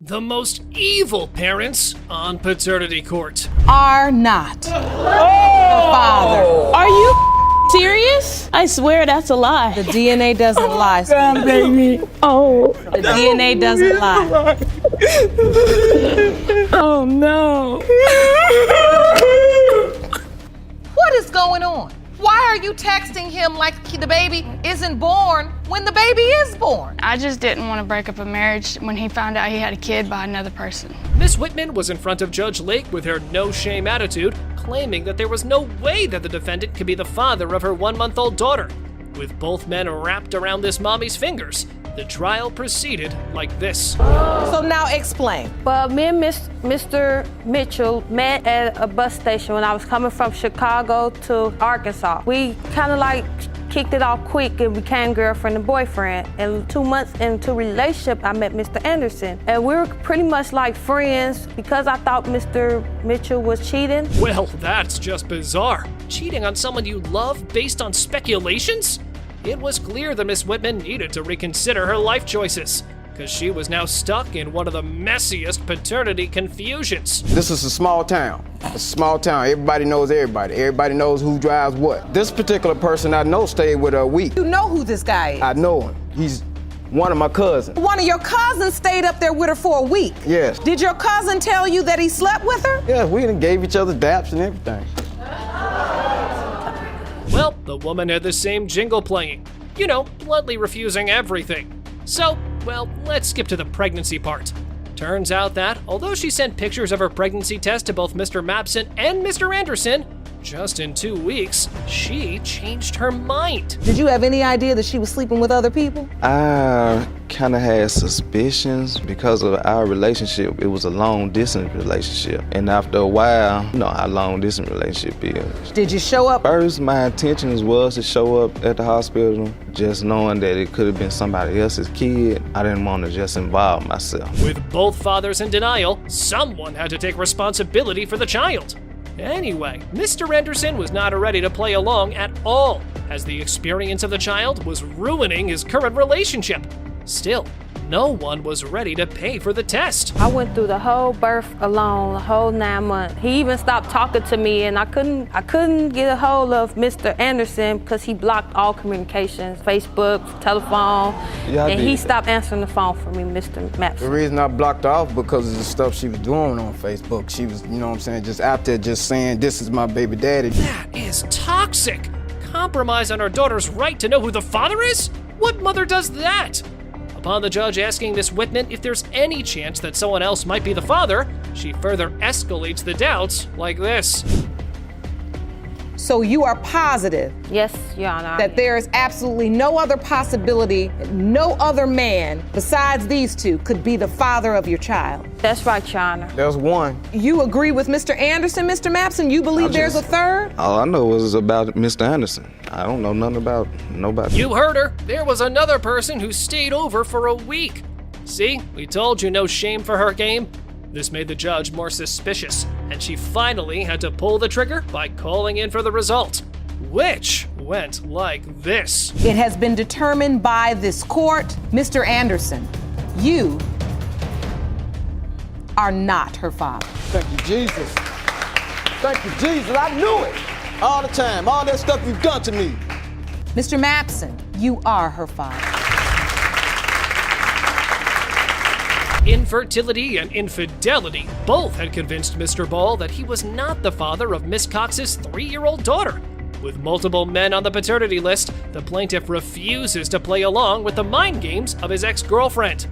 The most evil parents on paternity court. Are not the father. Are you serious? I swear that's a lie. The DNA doesn't lie. God, baby. Oh. The DNA doesn't lie. Oh, no. What is going on? Why are you texting him like the baby isn't born when the baby is born? I just didn't want to break up a marriage when he found out he had a kid by another person. Miss Whitman was in front of Judge Lake with her no-shame attitude, claiming that there was no way that the defendant could be the father of her 1-month-old daughter. With both men wrapped around this mommy's fingers, the trial proceeded like this. So now explain. Well, me and Mr. Mitchell met at a bus station when I was coming from Chicago to Arkansas. We kind of like kicked it off quick and became girlfriend and boyfriend. And 2 months into relationship, I met Mr. Anderson. And we were pretty much like friends because I thought Mr. Mitchell was cheating. Well, that's just bizarre. Cheating on someone you love based on speculations? It was clear that Miss Whitman needed to reconsider her life choices, because she was now stuck in one of the messiest paternity confusions. This is a small town. It's a small town. Everybody knows everybody. Everybody knows who drives what. This particular person I know stayed with her a week. You know who this guy is? I know him. He's one of my cousins. One of your cousins stayed up there with her for a week? Yes. Did your cousin tell you that he slept with her? Yeah, we done gave each other daps and everything. Well, the woman had the same jingle playing. You know, bluntly refusing everything. So, well, let's skip to the pregnancy part. Turns out that, although she sent pictures of her pregnancy test to both Mr. Mapson and Mr. Anderson, just in 2 weeks, she changed her mind. Did you have any idea that she was sleeping with other people? I kind of had suspicions because of our relationship. It was a long-distance relationship. And after a while, you know how long-distance relationship is. Did you show up? First, my intentions was to show up at the hospital, just knowing that it could have been somebody else's kid. I didn't want to just involve myself. With both fathers in denial, someone had to take responsibility for the child. Anyway, Mr. Anderson was not ready to play along at all, as the experience of the child was ruining his current relationship. Still, no one was ready to pay for the test. I went through the whole birth alone, the whole 9 months. He even stopped talking to me, and I couldn't get a hold of Mr. Anderson because he blocked all communications, Facebook, telephone, and he stopped answering the phone for me, Mr. Mapson. The reason I blocked her off because of the stuff she was doing on Facebook. She was, you know what I'm saying, just out there just saying, this is my baby daddy. That is toxic. Compromise on her daughter's right to know who the father is? What mother does that? Upon the judge asking Miss Whitman if there's any chance that someone else might be the father, she further escalates the doubts like this. So you are positive Yes, Your Honor. that there is absolutely no other possibility, no other man besides these two could be the father of your child? That's right, Your Honor. There's one. You agree with Mr. Anderson, Mr. Mapson? You believe there's a third? All I know was about Mr. Anderson. I don't know nothing about nobody. You heard her. There was another person who stayed over for a week. See, we told you no shame for her game. This made the judge more suspicious, and she finally had to pull the trigger by calling in for the result, which went like this. It has been determined by this court, Mr. Anderson, you are not her father. Thank you, Jesus. Thank you, Jesus. I knew it. All the time. All that stuff you've done to me. Mr. Mapson, you are her father. Infertility and infidelity both had convinced Mr. Ball that he was not the father of Miss Cox's 3-year-old daughter. With multiple men on the paternity list, the plaintiff refuses to play along with the mind games of his ex-girlfriend.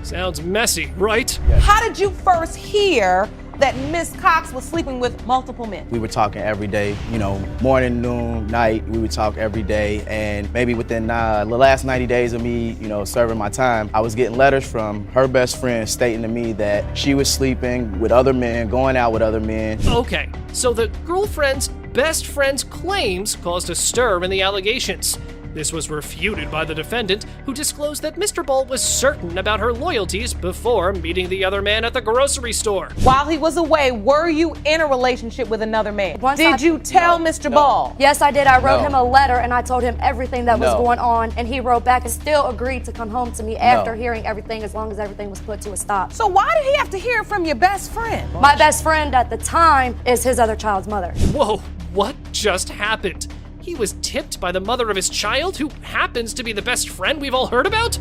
Sounds messy, right? How did you first hear that Miss Cox was sleeping with multiple men? We were talking every day, you know, morning, noon, night, we would talk every day. And maybe within the last 90 days of me, you know, serving my time, I was getting letters from her best friend stating to me that she was sleeping with other men, going out with other men. Okay, so the girlfriend's best friend's claims caused a stir in the allegations. This was refuted by the defendant, who disclosed that Mr. Ball was certain about her loyalties before meeting the other man at the grocery store. While he was away, were you in a relationship with another man? Once Did you tell Mr. Ball? Yes, I did. I wrote No. him a letter and I told him everything that was No. going on, and he wrote back and still agreed to come home to me after No. hearing everything, as long as everything was put to a stop. So why did he have to hear it from your best friend? My best friend at the time is his other child's mother. Whoa, what just happened? He was tipped by the mother of his child, who happens to be the best friend we've all heard about?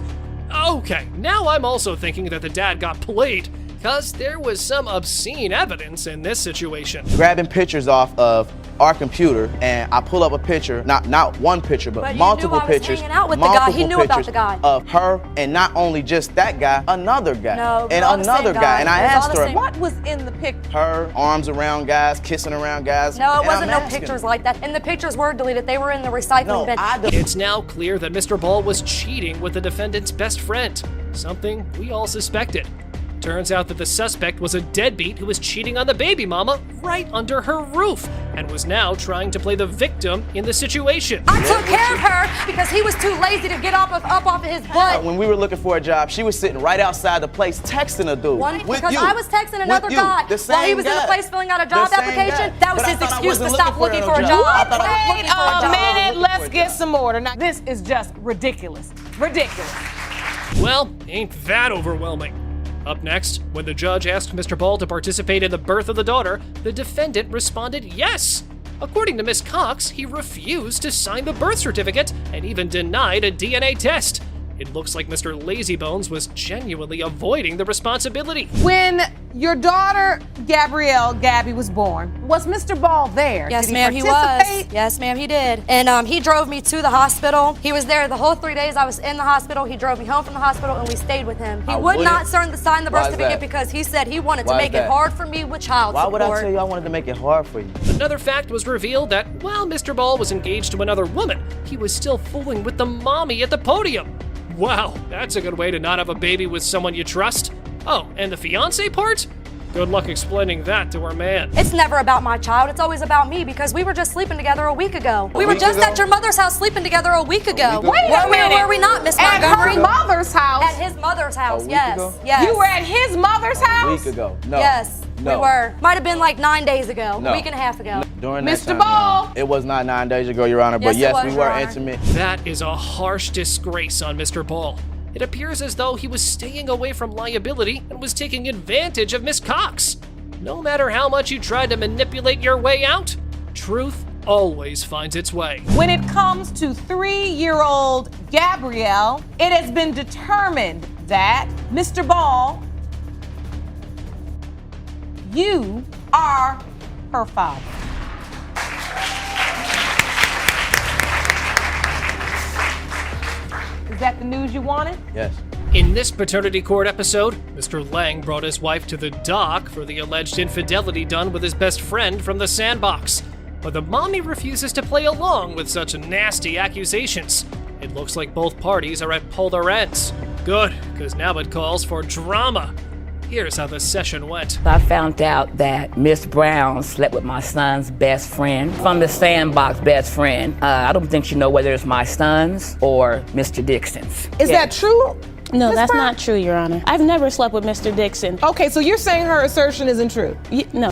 Okay, now I'm also thinking that the dad got played, because there was some obscene evidence in this situation. Grabbing pictures off of our computer, and I pull up a picture, not one picture, but But you multiple knew I was pictures. hanging out with the guy. He multiple knew about pictures the guy. Of her, and not only just that guy, another guy. No, and we're all the same another guy. guy. And I It was all asked the her, same- What was in the picture? her arms around guys, kissing around guys. No, it and wasn't I'm no asking pictures her, like that. And the pictures were deleted. They were in the recycling No, bin. It's now clear that Mr. Ball was cheating with the defendant's best friend, something we all suspected. Turns out that the suspect was a deadbeat who was cheating on the baby mama right under her roof and was now trying to play the victim in the situation. I took care of her because he was too lazy to get up off of his butt. When we were looking for a job, she was sitting right outside the place texting a dude. Because I was texting another guy while he was in the place filling out a job application. That was his excuse to stop looking for a job. Wait a minute, let's get some order. Now, this is just ridiculous. Ridiculous. Well, ain't that overwhelming? Up next, when the judge asked Mr. Ball to participate in the birth of the daughter, the defendant responded yes. According to Miss Cox, he refused to sign the birth certificate and even denied a DNA test. It looks like Mr. Lazybones was genuinely avoiding the responsibility. When your daughter, Gabby, was born, was Mr. Ball there? Yes, Did ma'am, he was. participate? Yes, ma'am, he did. And he drove me to the hospital. He was there the whole 3 days I was in the hospital. He drove me home from the hospital, and we stayed with him. He would not sign the birth Why is certificate that? because he said he wanted to Why is make it that? hard for me with child Why support. would I tell you I wanted to make it hard for you? Another fact was revealed that while Mr. Ball was engaged to another woman, he was still fooling with the mommy at the podium. Wow, that's a good way to not have a baby with someone you trust. Oh, and the fiancé part? Good luck explaining that to her man. It's never about my child. It's always about me because we were just sleeping together a week ago. We were week just ago? at your mother's house sleeping together a week ago. ago? Wait a minute. Were we not, Miss At Montgomery? her mother's house. At his mother's house, week yes. ago? Yes. You were at his mother's A house? week ago. No. Yes, No. we were. Might have been like 9 days ago, No. a week and a half ago. During that Mr. time, Ball. no. It was not 9 days ago, Your Honor, but Yes, it yes, was, we Your were Honor. intimate. That is a harsh disgrace on Mr. Ball. It appears as though he was staying away from liability and was taking advantage of Miss Cox. No matter how much you tried to manipulate your way out, truth always finds its way. When it comes to 3-year-old Gabrielle, it has been determined that Mr. Ball, you are her father. Is that the news you wanted? Yes. In this paternity court episode, Mr. Lang brought his wife to the dock for the alleged infidelity done with his best friend from the sandbox. But the mommy refuses to play along with such nasty accusations. It looks like both parties are at polar ends. Good, because now it calls for drama. Here's how the session went. I found out that Miss Brown slept with my son's best friend from the sandbox best friend. I don't think she know whether it's my son's or Mr. Dixon's. Is that true? No, Ms. that's Brown? not true, Your Honor. I've never slept with Mr. Dixon. Okay, so you're saying her assertion isn't true? No.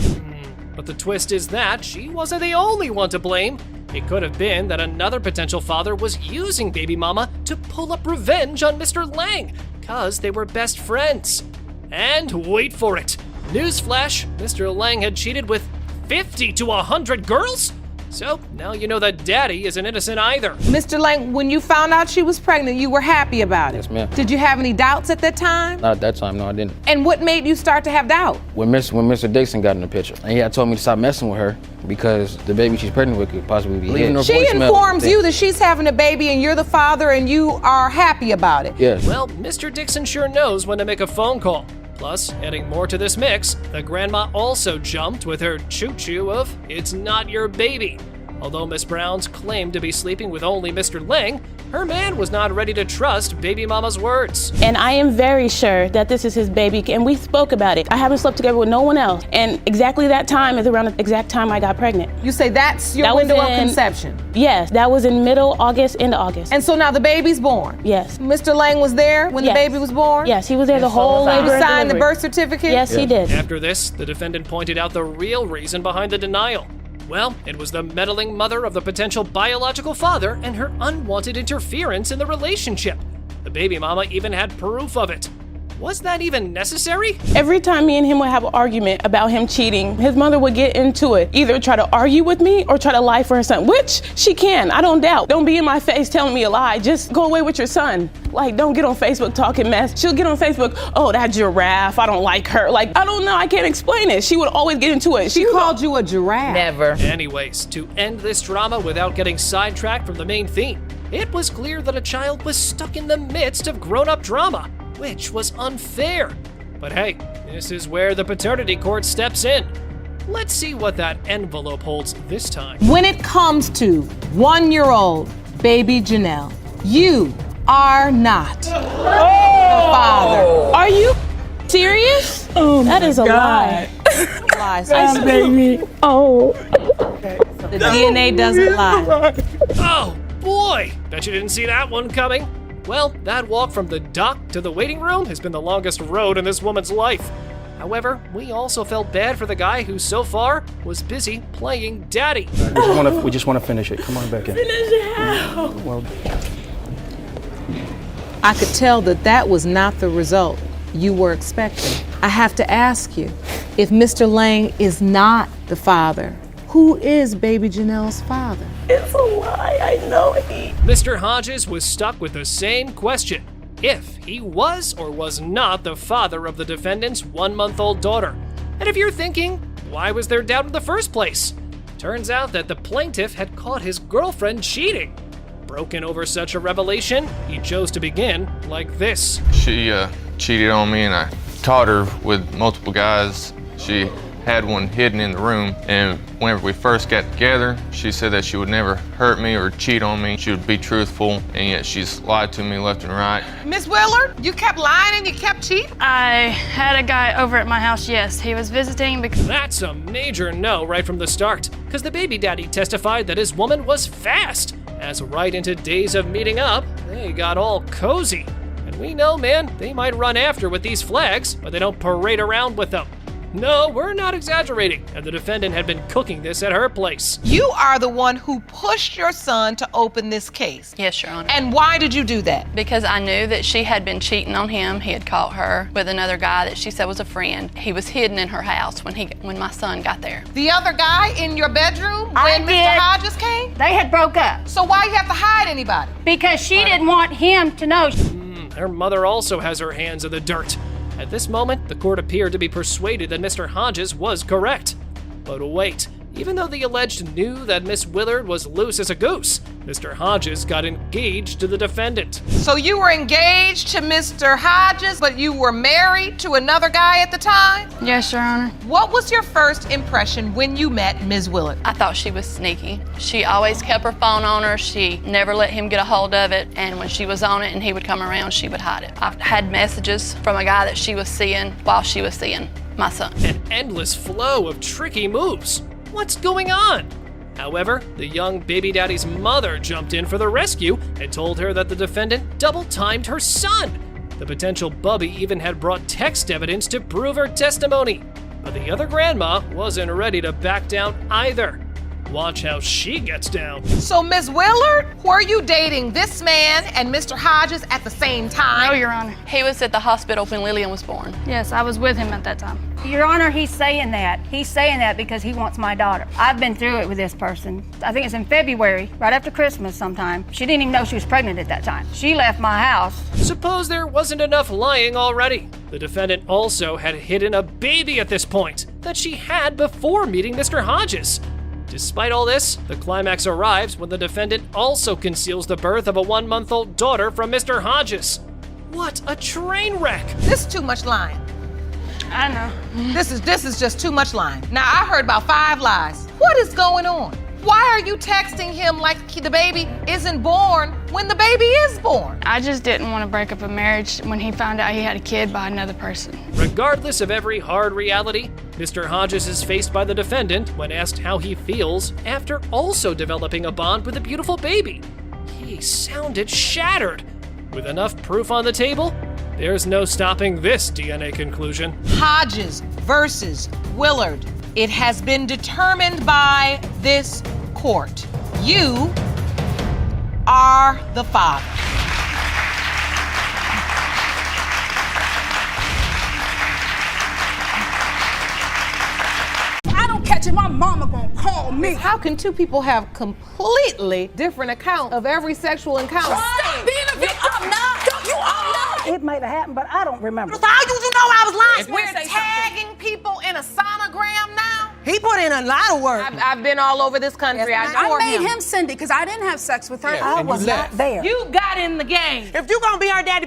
But the twist is that she wasn't the only one to blame. It could have been that another potential father was using baby mama to pull up revenge on Mr. Lang, cause they were best friends. And wait for it. Newsflash, Mr. Lang had cheated with 50 to 100 girls? So now you know that daddy isn't innocent either. Mr. Lang, when you found out she was pregnant, you were happy about it? Yes, ma'am. Did you have any doubts at that time? Not at that time, no, I didn't. And what made you start to have doubt? When Mr. Dixon got in the picture, and he had told me to stop messing with her because the baby she's pregnant with could possibly be his. She informs you that she's having a baby and you're the father and you are happy about it. Yes. Well, Mr. Dixon sure knows when to make a phone call. Plus, adding more to this mix, the grandma also jumped with her choo-choo of, "It's not your baby." Although Miss Brown's claimed to be sleeping with only Mr. Lang, her man was not ready to trust baby mama's words. And I am very sure that this is his baby, and we spoke about it. I haven't slept together with no one else, and exactly that time is around the exact time I got pregnant. You say that's your window of conception? Yes, that was in middle August into August. And so now the baby's born? Yes. Mr. Lang was there when the baby was born? Yes, he was there the whole labor and He signed the delivery. birth certificate? Yes, he did. After this, the defendant pointed out the real reason behind the denial. Well, it was the meddling mother of the potential biological father and her unwanted interference in the relationship. The baby mama even had proof of it. Was that even necessary? Every time me and him would have an argument about him cheating, his mother would get into it. Either try to argue with me or try to lie for her son, which she can, I don't doubt. Don't be in my face telling me a lie. Just go away with your son. Like, don't get on Facebook talking mess. She'll get on Facebook, oh, that giraffe, I don't like her. Like, I don't know, I can't explain it. She would always get into it. She called you a giraffe? Never. Anyways, to end this drama without getting sidetracked from the main theme, it was clear that a child was stuck in the midst of grown-up drama, which was unfair. But hey, this is where the paternity court steps in. Let's see what that envelope holds this time. When it comes to 1-year-old baby Janelle, you are not the father. Are you serious? Oh, that is a lie. Lies. baby. Oh. The DNA doesn't lie. Oh boy, bet you didn't see that one coming. Well, that walk from the dock to the waiting room has been the longest road in this woman's life. However, we also felt bad for the guy who so far was busy playing daddy. We just want to finish it. Come on back in. Finish it how? Well, I could tell that that was not the result you were expecting. I have to ask you, if Mr. Lang is not the father, who is baby Janelle's father? It's a lie, I know he. Mr. Hodges was stuck with the same question: if he was or was not the father of the defendant's 1-month-old daughter. And if you're thinking, why was there doubt in the first place? Turns out that the plaintiff had caught his girlfriend cheating. Broken over such a revelation, he chose to begin like this. She cheated on me, and I caught her with multiple guys. She had one hidden in the room, and whenever we first got together, she said that she would never hurt me or cheat on me. She would be truthful, and yet she's lied to me left and right. Miss Willard, you kept lying and you kept cheating? I had a guy over at my house, yes. He was visiting because... That's a major no right from the start, because the baby daddy testified that his woman was fast. As right into days of meeting up, they got all cozy. And we know, man, they might run after with these flags, but they don't parade around with them. No, we're not exaggerating, and the defendant had been cooking this at her place. You are the one who pushed your son to open this case. Yes, Your Honor. And why did you do that? Because I knew that she had been cheating on him. He had caught her with another guy that she said was a friend. He was hidden in her house when my son got there. The other guy in your bedroom when Mr. Hodges came? They had broke up. So why you have to hide anybody? Because she didn't want him to know. Her mother also has her hands in the dirt. At this moment, the court appeared to be persuaded that Mr. Hodges was correct. But wait, even though the alleged knew that Miss Willard was loose as a goose, Mr. Hodges got engaged to the defendant. So you were engaged to Mr. Hodges, but you were married to another guy at the time? Yes, Your Honor. What was your first impression when you met Ms. Willard? I thought she was sneaky. She always kept her phone on her. She never let him get a hold of it. And when she was on it and he would come around, she would hide it. I've had messages from a guy that she was seeing while she was seeing my son. An endless flow of tricky moves. What's going on? However, the young baby daddy's mother jumped in for the rescue and told her that the defendant double-timed her son. The potential bubby even had brought text evidence to prove her testimony. But the other grandma wasn't ready to back down either. Watch how she gets down. So, Ms. Willard, were you dating this man and Mr. Hodges at the same time? No, Your Honor. He was at the hospital when Lillian was born. Yes, I was with him at that time. Your Honor, he's saying that. He's saying that because he wants my daughter. I've been through it with this person. I think it's in February, right after Christmas sometime. She didn't even know she was pregnant at that time. She left my house. Suppose there wasn't enough lying already. The defendant also had hidden a baby at this point that she had before meeting Mr. Hodges. Despite all this, the climax arrives when the defendant also conceals the birth of a 1-month-old daughter from Mr. Hodges. What a train wreck! This is too much lying. I know. This is just too much lying. Now, I heard about 5 lies. What is going on? Why are you texting him like the baby isn't born when the baby is born? I just didn't want to break up a marriage when he found out he had a kid by another person. Regardless of every hard reality, Mr. Hodges is faced by the defendant when asked how he feels after also developing a bond with a beautiful baby. He sounded shattered. With enough proof on the table, there's no stopping this DNA conclusion. Hodges versus Willard. It has been determined by this court. You are the father. I don't catch it, my mama gonna call me. How can two people have completely different accounts of every sexual encounter? Stop being a victim. I'm not. You are not. It might have happened, but I don't remember. So how did you know I was lying? We're tagging people in a sonogram now? He put in a lot of work. I've been all over this country. I made him send it because I didn't have sex with her. Yeah, I was not there. You got in the game. If you gonna be her daddy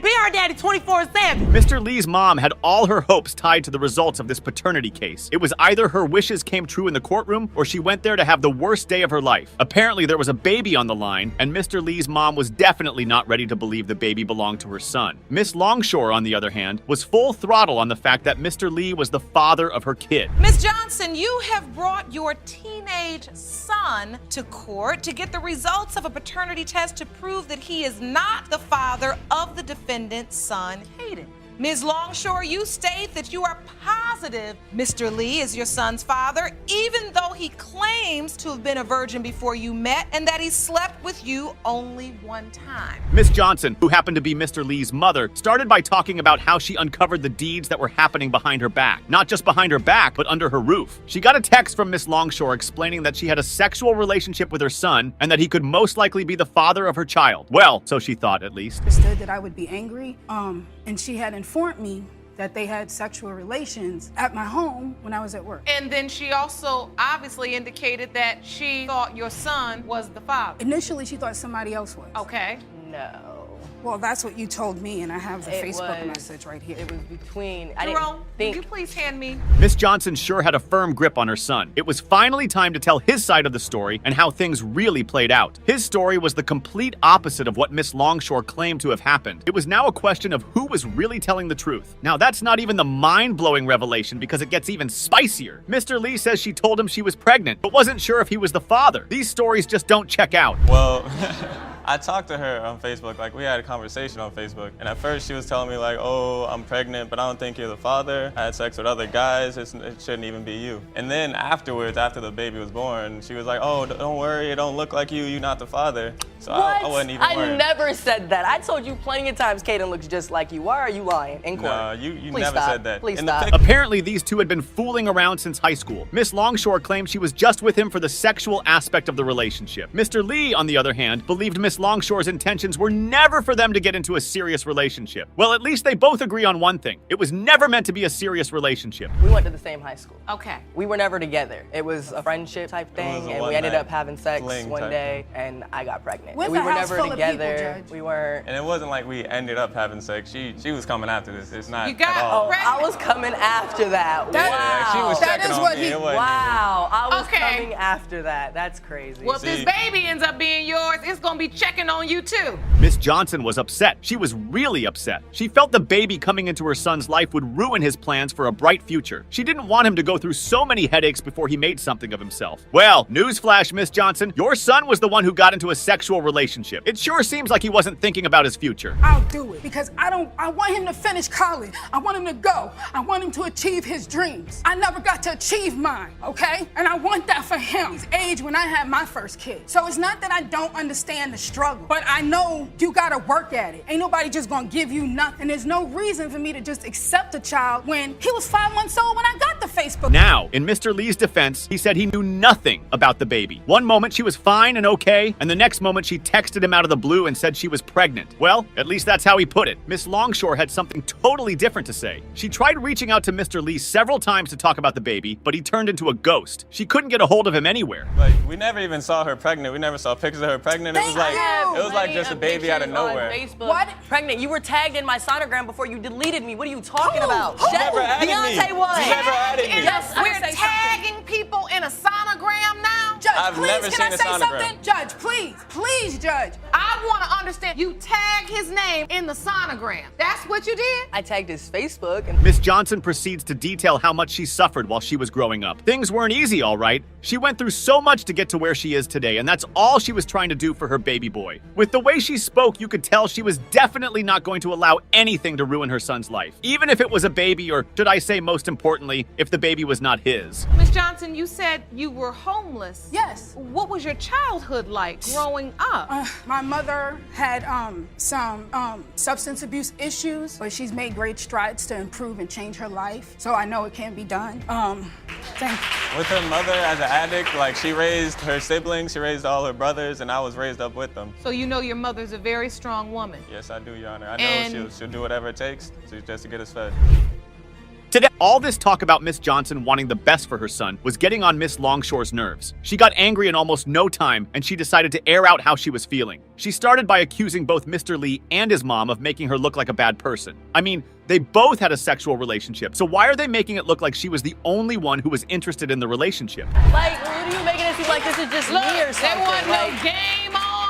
24/7. Mr. Lee's mom had all her hopes tied to the results of this paternity case. It was either her wishes came true in the courtroom or she went there to have the worst day of her life. Apparently there was a baby on the line, and Mr. Lee's mom was definitely not ready to believe the baby belonged to her son. Miss Longshore, on the other hand, was full throttle on the fact that Mr. Lee was the father of her kid. Miss Johnson, you have brought your teenage son to court to get the results of a paternity test to prove that he is not the father of the defendant's son, Hayden. Ms. Longshore, you state that you are positive Mr. Lee is your son's father, even though he claims to have been a virgin before you met and that he slept with you only one time. Miss Johnson, who happened to be Mr. Lee's mother, started by talking about how she uncovered the deeds that were happening behind her back. Not just behind her back, but under her roof. She got a text from Miss Longshore explaining that she had a sexual relationship with her son and that he could most likely be the father of her child. Well, so she thought, at least. Understood that I would be angry, and she had informed me that they had sexual relations at my home when I was at work. And then she also obviously indicated that she thought your son was the father. Initially, she thought somebody else was. Okay. No. Well, that's what you told me, and I have the It Facebook was- message right here. It was between. Jerome, would you please hand me? Miss Johnson sure had a firm grip on her son. It was finally time to tell his side of the story and how things really played out. His story was the complete opposite of what Miss Longshore claimed to have happened. It was now a question of who was really telling the truth. Now, that's not even the mind-blowing revelation because it gets even spicier. Mr. Lee says she told him she was pregnant, but wasn't sure if he was the father. These stories just don't check out. Well, I talked to her on Facebook, like we had a conversation on Facebook, and at first she was telling me like, oh, I'm pregnant, but I don't think you're the father. I had sex with other guys, it shouldn't even be you. And then afterwards, after the baby was born, she was like, oh, don't worry, it don't look like you, you're not the father. So I wasn't even worried. I never said that. I told you plenty of times Kaden looks just like you. Why are you lying in court? No, you Please never stop. said that. Please In stop. Apparently, these two had been fooling around since high school. Miss Longshore claimed she was just with him for the sexual aspect of the relationship. Mr. Lee, on the other hand, believed Miss Longshore's intentions were never for them to get into a serious relationship. Well, at least they both agree on one thing. It was never meant to be a serious relationship. We went to the same high school. Okay. We were never together. It was a friendship type was thing, a and we ended one-night up having sex fling one type day, and I got pregnant. Where's And we the were house never full of people, together. Judge? We weren't. And it wasn't like we ended up having sex. She was coming after this. It's not You got at all. pregnant. I was coming after that. Yeah, she was Wow. checking on me. It wasn't Wow. I was Okay. coming after that. That's crazy. Well, if this baby ends up being yours, it's gonna be checking on you too. Miss Johnson was upset. She was really upset. She felt the baby coming into her son's life would ruin his plans for a bright future. She didn't want him to go through so many headaches before he made something of himself. Well, newsflash, Miss Johnson, your son was the one who got into a sexual relationship. It sure seems like he wasn't thinking about his future. I'll do it because I want him to finish college. I want him to go. I want him to achieve his dreams. I never got to achieve mine, okay? And I want that for him. He's age when I had my first kid. So it's not that I don't understand the struggle, but I know you gotta work at it. Ain't nobody just gonna give you nothing. There's no reason for me to just accept a child when he was 5 months old when I got the Facebook. Now, in Mr. Lee's defense, he said he knew nothing about the baby. One moment she was fine and okay, and the next moment she texted him out of the blue and said she was pregnant. Well, at least that's how he put it. Miss Longshore had something totally different to say. She tried reaching out to Mr. Lee several times to talk about the baby, but he turned into a ghost. She couldn't get a hold of him anywhere. Like we never even saw her pregnant. We never saw pictures of her pregnant. It was like just a baby out of nowhere. Facebook. What? Pregnant. You were tagged in my sonogram before you deleted me. What are you talking about? You never added me. Beyonce was. You never added me. Yes, We're tagging people in a sonogram now. Judge, I've please, never can seen I a say sonogram. something? Judge, please, Judge. I want to understand. You tagged his name in the sonogram. That's what you did? I tagged his Facebook and Miss Johnson proceeds to detail how much she suffered while she was growing up. Things weren't easy, all right. She went through so much to get to where she is today, and that's all she was trying to do for her baby boy. With the way she spoke, you could tell she was definitely not going to allow anything to ruin her son's life, even if it was a baby, or should I say, most importantly, if the baby was not his. Miss Johnson, you said you were homeless. Yes. What was your childhood like growing up? My mother had some substance abuse issues, but she's made great strides to improve and change her life. So I know it can be done. Thank you. With her mother as an addict, like she raised her siblings, she raised all her brothers, and I was raised up with them. So you know your mother's a very strong woman. Yes, I do, Your Honor. I know she'll do whatever it takes just to get us fed. Today, all this talk about Miss Johnson wanting the best for her son was getting on Miss Longshore's nerves. She got angry in almost no time, and she decided to air out how she was feeling. She started by accusing both Mr. Lee and his mom of making her look like a bad person. I mean, they both had a sexual relationship, so why are they making it look like she was the only one who was interested in the relationship? like, what are you making it seem like this is just me or something? There wasn't like, no game on.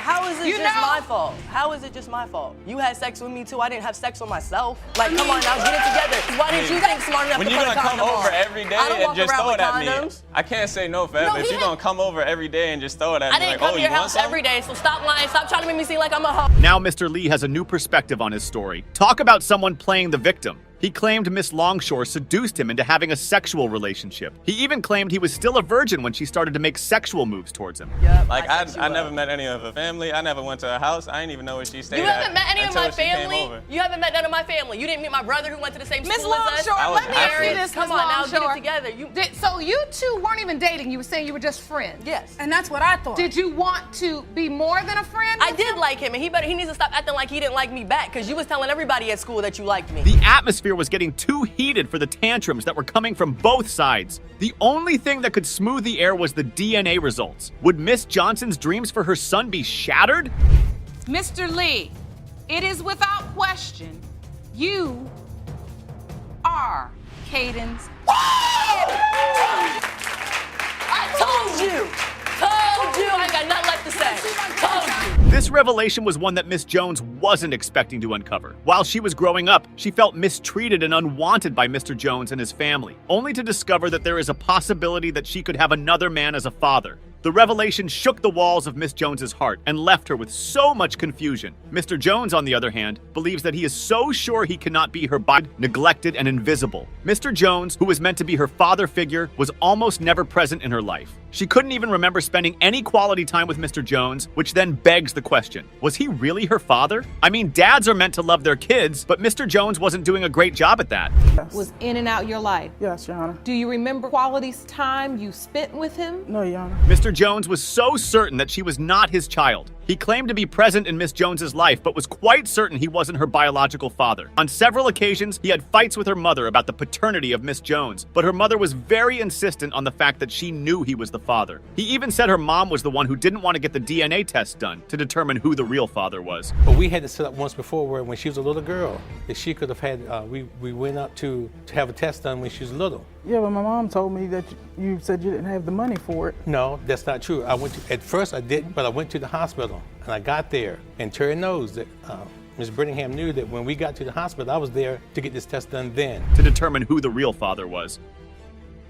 How is it just my fault? How is it just my fault? You had sex with me too. I didn't have sex with myself. Like, come on now, get it together. Why didn't you think smart enough When to you're put a gonna come condom over on? every day I don't and walk just around throw with it at me, condoms. I can't say no forever. If you're gonna come over every day and just throw it at I me, didn't like, come to your house every day, so stop lying. Stop trying to make me seem like I'm a hoe. Now Mr. Lee has a new perspective on his story. Talk about someone playing the victim. He claimed Miss Longshore seduced him into having a sexual relationship. He even claimed he was still a virgin when she started to make sexual moves towards him. Like, I never met any of her family. I never went to her house. I didn't even know where she stayed. You haven't met any of my until she came family? over. You haven't met none of my family. You didn't meet my brother who went to the same Miss school as us? Longshore, let me ask you this, Come Miss on now, get Longshore. it together. So you two weren't even dating. You were saying you were just friends. Yes. And that's what I thought. Did you want to be more than a friend? I did like him, and he needs to stop acting like he didn't like me back, because you was telling everybody at school that you liked me. The atmosphere was getting too heated for the tantrums that were coming from both sides. The only thing that could smooth the air was the DNA results. Would Miss Johnson's dreams for her son be shattered? Mr. Lee, it is without question, you are Caden's. I told you! I ain't got nothing left to say. Told you! This revelation was one that Miss Jones wasn't expecting to uncover. While she was growing up, she felt mistreated and unwanted by Mr. Jones and his family, only to discover that there is a possibility that she could have another man as a father. The revelation shook the walls of Miss Jones's heart and left her with so much confusion. Mr. Jones, on the other hand, believes that he is so sure he cannot be her body, neglected and invisible. Mr. Jones, who was meant to be her father figure, was almost never present in her life. She couldn't even remember spending any quality time with Mr. Jones, which then begs the question, was he really her father? I mean, dads are meant to love their kids, but Mr. Jones wasn't doing a great job at that. Was in and out your life? Yes, Your Honor. Do you remember quality time you spent with him? No, Your Honor. Mr. Jones was so certain that she was not his child. He claimed to be present in Miss Jones's life, but was quite certain he wasn't her biological father. On several occasions, he had fights with her mother about the paternity of Miss Jones, but her mother was very insistent on the fact that she knew he was the father. He even said her mom was the one who didn't want to get the DNA test done to determine who the real father was. But we had to set up once before where when she was a little girl, that she could have had, we went up to have a test done when she was little. Yeah, but my mom told me that you said you didn't have the money for it. No, that's not true. At first I didn't, but I went to the hospital and I got there, and Terry knows that Ms. Brittingham knew that when we got to the hospital, I was there to get this test done then. To determine who the real father was.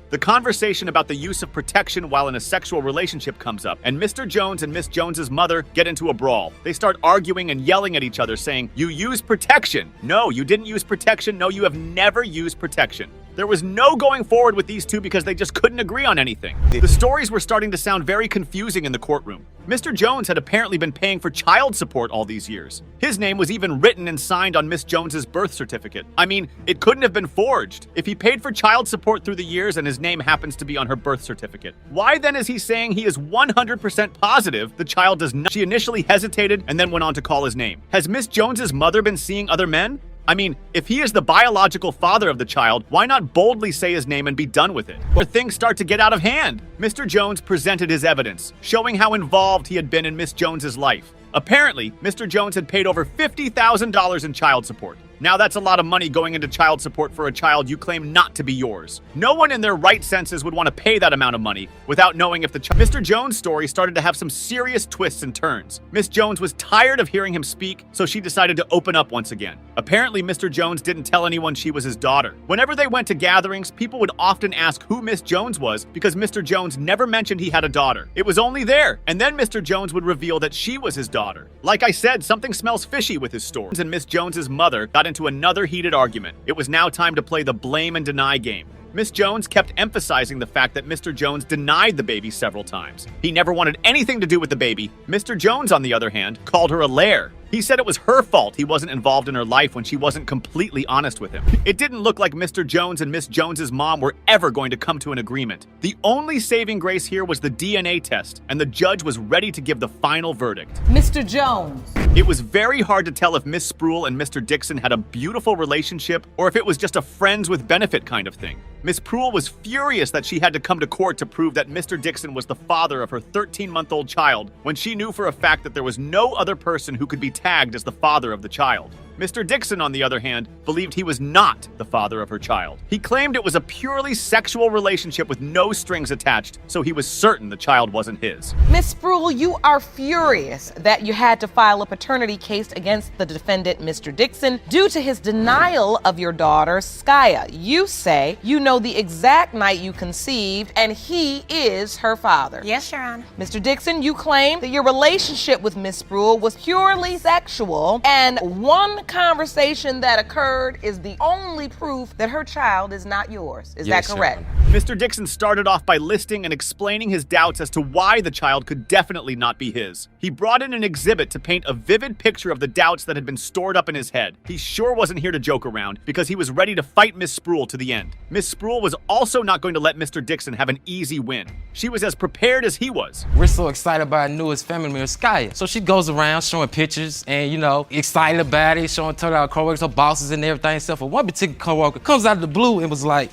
The conversation about the use of protection while in a sexual relationship comes up, and Mr. Jones and Miss Jones's mother get into a brawl. They start arguing and yelling at each other, saying, "You use protection." "No, you didn't use protection." "No, you have never used protection." There was no going forward with these two because they just couldn't agree on anything. The stories were starting to sound very confusing in the courtroom. Mr. Jones had apparently been paying for child support all these years. His name was even written and signed on Miss Jones's birth certificate. I mean, it couldn't have been forged. If he paid for child support through the years and his name happens to be on her birth certificate, why then is he saying he is 100% positive the child does not? She initially hesitated and then went on to call his name. Has Miss Jones's mother been seeing other men? I mean, if he is the biological father of the child, why not boldly say his name and be done with it? Or things start to get out of hand. Mr. Jones presented his evidence, showing how involved he had been in Miss Jones's life. Apparently, Mr. Jones had paid over $50,000 in child support. Now that's a lot of money going into child support for a child you claim not to be yours. No one in their right senses would want to pay that amount of money without knowing if the Mr. Jones story started to have some serious twists and turns. Miss Jones was tired of hearing him speak, so she decided to open up once again. Apparently, Mr. Jones didn't tell anyone she was his daughter. Whenever they went to gatherings, people would often ask who Miss Jones was because Mr. Jones never mentioned he had a daughter. It was only there, and then Mr. Jones would reveal that she was his daughter. Like I said, something smells fishy with his story. And Miss Jones's mother got into another heated argument. It was now time to play the blame and deny game. Miss Jones kept emphasizing the fact that Mr. Jones denied the baby several times. He never wanted anything to do with the baby. Mr. Jones, on the other hand, called her a liar. He said it was her fault he wasn't involved in her life when she wasn't completely honest with him. It didn't look like Mr. Jones and Miss Jones's mom were ever going to come to an agreement. The only saving grace here was the DNA test, and the judge was ready to give the final verdict. Mr. Jones. It was very hard to tell if Miss Spruill and Mr. Dixon had a beautiful relationship or if it was just a friends with benefit kind of thing. Miss Spruill was furious that she had to come to court to prove that Mr. Dixon was the father of her 13-month-old child when she knew for a fact that there was no other person who could be tagged as the father of the child. Mr. Dixon, on the other hand, believed he was not the father of her child. He claimed it was a purely sexual relationship with no strings attached, so he was certain the child wasn't his. Miss Spruill, you are furious that you had to file a paternity case against the defendant, Mr. Dixon, due to his denial of your daughter, Skya. You say you know the exact night you conceived, and he is her father. Yes, Your Honor. Mr. Dixon, you claim that your relationship with Miss Spruill was purely sexual, and one conversation that occurred is the only proof that her child is not yours. Is that correct? Mr. Dixon started off by listing and explaining his doubts as to why the child could definitely not be his. He brought in an exhibit to paint a vivid picture of the doubts that had been stored up in his head. He sure wasn't here to joke around because he was ready to fight Miss Spruill to the end. Miss Spruill was also not going to let Mr. Dixon have an easy win. She was as prepared as he was. We're so excited about our newest family member, Skya. So she goes around showing pictures and, excited about it, showing to our coworkers, her bosses and everything. Except for one particular coworker comes out of the blue and was like,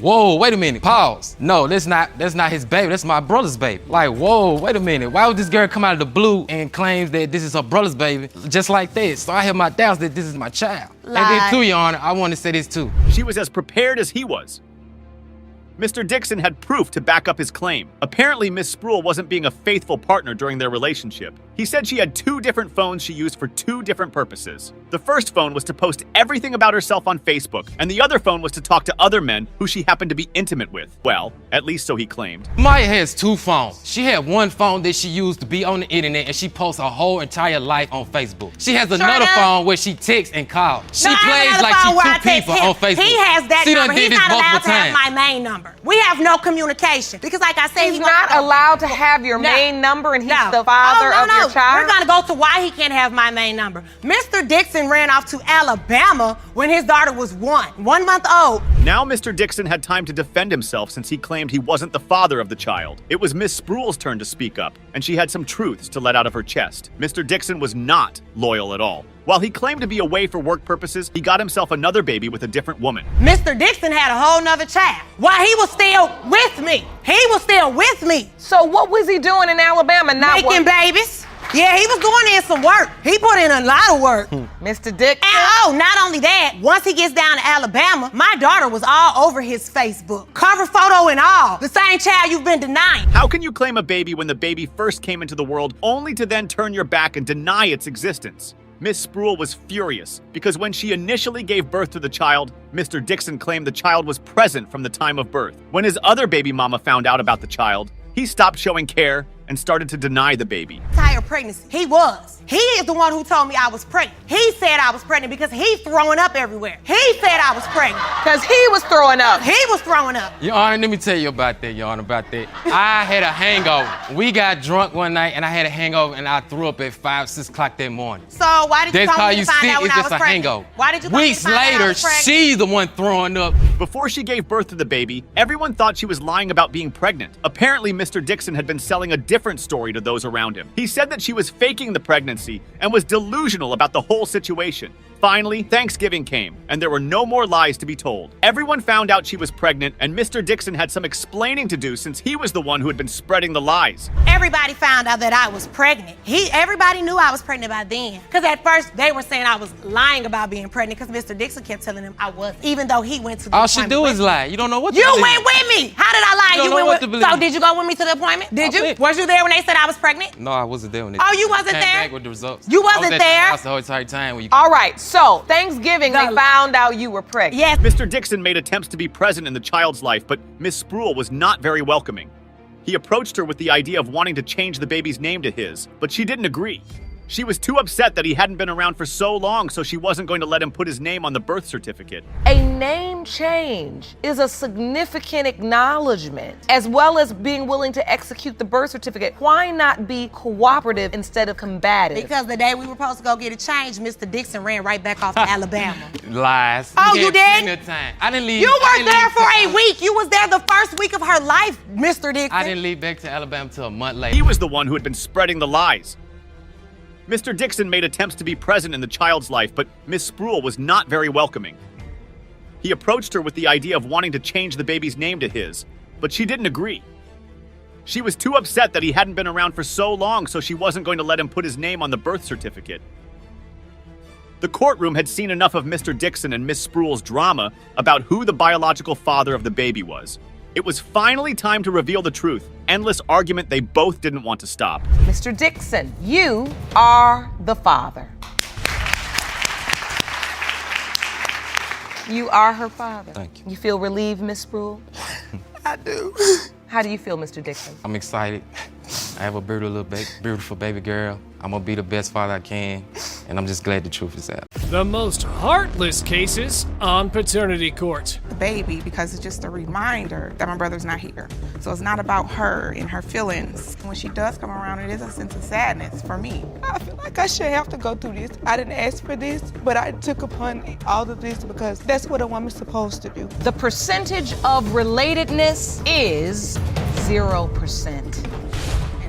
whoa, wait a minute, pause. No, that's not his baby, that's my brother's baby. Like, whoa, wait a minute. Why would this girl come out of the blue and claim that this is her brother's baby just like that? So I have my doubts that this is my child. Lie. And then too, Your Honor, I want to say this too. She was as prepared as he was. Mr. Dixon had proof to back up his claim. Apparently, Miss Spruill wasn't being a faithful partner during their relationship. He said she had 2 different phones she used for 2 different purposes. The first phone was to post everything about herself on Facebook, and the other phone was to talk to other men who she happened to be intimate with. Well, at least so he claimed. Maya has 2 phones. She had one phone that she used to be on the internet, and she posts her whole entire life on Facebook. She has another phone where she texts and calls. She plays like she's 2 people on Facebook. He has that she number. He's He's not allowed to have my main number. We have no communication because, like I said, he's not allowed to have your main number, and he's the father of your child. We're gonna go to why he can't have my main number. Mr. Dixon ran off to Alabama when his daughter was 1 month old. Now Mr. Dixon had time to defend himself since he claimed he wasn't the father of the child. It was Miss Spruill's turn to speak up, and she had some truths to let out of her chest. Mr. Dixon was not loyal at all. While he claimed to be away for work purposes, he got himself another baby with a different woman. Mr. Dixon had a whole nother child while he was still with me. He was still with me. So what was he doing in Alabama? Not making babies. Yeah, he was doing in some work. He put in a lot of work. Mr. Dixon. And not only that, once he gets down to Alabama, my daughter was all over his Facebook. Cover photo and all. The same child you've been denying. How can you claim a baby when the baby first came into the world only to then turn your back and deny its existence? Miss Spruill was furious because when she initially gave birth to the child, Mr. Dixon claimed the child was present from the time of birth. When his other baby mama found out about the child, he stopped showing care and started to deny the baby. Entire pregnancy. He was. He is the one who told me I was pregnant. He said I was pregnant because he's throwing up everywhere. He said I was pregnant. Because he was throwing up. He was throwing up. Your Honor, let me tell you about that, Your Honor, about that. I had a hangover. We got drunk one night, and I had a hangover, and I threw up at 5, 6 o'clock that morning. So why did you come to find out when I was pregnant? Hangover. Why did you come Weeks to find out I later, was pregnant? she's the one throwing up. Before she gave birth to the baby, everyone thought she was lying about being pregnant. Apparently, Mr. Dixon had been selling a different story to those around him. He said that she was faking the pregnancy and was delusional about the whole situation. Finally, Thanksgiving came, and there were no more lies to be told. Everyone found out she was pregnant, and Mr. Dixon had some explaining to do since he was the one who had been spreading the lies. Everybody found out that I was pregnant. Everybody knew I was pregnant by then. Because at first, they were saying I was lying about being pregnant because Mr. Dixon kept telling them I wasn't, even though he went to the All she appointment do with is me. lie. You don't know what to You believe. went with me. How did I lie? You don't know went what with. to believe. So did you go with me to the appointment? Did you? Was you there when they said I was pregnant? No, I wasn't there when they Oh, you wasn't came there? back with the results. You wasn't I was at there? the house the whole entire time when you. All right, so Thanksgiving, they found out you were pregnant. Yes. Mr. Dixon made attempts to be present in the child's life, but Miss Spruill was not very welcoming. He approached her with the idea of wanting to change the baby's name to his, but she didn't agree. She was too upset that he hadn't been around for so long, so she wasn't going to let him put his name on the birth certificate. A name change is a significant acknowledgement, as well as being willing to execute the birth certificate. Why not be cooperative instead of combative? Because the day we were supposed to go get it changed, Mr. Dixon ran right back off to Alabama. Lies. Oh, We you had did? plenty of time. I didn't leave. You I were didn't there leave for till- a week. You was there the first week of her life, Mr. Dixon. I didn't leave back to Alabama till a month later. He was the one who had been spreading the lies. Mr. Dixon made attempts to be present in the child's life, but Miss Spruill was not very welcoming. He approached her with the idea of wanting to change the baby's name to his, but she didn't agree. She was too upset that he hadn't been around for so long, so she wasn't going to let him put his name on the birth certificate. The courtroom had seen enough of Mr. Dixon and Miss Spruill's drama about who the biological father of the baby was. It was finally time to reveal the truth. Endless argument they both didn't want to stop. Mr. Dixon, you are the father. You are her father. Thank you. You feel relieved, Miss Spruill? I do. How do you feel, Mr. Dixon? I'm excited. I have a beautiful baby girl. I'm gonna be the best father I can, and I'm just glad the truth is out. The most heartless cases on paternity court. The baby, because it's just a reminder that my brother's not here. So it's not about her and her feelings. When she does come around, it is a sense of sadness for me. I feel like I should have to go through this. I didn't ask for this, but I took upon all of this because that's what a woman's supposed to do. The percentage of relatedness is 0%.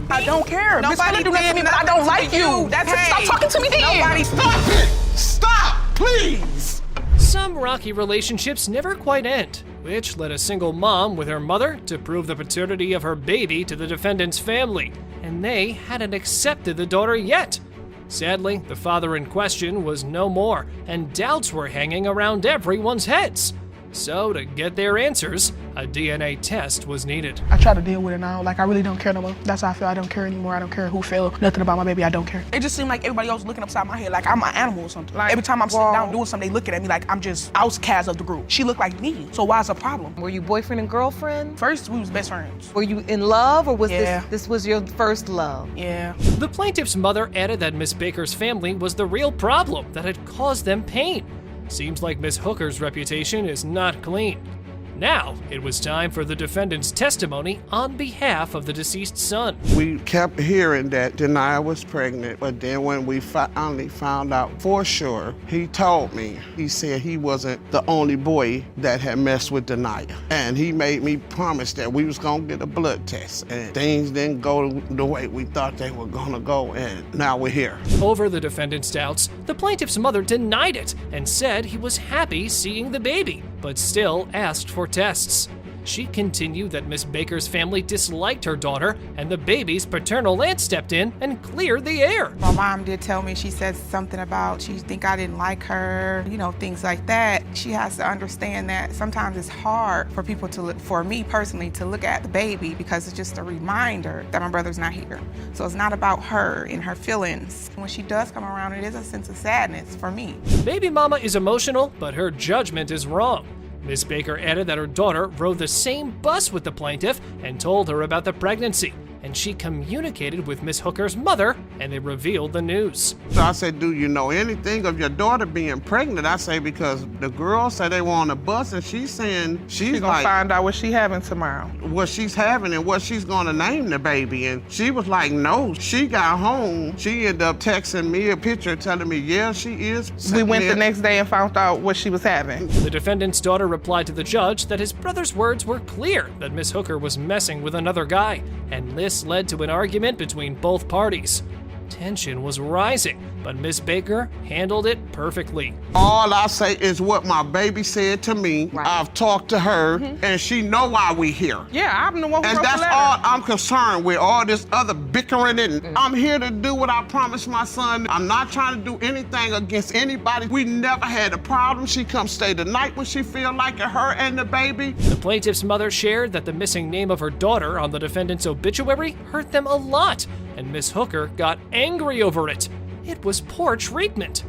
I don't care. Nobody Miss Philly do nothing to me, did but I don't like nothing to you. you. That's it. Hey, Stop talking to me then. nobody- Stop it. Stop, please. Some rocky relationships never quite end, which led a single mom with her mother to prove the paternity of her baby to the defendant's family, and they hadn't accepted the daughter yet. Sadly, the father in question was no more, and doubts were hanging around everyone's heads. So, to get their answers, a DNA test was needed. I try to deal with it now. Like, I really don't care no more. That's how I feel. I don't care anymore. I don't care who feel nothing about my baby. I don't care. It just seemed like everybody else looking upside my head like I'm an animal or something. Like, every time I'm sitting down doing something, they looking at me like I'm just outcast of the group. She looked like me, so why's the problem? Were you boyfriend and girlfriend? First, we was best friends. Were you in love, or was Yeah. this was your first love? Yeah. The plaintiff's mother added that Miss Baker's family was the real problem that had caused them pain. Seems like Miss Hooker's reputation is not clean. Now, it was time for the defendant's testimony on behalf of the deceased son. We kept hearing that Denia was pregnant, but then when we finally found out for sure, he told me, he said he wasn't the only boy that had messed with Denia. And he made me promise that we was gonna get a blood test. And things didn't go the way we thought they were gonna go, and now we're here. Over the defendant's doubts, the plaintiff's mother denied it and said he was happy seeing the baby, but still asked for tests. She continued that Miss Baker's family disliked her daughter, and the baby's paternal aunt stepped in and cleared the air. My mom did tell me, she said something about she think I didn't like her, you know, things like that. She has to understand that sometimes it's hard for people to look, for me personally, to look at the baby because it's just a reminder that my brother's not here. So it's not about her and her feelings. When she does come around, it is a sense of sadness for me. Baby mama is emotional, but her judgment is wrong. Miss Baker added that her daughter rode the same bus with the plaintiff and told her about the pregnancy, and she communicated with Miss Hooker's mother, and they revealed the news. So I said, do you know anything of your daughter being pregnant? I say, because the girl said they were on the bus, and she's saying she's gonna like, find out what she having tomorrow. what she's having and what she's gonna name the baby. And she was like, no. She got home, she ended up texting me a picture telling me, yeah, she is. We went the next day and found out what she was having. The defendant's daughter replied to the judge that his brother's words were clear that Miss Hooker was messing with another guy, and this led to an argument between both parties. Tension was rising, but Miss Baker handled it perfectly. All I say is what my baby said to me. Right. I've talked to her, and she know why we here. Yeah, I'm the one who And wrote that's the letter. all I'm concerned with, all this other bickering. And I'm here to do what I promised my son. I'm not trying to do anything against anybody. We never had a problem. She comes stay the night when she feel like it, her and the baby. The plaintiff's mother shared that the missing name of her daughter on the defendant's obituary hurt them a lot, and Miss Hooker got angry over it. It was poor treatment.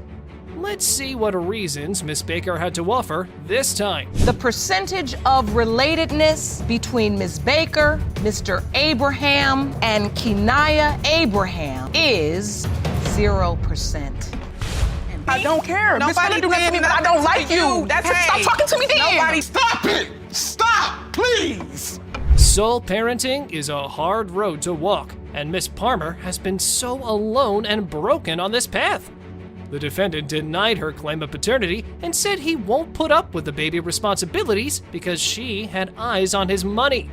Let's see what reasons Miss Baker had to offer this time. The percentage of relatedness between Ms. Baker, Mr. Abraham, and Kenaya Abraham is 0%. I don't care. Miss Nobody Hooker do nothing to me, but I did don't like nothing to you. you. That's it. Hey, Stop talking to me then. nobody- Stop it! Stop, please! Sole parenting is a hard road to walk, and Miss Palmer has been so alone and broken on this path. The defendant denied her claim of paternity and said he won't put up with the baby responsibilities because she had eyes on his money.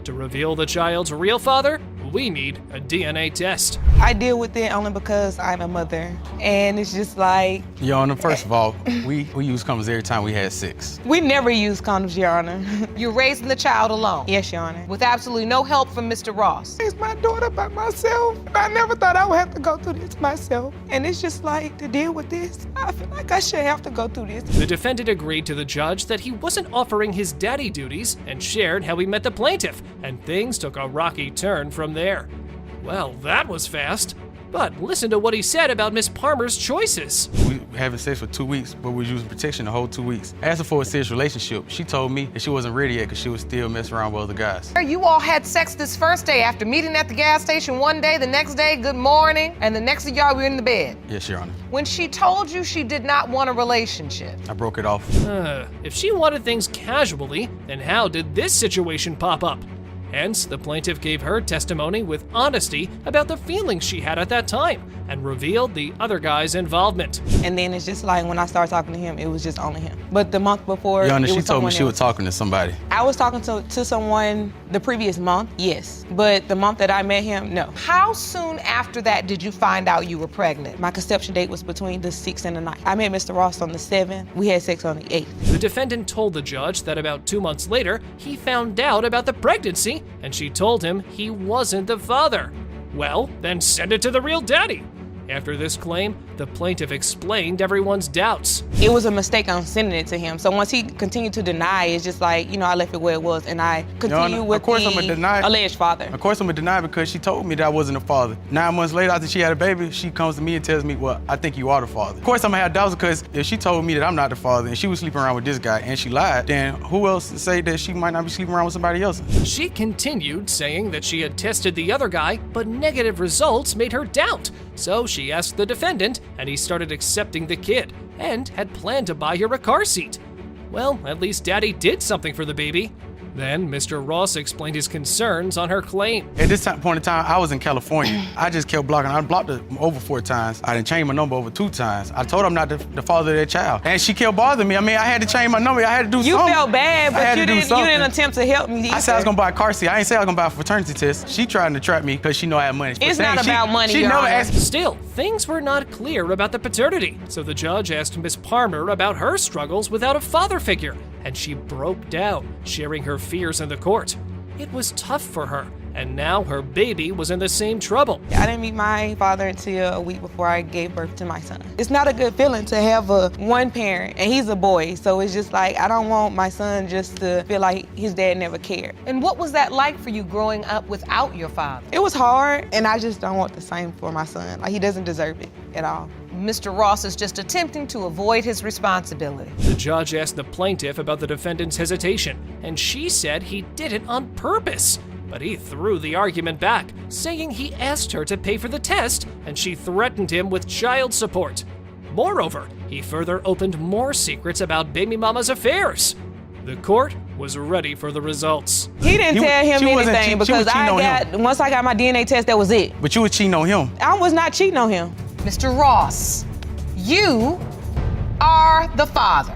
To reveal the child's real father, we need a DNA test. I deal with it only because I'm a mother, and it's just like Your Honor, first of all, we use condoms every time we had sex. we never use condoms, Your Honor. You're raising the child alone. Yes, Your Honor. With absolutely no help from Mr. Ross. Raised my daughter by myself. I never thought I would have to go through this myself, and it's just like to deal with this. I feel like I should have to go through this. The defendant agreed to the judge that he wasn't offering his daddy duties and shared how he met the plaintiff, and things took a rocky turn from there. Well, that was fast. But listen to what he said about Miss Palmer's choices. We were having sex for 2 weeks, but we were using protection the whole 2 weeks. I asked her for a serious relationship. She told me that she wasn't ready yet because she was still messing around with other guys. You all had sex this first day after meeting at the gas station one day, the next day, good morning, and the next of y'all were in the bed. Yes, Your Honor. When she told you she did not want a relationship. I broke it off. If she wanted things casually, then how did this situation pop up? Hence, the plaintiff gave her testimony with honesty about the feelings she had at that time and revealed the other guy's involvement. And then it's just like when I started talking to him, it was just only him. But the month before, Your Honor, it she was told me someone she was else. talking to somebody. I was talking to someone the previous month, yes. But the month that I met him, no. How soon after that did you find out you were pregnant? My conception date was between the 6th and the 9th. I met Mr. Ross on the 7th. We had sex on the 8th. The defendant told the judge that about 2 months later, he found out about the pregnancy, and she told him he wasn't the father. Well, then send it to the real daddy. After this claim, the plaintiff explained everyone's doubts. It was a mistake on sending it to him. So once he continued to deny, it's just like, I left it where it was, and I continue with the alleged father. Of course I'm gonna deny because she told me that I wasn't a father. 9 months later, after she had a baby, she comes to me and tells me, well, I think you are the father. Of course I'm gonna have doubts because if she told me that I'm not the father and she was sleeping around with this guy and she lied, then who else to say that she might not be sleeping around with somebody else? She continued saying that she had tested the other guy, but negative results made her doubt. So she asked the defendant, and he started accepting the kid, and had planned to buy her a car seat. Well, at least Daddy did something for the baby. Then Mr. Ross explained his concerns on her claim. At this point in time, I was in California. I just kept blocking. I blocked her over 4 times. I didn't change my number over 2 times. I told her I'm not the father of that child. And she kept bothering me. I mean, I had to change my number. I had to do something. You felt bad, but you didn't attempt to help me either. I said I was gonna buy a car seat. I ain't say I was gonna buy a fraternity test. She tried to trap me because she know I had money. It's not about money, She Your never Honor. asked. Still, things were not clear about the paternity, so the judge asked Miss Palmer about her struggles without a father figure, and she broke down, sharing her fears in the court. It was tough for her, and now her baby was in the same trouble. I didn't meet my father until a week before I gave birth to my son. It's not a good feeling to have one parent, and he's a boy, so it's just like, I don't want my son just to feel like his dad never cared. And what was that like for you growing up without your father? It was hard, and I just don't want the same for my son. Like, he doesn't deserve it at all. Mr. Ross is just attempting to avoid his responsibility. The judge asked the plaintiff about the defendant's hesitation, and she said he did it on purpose. But he threw the argument back, saying he asked her to pay for the test, and she threatened him with child support. Moreover, he further opened more secrets about baby mama's affairs. The court was ready for the results. He didn't tell him anything because once I got my DNA test, that was it. But you was cheating on him. I was not cheating on him. Mr. Ross, you are the father.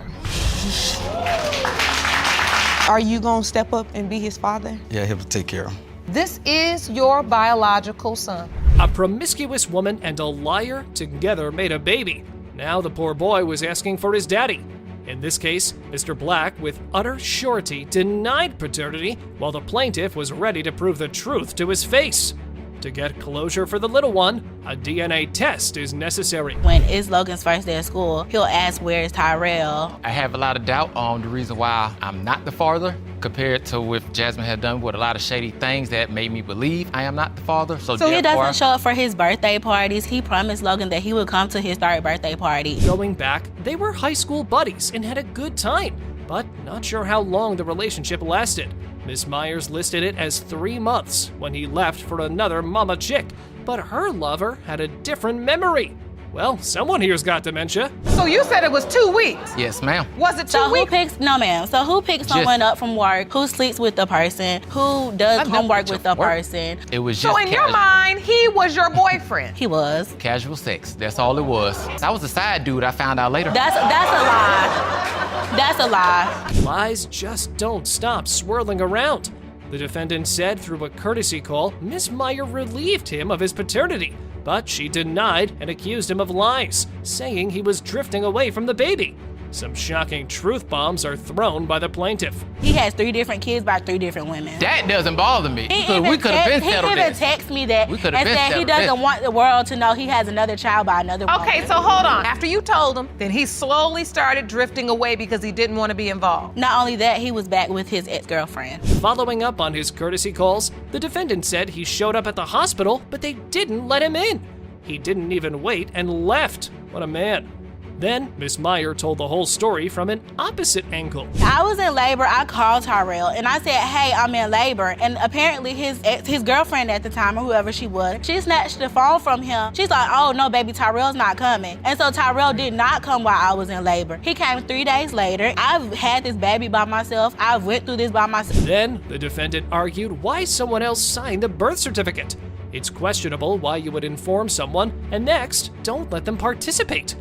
Are you gonna step up and be his father? Yeah, he'll take care of him. This is your biological son. A promiscuous woman and a liar together made a baby. Now the poor boy was asking for his daddy. In this case, Mr. Black, with utter surety, denied paternity, while the plaintiff was ready to prove the truth to his face. To get closure for the little one, a DNA test is necessary. When it's Logan's first day of school, he'll ask, "Where's Tyrell?" I have a lot of doubt on the reason why I'm not the father compared to what Jasmine had done with a lot of shady things that made me believe I am not the father. So he doesn't show up for his birthday parties. He promised Logan that he would come to his third birthday party. Going back, they were high school buddies and had a good time, but not sure how long the relationship lasted. Miss Myers listed it as 3 months when he left for another mama chick, but her lover had a different memory. Well, someone here's got dementia. So you said it was 2 weeks? Yes, ma'am. Was it 2 weeks? No, ma'am. So who picks someone up from work? Who sleeps with the person? Who does homework with the person? It was just So in your mind, he was your boyfriend? He was. Casual sex. That's all it was. I was a side dude, I found out later. That's a lie. That's a lie. Lies just don't stop swirling around. The defendant said through a courtesy call, Miss Meyer relieved him of his paternity, but she denied and accused him of lies, saying he was drifting away from the baby. Some shocking truth bombs are thrown by the plaintiff. He has 3 different kids by 3 different women. That doesn't bother me. We could have been settled this. He even texted me that and said he doesn't want the world to know he has another child by another woman. Okay, so hold on. After you told him, then he slowly started drifting away because he didn't want to be involved. Not only that, he was back with his ex-girlfriend. Following up on his courtesy calls, the defendant said he showed up at the hospital, but they didn't let him in. He didn't even wait and left. What a man. Then, Miss Meyer told the whole story from an opposite angle. I was in labor, I called Tyrell, and I said, "Hey, I'm in labor." And apparently his girlfriend at the time, or whoever she was, she snatched the phone from him. She's like, "Oh, no, baby, Tyrell's not coming." And so Tyrell did not come while I was in labor. He came 3 days later. I've had this baby by myself. I went through this by myself. Then, the defendant argued why someone else signed the birth certificate. It's questionable why you would inform someone, and next, don't let them participate.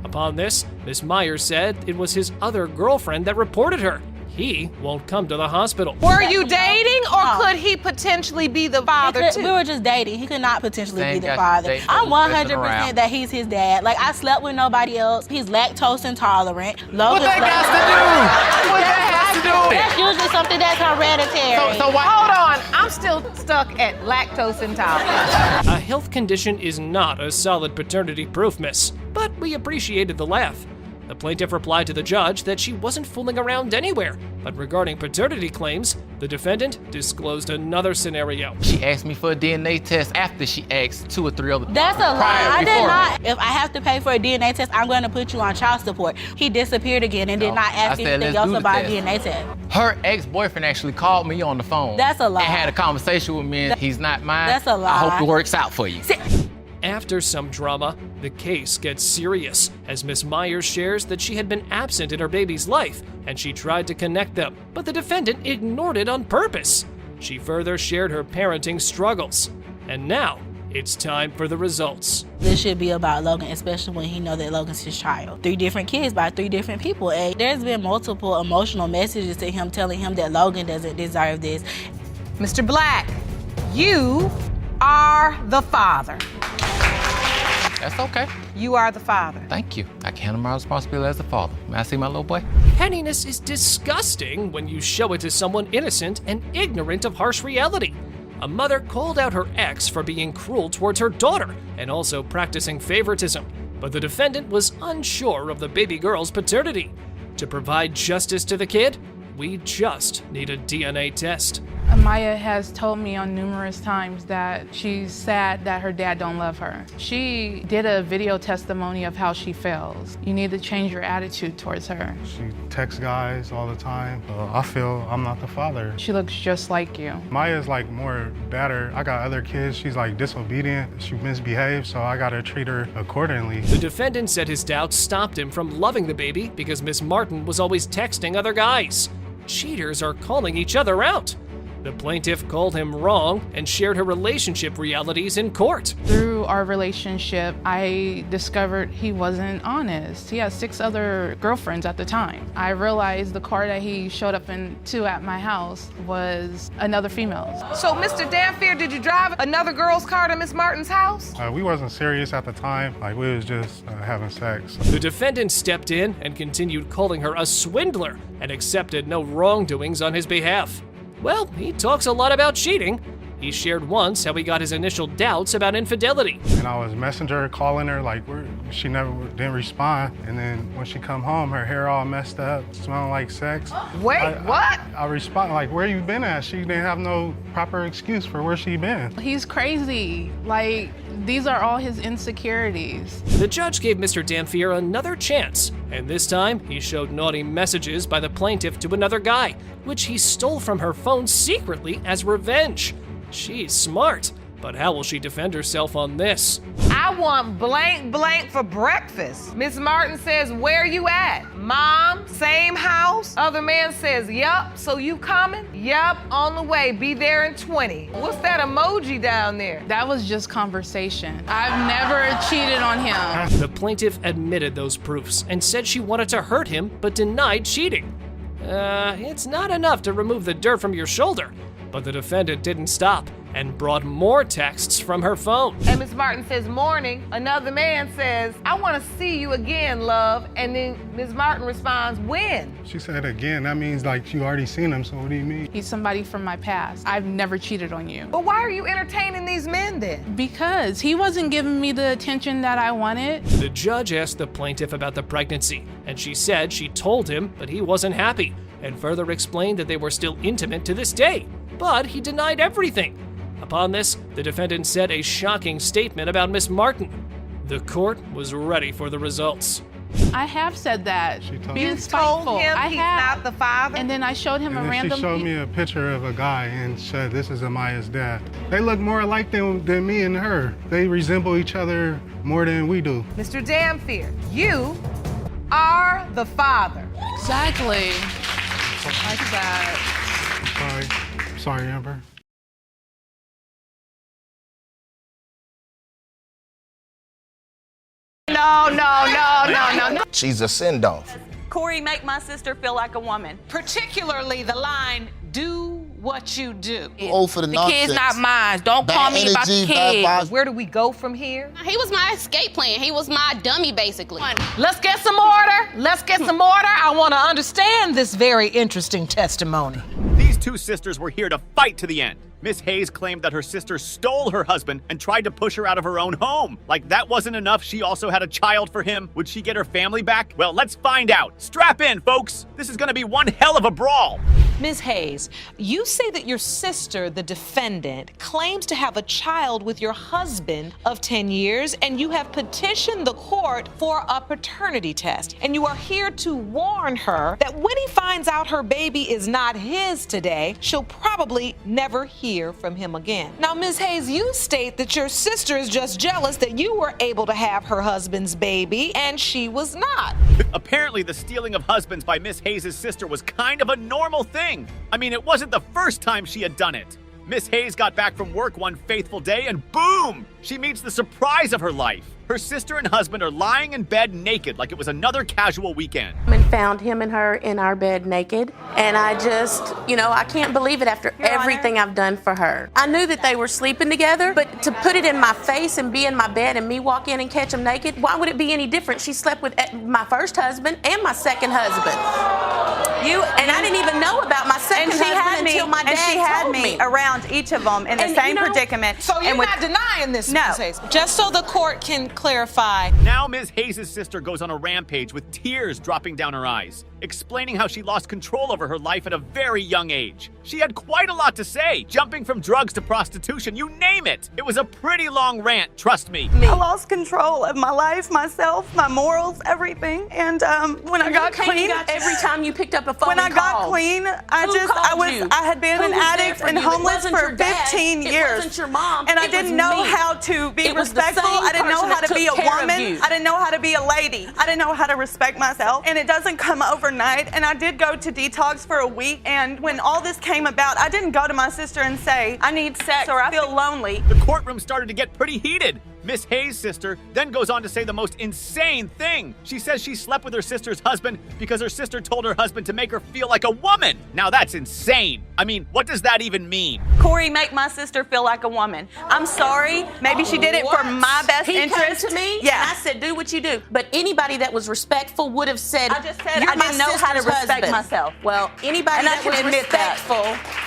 Upon this, Miss Myers said it was his other girlfriend that reported her. He won't come to the hospital. Were you dating, or could he potentially be the father too? We were just dating. He could not potentially be the father. I'm 100% that he's his dad. Like, I slept with nobody else. He's lactose intolerant. What that got to do? What that has to do? That's usually something that's hereditary. So why? Hold on, I'm still stuck at lactose intolerance. A health condition is not a solid paternity proof, miss, but we appreciated the laugh. The plaintiff replied to the judge that she wasn't fooling around anywhere, but regarding paternity claims, the defendant disclosed another scenario. She asked me for a DNA test after she asked 2 or 3 other people. That's a lie. I did not. If I have to pay for a DNA test, I'm going to put you on child support. He disappeared again and did not ask anything else about a DNA test. Her ex-boyfriend actually called me on the phone. That's a lie. And had a conversation with me, and he's not mine. That's a lie. I hope it works out for you. After some drama, the case gets serious as Miss Myers shares that she had been absent in her baby's life and she tried to connect them, but the defendant ignored it on purpose. She further shared her parenting struggles. And now, it's time for the results. This should be about Logan, especially when he knows that Logan's his child. 3 different kids by 3 different people. And there's been multiple emotional messages to him telling him that Logan doesn't deserve this. Mr. Black, you are the father. That's okay. You are the father. Thank you. I can handle my responsibility as a father. May I see my little boy? Pettiness is disgusting when you show it to someone innocent and ignorant of harsh reality. A mother called out her ex for being cruel towards her daughter and also practicing favoritism, but the defendant was unsure of the baby girl's paternity. To provide justice to the kid, we just need a DNA test. Amaya has told me on numerous times that she's sad that her dad don't love her. She did a video testimony of how she feels. You need to change your attitude towards her. She texts guys all the time. I feel I'm not the father. She looks just like you. Maya's like more better. I got other kids. She's like disobedient. She misbehaves, so I gotta treat her accordingly. The defendant said his doubts stopped him from loving the baby because Miss Martin was always texting other guys. Cheaters are calling each other out. The plaintiff called him wrong and shared her relationship realities in court. Through our relationship, I discovered he wasn't honest. He had 6 other girlfriends at the time. I realized the car that he showed up into at my house was another female's. So, Mr. Dampier, did you drive another girl's car to Miss Martin's house? We wasn't serious at the time. Like, we was just having sex. The defendant stepped in and continued calling her a swindler and accepted no wrongdoings on his behalf. Well, he talks a lot about cheating. He shared once how he got his initial doubts about infidelity. And I was messenger calling her, like, she never didn't respond. And then when she come home, her hair all messed up, smelling like sex. Wait, what? I respond, like, where you been at? She didn't have no proper excuse for where she been. He's crazy. Like, these are all his insecurities. The judge gave Mr. Dampier another chance, and this time he showed naughty messages by the plaintiff to another guy, which he stole from her phone secretly as revenge. She's smart, but how will she defend herself on this? I want blank blank for breakfast. Miss Martin says, where you at? Mom, same house? Other man says, yup, so you coming? Yup, on the way, be there in 20. What's that emoji down there? That was just conversation. I've never cheated on him. The plaintiff admitted those proofs and said she wanted to hurt him, but denied cheating. It's not enough to remove the dirt from your shoulder. But the defendant didn't stop and brought more texts from her phone. And Miss Martin says, morning. Another man says, I want to see you again, love. And then Miss Martin responds, when? She said again, that means like you already seen him, so what do you mean? He's somebody from my past. I've never cheated on you. But why are you entertaining these men then? Because he wasn't giving me the attention that I wanted. The judge asked the plaintiff about the pregnancy, and she said she told him, but he wasn't happy, and further explained that they were still intimate to this day. But he denied everything. Upon this, the defendant said a shocking statement about Miss Martin. The court was ready for the results. I have said that. You told him he's not the father? And then I showed him a random... She showed me a picture of a guy and said, this is Amaya's dad. They look more alike than me and her. They resemble each other more than we do. Mr. Dampier, you are the father. Exactly. Like that. Sorry, Amber. No. She's a send-off. Corey, make my sister feel like a woman. Particularly the line, do what you do. Oh, for the nonsense. Kid's not mine. Don't Bad call me about energy, the bad kid. vibes. Where do we go from here? He was my escape plan. He was my dummy, basically. Let's get some order. Let's get some order. I want to understand this very interesting testimony. These two sisters were here to fight to the end. Miss Hayes claimed that her sister stole her husband and tried to push her out of her own home. Like that wasn't enough, she also had a child for him. Would she get her family back? Well, let's find out. Strap in, folks. This is gonna be one hell of a brawl. Ms. Hayes, you say that your sister, the defendant, claims to have a child with your husband of 10 years, and you have petitioned the court for a paternity test. And you are here to warn her that when he finds out her baby is not his today, she'll probably never hear from him again. Now, Ms. Hayes, you state that your sister is just jealous that you were able to have her husband's baby and she was not. Apparently, the stealing of husbands by Miss Hayes' sister was kind of a normal thing. I mean, it wasn't the first time she had done it. Miss Hayes got back from work one faithful day and boom! She meets the surprise of her life. Her sister and husband are lying in bed naked like it was another casual weekend. And found him and her in our bed naked. And I just, I can't believe it after everything I've done for her. I knew that they were sleeping together, but to put it in my face and be in my bed and me walk in and catch them naked, why would it be any different? She slept with my first husband and my second husband. And I didn't even know about my second husband until my dad and she had told me around each of them in the same predicament. So you're not denying this, Ms. Hayes? Just so the court can clarify. Now Ms. Hayes' sister goes on a rampage with tears dropping down her eyes, explaining how she lost control over her life at a very young age. She had quite a lot to say, jumping from drugs to prostitution, you name it. It was a pretty long rant, trust me. I lost control of my life, myself, my morals, everything. And when I got clean, every time you picked up a phone when I got clean, I had been an addict and homeless for 15 years. It wasn't your mom. And I didn't know how to be respectful. I didn't know how to took be a care of woman. you. I didn't know how to be a lady. I didn't know how to respect myself. And it doesn't come overnight. And I did go to detox for a week. And when all this came about, I didn't go to my sister and say, I need sex or I feel lonely. The courtroom started to get pretty heated. Miss Hayes' sister then goes on to say the most insane thing. She says she slept with her sister's husband because her sister told her husband to make her feel like a woman. Now that's insane. I mean, what does that even mean? Corey, make my sister feel like a woman. I'm sorry. Maybe she did it for my best He interest. came to me, Yeah. and I said, do what you do. But anybody that was respectful would have said, I just said You're I didn't my know how to sister's respect husband. myself. Well, anybody And I that can was admit that. respectful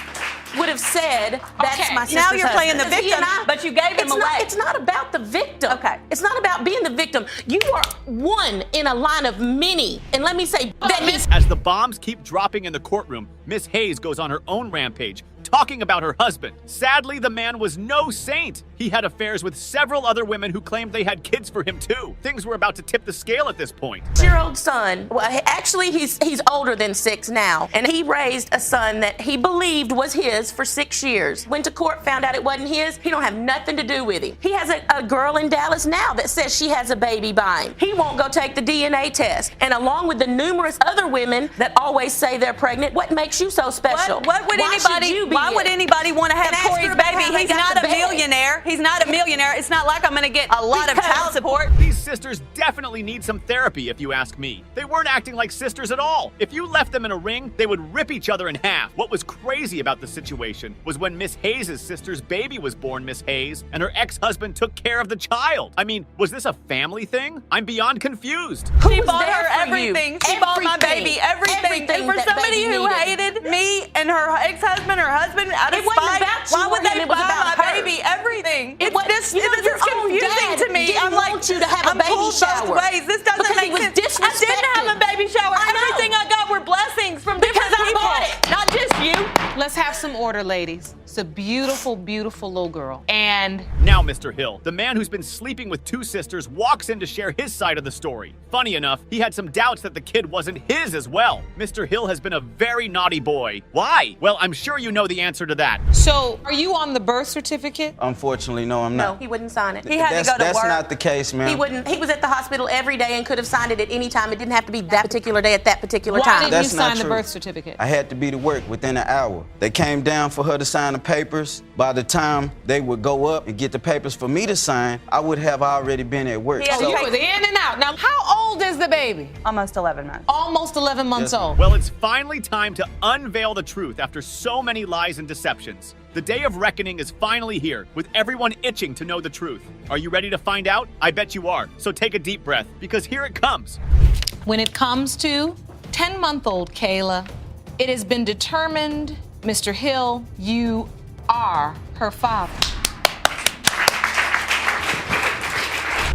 would have said, that's my sister's Now you're playing the husband. victim, but you gave him away. It's not about the victim. Okay. It's not about being the victim. You are one in a line of many. And let me say that he's... As the bombs keep dropping in the courtroom, Miss Hayes goes on her own rampage, talking about her husband. Sadly, the man was no saint. He had affairs with several other women who claimed they had kids for him too. Things were about to tip the scale at this point. 6-year-old son. Well, actually, he's older than 6 now. And he raised a son that he believed was his for 6 years. Went to court, found out it wasn't his. He don't have nothing to do with him. He has a girl in Dallas now that says she has a baby by him. He won't go take the DNA test. And along with the numerous other women that always say they're pregnant, what makes you so special? Why would anybody want to have And ask her Corey's about baby? how they He's got not the a baby. millionaire. He's not a millionaire. It's not like I'm going to get a lot of child support. These sisters definitely need some therapy, if you ask me. They weren't acting like sisters at all. If you left them in a ring, they would rip each other in half. What was crazy about the situation was when Miss Hayes' sister's baby was born, Miss Hayes, and her ex-husband took care of the child. I mean, was this a family thing? I'm beyond confused. She bought her everything. She bought my baby everything. And for that somebody baby who needed. hated me and her ex-husband, her husband, out of It wasn't spite, about you why would or him, they it was buy about my her. baby everything? It was- This you know, is your own confusing dad to me. didn't I'm like, want you to have a I'm baby pulled shower. both ways. This doesn't Because he make was sense. I didn't have a baby shower. I know. Everything I got were blessings from different Because I people, bought it. not just you. Let's have some order, ladies. It's a beautiful, beautiful little girl. And Now, Mr. Hill, the man who's been sleeping with 2 sisters, walks in to share his side of the story. Funny enough, he had some doubts that the kid wasn't his as well. Mr. Hill has been a very naughty boy. Why? Well, I'm sure you know the answer to that. so, are you on the birth certificate? Unfortunately, no, I'm No, not. he wouldn't sign it. He had to go to That's work. not the case, ma'am. He wouldn't. He was at the hospital every day and could have signed it at any time. It didn't have to be that particular day at that particular Why time. didn't That's you not sign the true. birth certificate? I had to be to work within an hour. They came down for her to sign the papers. By the time they would go up and get the papers for me to sign, I would have already been at work. Oh, you was in and out. Now, how old is the baby? Almost 11 months. Almost 11 months old. Well, it's finally time to unveil the truth after so many lies and deceptions. The day of reckoning is finally here, with everyone itching to know the truth. Are you ready to find out? I bet you are. So take a deep breath, because here it comes. When it comes to 10-month-old Kayla, it has been determined, Mr. Hill, you are her father.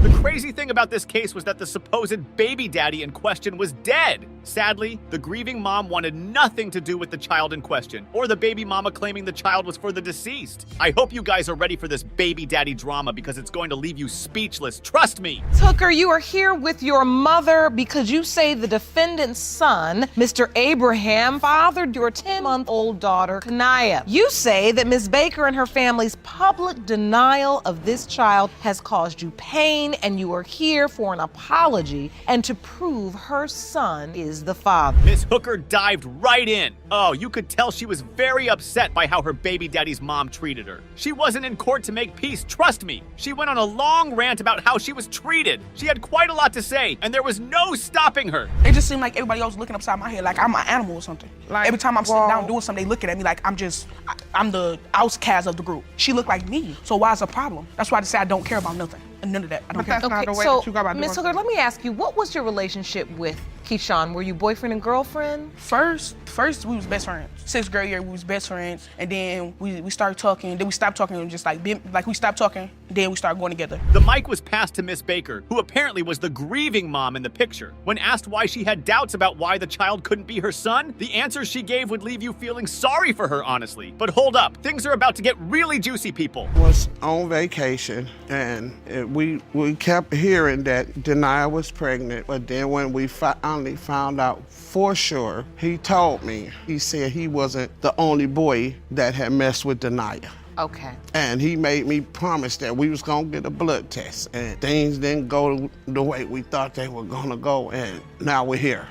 The crazy thing about this case was that the supposed baby daddy in question was dead. Sadly, the grieving mom wanted nothing to do with the child in question, or the baby mama claiming the child was for the deceased. I hope you guys are ready for this baby daddy drama because it's going to leave you speechless. Trust me. Tucker, you are here with your mother because you say the defendant's son, Mr. Abraham, fathered your 10-month-old daughter, Kanaya. You say that Ms. Baker and her family's public denial of this child has caused you pain, and you are here for an apology and to prove her son is the father. Miss Hooker dived right in. Oh, you could tell she was very upset by how her baby daddy's mom treated her. She wasn't in court to make peace, trust me. She went on a long rant about how she was treated. She had quite a lot to say, and there was no stopping her. It just seemed like everybody else looking upside my head like I'm an animal or something. Like every time I'm sitting down doing something, they looking at me like I'm the outcast of the group. She looked like me, so why's the problem? That's why I say I don't care about nothing. And none of that. I don't care. Ms. Hooker, let me ask you, what was your relationship with Keyshawn? Were you boyfriend and girlfriend? First we was best friends. 6th grade year, we was best friends, and then we started talking. Then we stopped talking, and just like we stopped talking. Then we started going together. The mic was passed to Miss Baker, who apparently was the grieving mom in the picture. When asked why she had doubts about why the child couldn't be her son, the answer she gave would leave you feeling sorry for her, honestly. But hold up, things are about to get really juicy, people. Was on vacation, and we kept hearing that Denia was pregnant, but then when we finally found out for sure, he told me, he said he wasn't the only boy that had messed with Denia. Okay. And he made me promise that we was gonna get a blood test. And things didn't go the way we thought they were gonna go, and now we're here.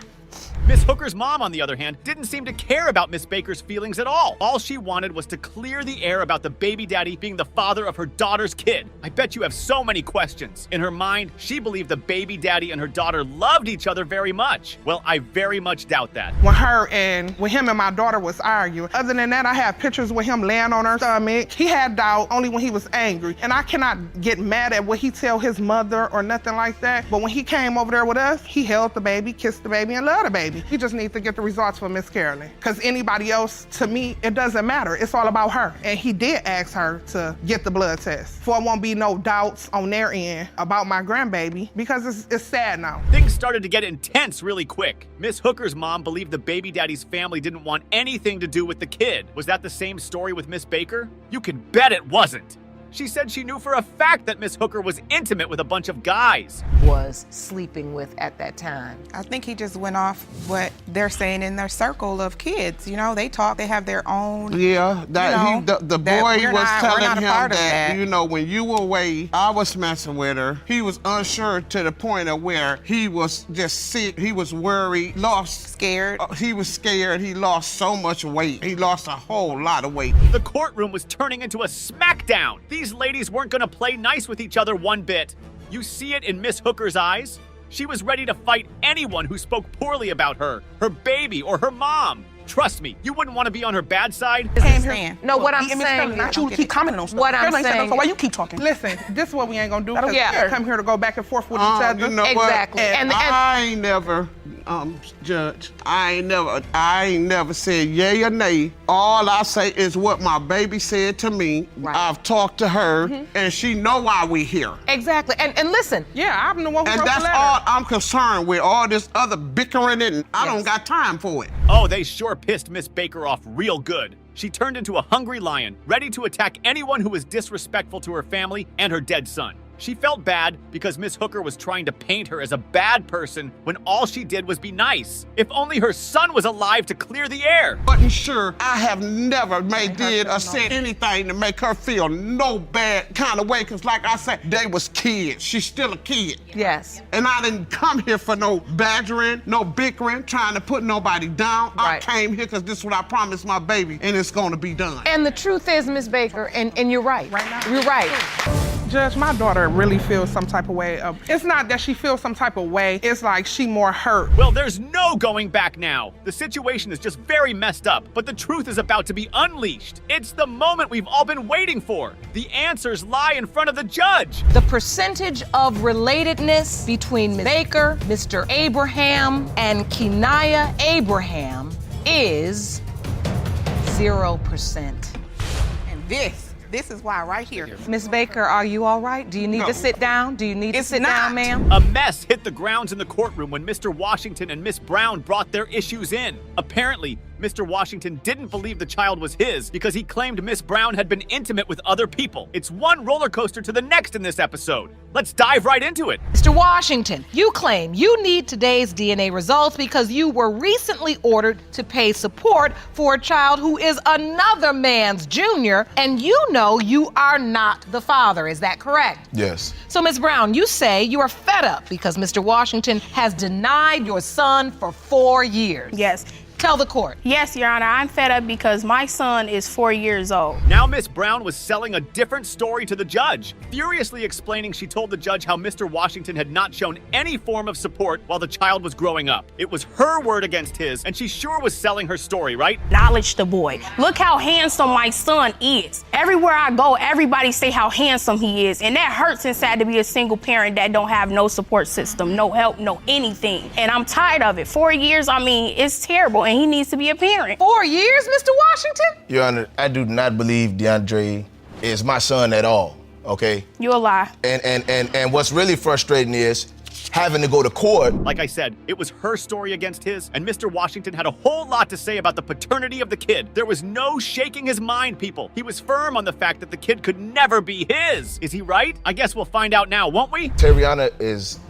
Miss Hooker's mom, on the other hand, didn't seem to care about Miss Baker's feelings at all. All she wanted was to clear the air about the baby daddy being the father of her daughter's kid. I bet you have so many questions. In her mind, she believed the baby daddy and her daughter loved each other very much. Well, I very much doubt that. When him and my daughter was arguing. Other than that, I have pictures with him laying on her stomach. He had doubt only when he was angry. And I cannot get mad at what he tell his mother or nothing like that. But when he came over there with us, he held the baby, kissed the baby, and loved the baby. We just need to get the results for Miss Carolyn. Because anybody else, to me, it doesn't matter. It's all about her. And he did ask her to get the blood test. So there won't be no doubts on their end about my grandbaby, because it's sad now. Things started to get intense really quick. Miss Hooker's mom believed the baby daddy's family didn't want anything to do with the kid. Was that the same story with Miss Baker? You can bet it wasn't. She said she knew for a fact that Miss Hooker was intimate with a bunch of guys. Was sleeping with at that time. I think he just went off what they're saying in their circle of kids. You know, they talk, they have their own. Yeah, the boy was telling him that, you know, when you were away, I was messing with her. He was unsure to the point of where he was just sick. He was worried, scared. He was scared. He lost so much weight. He lost a whole lot of weight. The courtroom was turning into a smackdown. These ladies weren't gonna play nice with each other one bit. You see it in Miss Hooker's eyes? She was ready to fight anyone who spoke poorly about her baby, or her mom. Trust me, you wouldn't want to be on her bad side. No, what I'm saying. Not you keep commenting on stuff. What I'm saying. So why you keep talking? Listen, this is what we ain't gonna do. We come here to go back and forth with each other. You know exactly. What? And I ain't never, Judge. I ain't never said yay or nay. All I say is what my baby said to me. Right. I've talked to her, and she know why we here. Exactly. And listen. Yeah, I'm the one who wrote the letter. And that's all I'm concerned with. All this other bickering, and I don't got time for it. Oh, they sure pissed Miss Baker off real good. She turned into a hungry lion, ready to attack anyone who was disrespectful to her family and her dead son. She felt bad because Miss Hooker was trying to paint her as a bad person when all she did was be nice. If only her son was alive to clear the air. Wasn't sure. I have never did or said anything to make her feel no bad kind of way, because like I said, they was kids. She's still a kid. Yes. And I didn't come here for no badgering, no bickering, trying to put nobody down. Right. I came here because this is what I promised my baby, and it's going to be done. And the truth is, Miss Baker, and you're right. Right now? You're right. Judge, my daughter really feels some type of way. It's not that she feels some type of way, it's like she more hurt. Well, there's no going back now. The situation is just very messed up, but the truth is about to be unleashed. It's the moment we've all been waiting for. The answers lie in front of the judge. The percentage of relatedness between Ms. Baker, Mr. Abraham, and Kenaya Abraham is 0%. And this is why right here. Miss Baker, are you all right? Do you need to sit down? Do you need to sit down, ma'am? A mess hit the grounds in the courtroom when Mr. Washington and Miss Brown brought their issues in. Apparently, Mr. Washington didn't believe the child was his because he claimed Miss Brown had been intimate with other people. It's one roller coaster to the next in this episode. Let's dive right into it. Mr. Washington, you claim you need today's DNA results because you were recently ordered to pay support for a child who is another man's junior, and you know you are not the father. Is that correct? Yes. So, Ms. Brown, you say you are fed up because Mr. Washington has denied your son for 4 years. Yes. Tell the court. Yes, Your Honor, I'm fed up because my son is 4 years old. Now Miss Brown was selling a different story to the judge, furiously explaining she told the judge how Mr. Washington had not shown any form of support while the child was growing up. It was her word against his, and she sure was selling her story, right? Acknowledge the boy. Look how handsome my son is. Everywhere I go, everybody say how handsome he is, and that hurts inside to be a single parent that don't have no support system, no help, no anything. And I'm tired of it. 4 years, I mean, it's terrible. And he needs to be a parent. 4 years, Mr. Washington? Your Honor, I do not believe DeAndre is my son at all, okay? You a lie. And what's really frustrating is having to go to court. Like I said, it was her story against his, and Mr. Washington had a whole lot to say about the paternity of the kid. There was no shaking his mind, people. He was firm on the fact that the kid could never be his. Is he right? I guess we'll find out now, won't we? Terriana is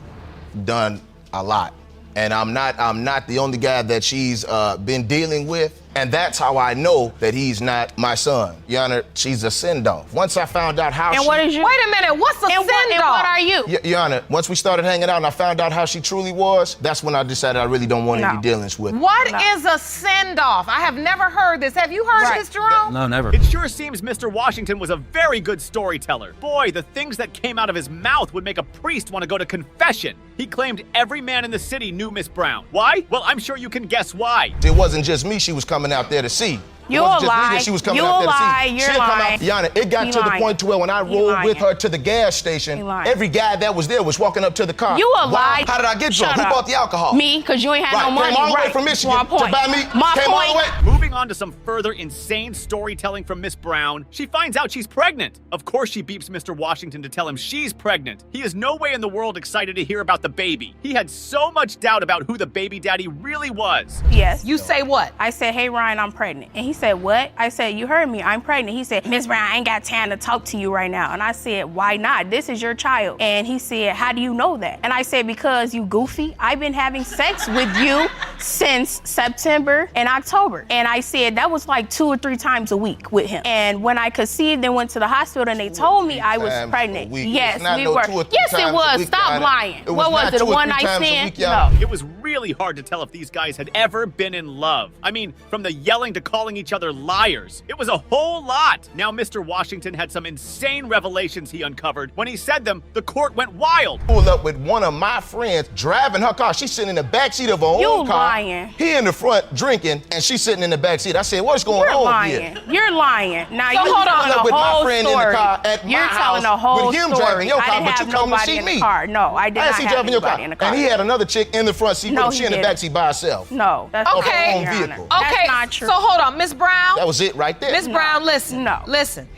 done a lot. And I'm not the only guy that she's been dealing with. And that's how I know that he's not my son. Your Honor, she's a send-off. Once I found out how And she... what is you? Wait a minute, what's a send-off? And what are you? Your Honor, once we started hanging out and I found out how she truly was, that's when I decided I really don't want any dealings with her. What is a send-off? I have never heard this. Have you heard this, Jerome? No, never. It sure seems Mr. Washington was a very good storyteller. Boy, the things that came out of his mouth would make a priest want to go to confession. He claimed every man in the city knew Miss Brown. Why? Well, I'm sure you can guess why. It wasn't just me she was coming out there to see. You a lie. She was coming You out a there to see. lie. You're She'll come lying. out, Yana, it got You to the lying. point to where when I rolled with her to the gas station, every guy that was there was walking up to the car. You a Why? lie. How did I get drunk? Shut Who up. bought the alcohol? Me, because you ain't had no money. Came all the way Right. from Michigan My to point. buy me. My Came all the way. Moving on to some further insane storytelling from Miss Brown, she finds out she's pregnant. Of course she beeps Mr. Washington to tell him she's pregnant. He is no way in the world excited to hear about the baby. He had so much doubt about who the baby daddy really was. Yes. You say what? I said, hey, Ryan, I'm pregnant. And he said, what? I said, you heard me, I'm pregnant. He said, Miss Brown, I ain't got time to talk to you right now. And I said, why not? This is your child. And he said, how do you know that? And I said, because you goofy. I've been having sex with you since September and October. And I said, that was like 2 or 3 times a week with him. And when I conceived and went to the hospital and they told me I was pregnant. Yes, we were. Yes, it was. Stop lying. What was it, a one night stand? No. It was really hard to tell if these guys had ever been in love. I mean, from the yelling to calling each other liars. It was a whole lot. Now, Mr. Washington had some insane revelations he uncovered. When he said them, the court went wild. Pulled up with one of my friends driving her car. She's sitting in the backseat of her own car. Lying. He in the front drinking, and she's sitting in the backseat. I said, what's going on here? You're lying. Now So you hold telling on. a With my whole friend in the story. car at my You're telling house a whole with him story. driving your I car, didn't but have you come to nobody see in me. the car. No, I did I not see have driving your car. anybody in the car. And he had another chick in the front seat, No, but she he in the didn't. backseat by herself. No, that's Of her Okay. own vehicle. Okay, That's not true. so hold on, Miss Brown. That was it right there. Miss Brown, listen. No. Listen.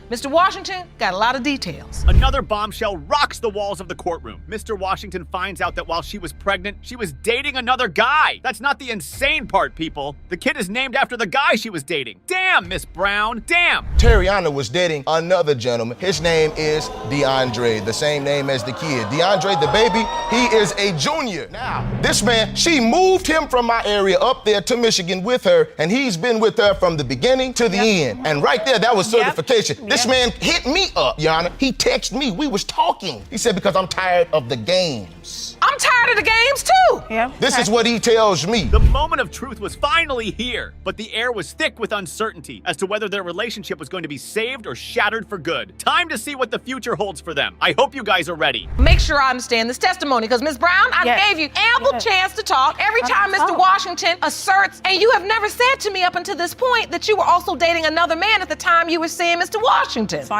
Mr. Washington got a lot of details. Another bombshell rocks the walls of the courtroom. Mr. Washington finds out that while she was pregnant, she was dating another guy. That's not the insane part, people. The kid is named after the guy she was dating. Damn, Miss Brown, damn. Terriana was dating another gentleman. His name is DeAndre, the same name as the kid. DeAndre, the baby, he is a junior. Now, this man, she moved him from my area up there to Michigan with her, and he's been with her from the beginning to the end. And right there, that was certification. This man hit me up, Your Honor. He texted me. We was talking. He said, because I'm tired of the games. I'm tired of the games too. Yeah. This is what he tells me. The moment of truth was finally here, but the air was thick with uncertainty as to whether their relationship was going to be saved or shattered for good. Time to see what the future holds for them. I hope you guys are ready. Make sure I understand this testimony, because Ms. Brown, I Yes. gave you ample chance to talk. Every time Mr. Washington asserts, and you have never said to me up until this point that you were also dating another man at the time you were seeing Mr. Washington.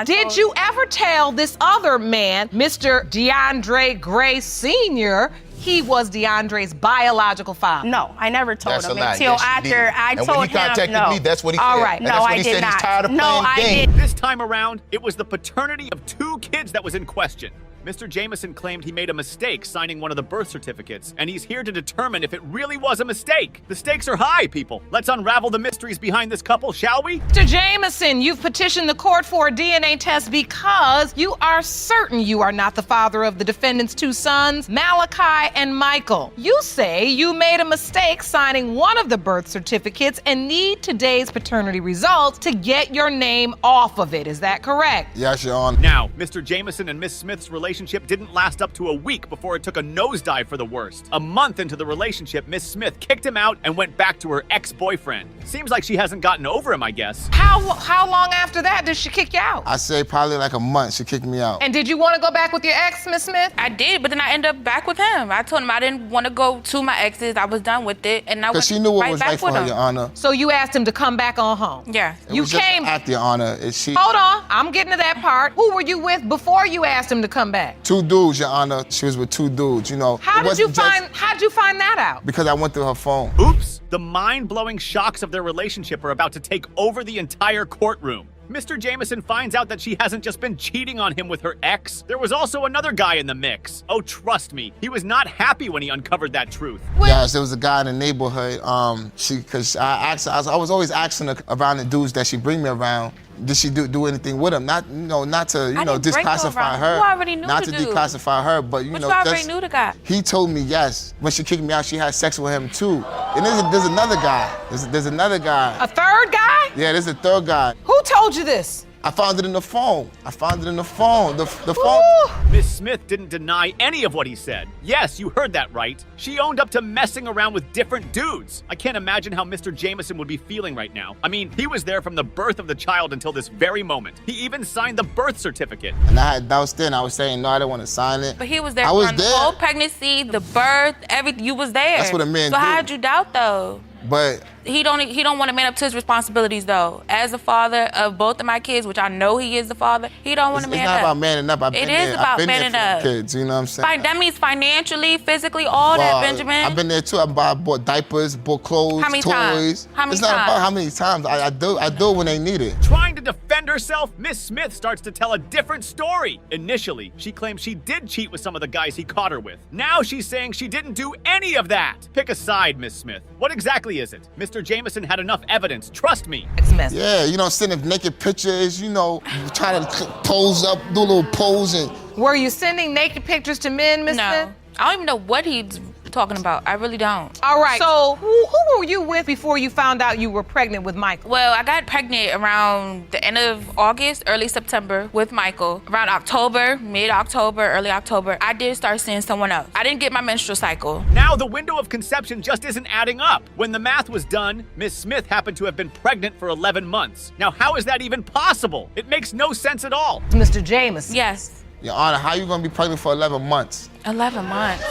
Did you ever tell this other man, Mr. DeAndre Gray Sr., he was DeAndre's biological father? No, I never told That's a him lie. until Yes, you after did. I And told when he contacted him. No. me, that's what he said. All right, And no, that's what I he did said. not. He's tired of no, playing I games. did. This time around, it was the paternity of 2 kids that was in question. Mr. Jameson claimed he made a mistake signing one of the birth certificates, and he's here to determine if it really was a mistake. The stakes are high, people. Let's unravel the mysteries behind this couple, shall we? Mr. Jameson, you've petitioned the court for a DNA test because you are certain you are not the father of the defendant's 2 sons, Malachi and Michael. You say you made a mistake signing one of the birth certificates and need today's paternity results to get your name off of it. Is that correct? Yes, Your Honor. Now, Mr. Jameson and Miss Smith's relationship didn't last up to a week before it took a nosedive for the worst. A month into the relationship, Miss Smith kicked him out and went back to her ex-boyfriend. Seems like she hasn't gotten over him, I guess. How long after that did she kick you out? I say probably like a month. She kicked me out. And did you want to go back with your ex, Miss Smith? I did, but then I ended up back with him. I told him I didn't want to go to my exes. I was done with it, and I went Because she knew what right was back right for with her, him. Your Honor. So you asked him to come back on home? Yeah. It was just an act, Your Honor. Hold on, I'm getting to that part. Who were you with before you asked him to come back? 2 dudes, Your Honor. She was with 2 dudes, you know. How'd you find that out? Because I went through her phone. Oops! The mind-blowing shocks of their relationship are about to take over the entire courtroom. Mr. Jameson finds out that she hasn't just been cheating on him with her ex. There was also another guy in the mix. Oh, trust me, he was not happy when he uncovered that truth. Yes, there was a guy in the neighborhood. Because I was always asking her around the dudes that she bring me around. Did she do anything with him? Not to disclassify her. You already knew not the to dude. declassify her, but But you already knew the guy. He told me yes. When she kicked me out, she had sex with him too. And there's another guy. There's another guy. A third guy? Yeah, there's a third guy. Who told you this? I found it in the phone. The phone. Miss Smith didn't deny any of what he said. Yes, you heard that right. She owned up to messing around with different dudes. I can't imagine how Mr. Jameson would be feeling right now. I mean, he was there from the birth of the child until this very moment. He even signed the birth certificate. And I was saying, no, I didn't want to sign it. But he was there during the whole pregnancy, the birth, everything. You was there. That's what a man So do. how'd you doubt though? But he don't want to man up to his responsibilities though. As the father of both of my kids, which I know he is the father, he don't want to man up. It's not about manning up. It is about manning up. Kids, you know what I'm saying? That means financially, physically, all that, Benjamin. I've been there too. I bought diapers, bought clothes, How many toys. times? How many it's not times? about how many times. I do it when they need it. Trying to defend herself, Miss Smith starts to tell a different story. Initially, she claims she did cheat with some of the guys he caught her with. Now she's saying she didn't do any of that. Pick a side, Miss Smith. What exactly is it? Mr. Jameson had enough evidence, trust me. It's messy. Yeah, sending naked pictures, trying to pose up, do a little pose and. Were you sending naked pictures to men, Miss Smith? I don't even know what he's talking about. I really don't. All right. So who were you with before you found out you were pregnant with Michael? Well, I got pregnant around the end of August, early September with Michael. Around October, mid-October, early October, I did start seeing someone else. I didn't get my menstrual cycle. Now the window of conception just isn't adding up. When the math was done, Miss Smith happened to have been pregnant for 11 months. Now how is that even possible? It makes no sense at all. Mr. Jameson. Yes. Your Honor, how you gonna be pregnant for 11 months? 11 months.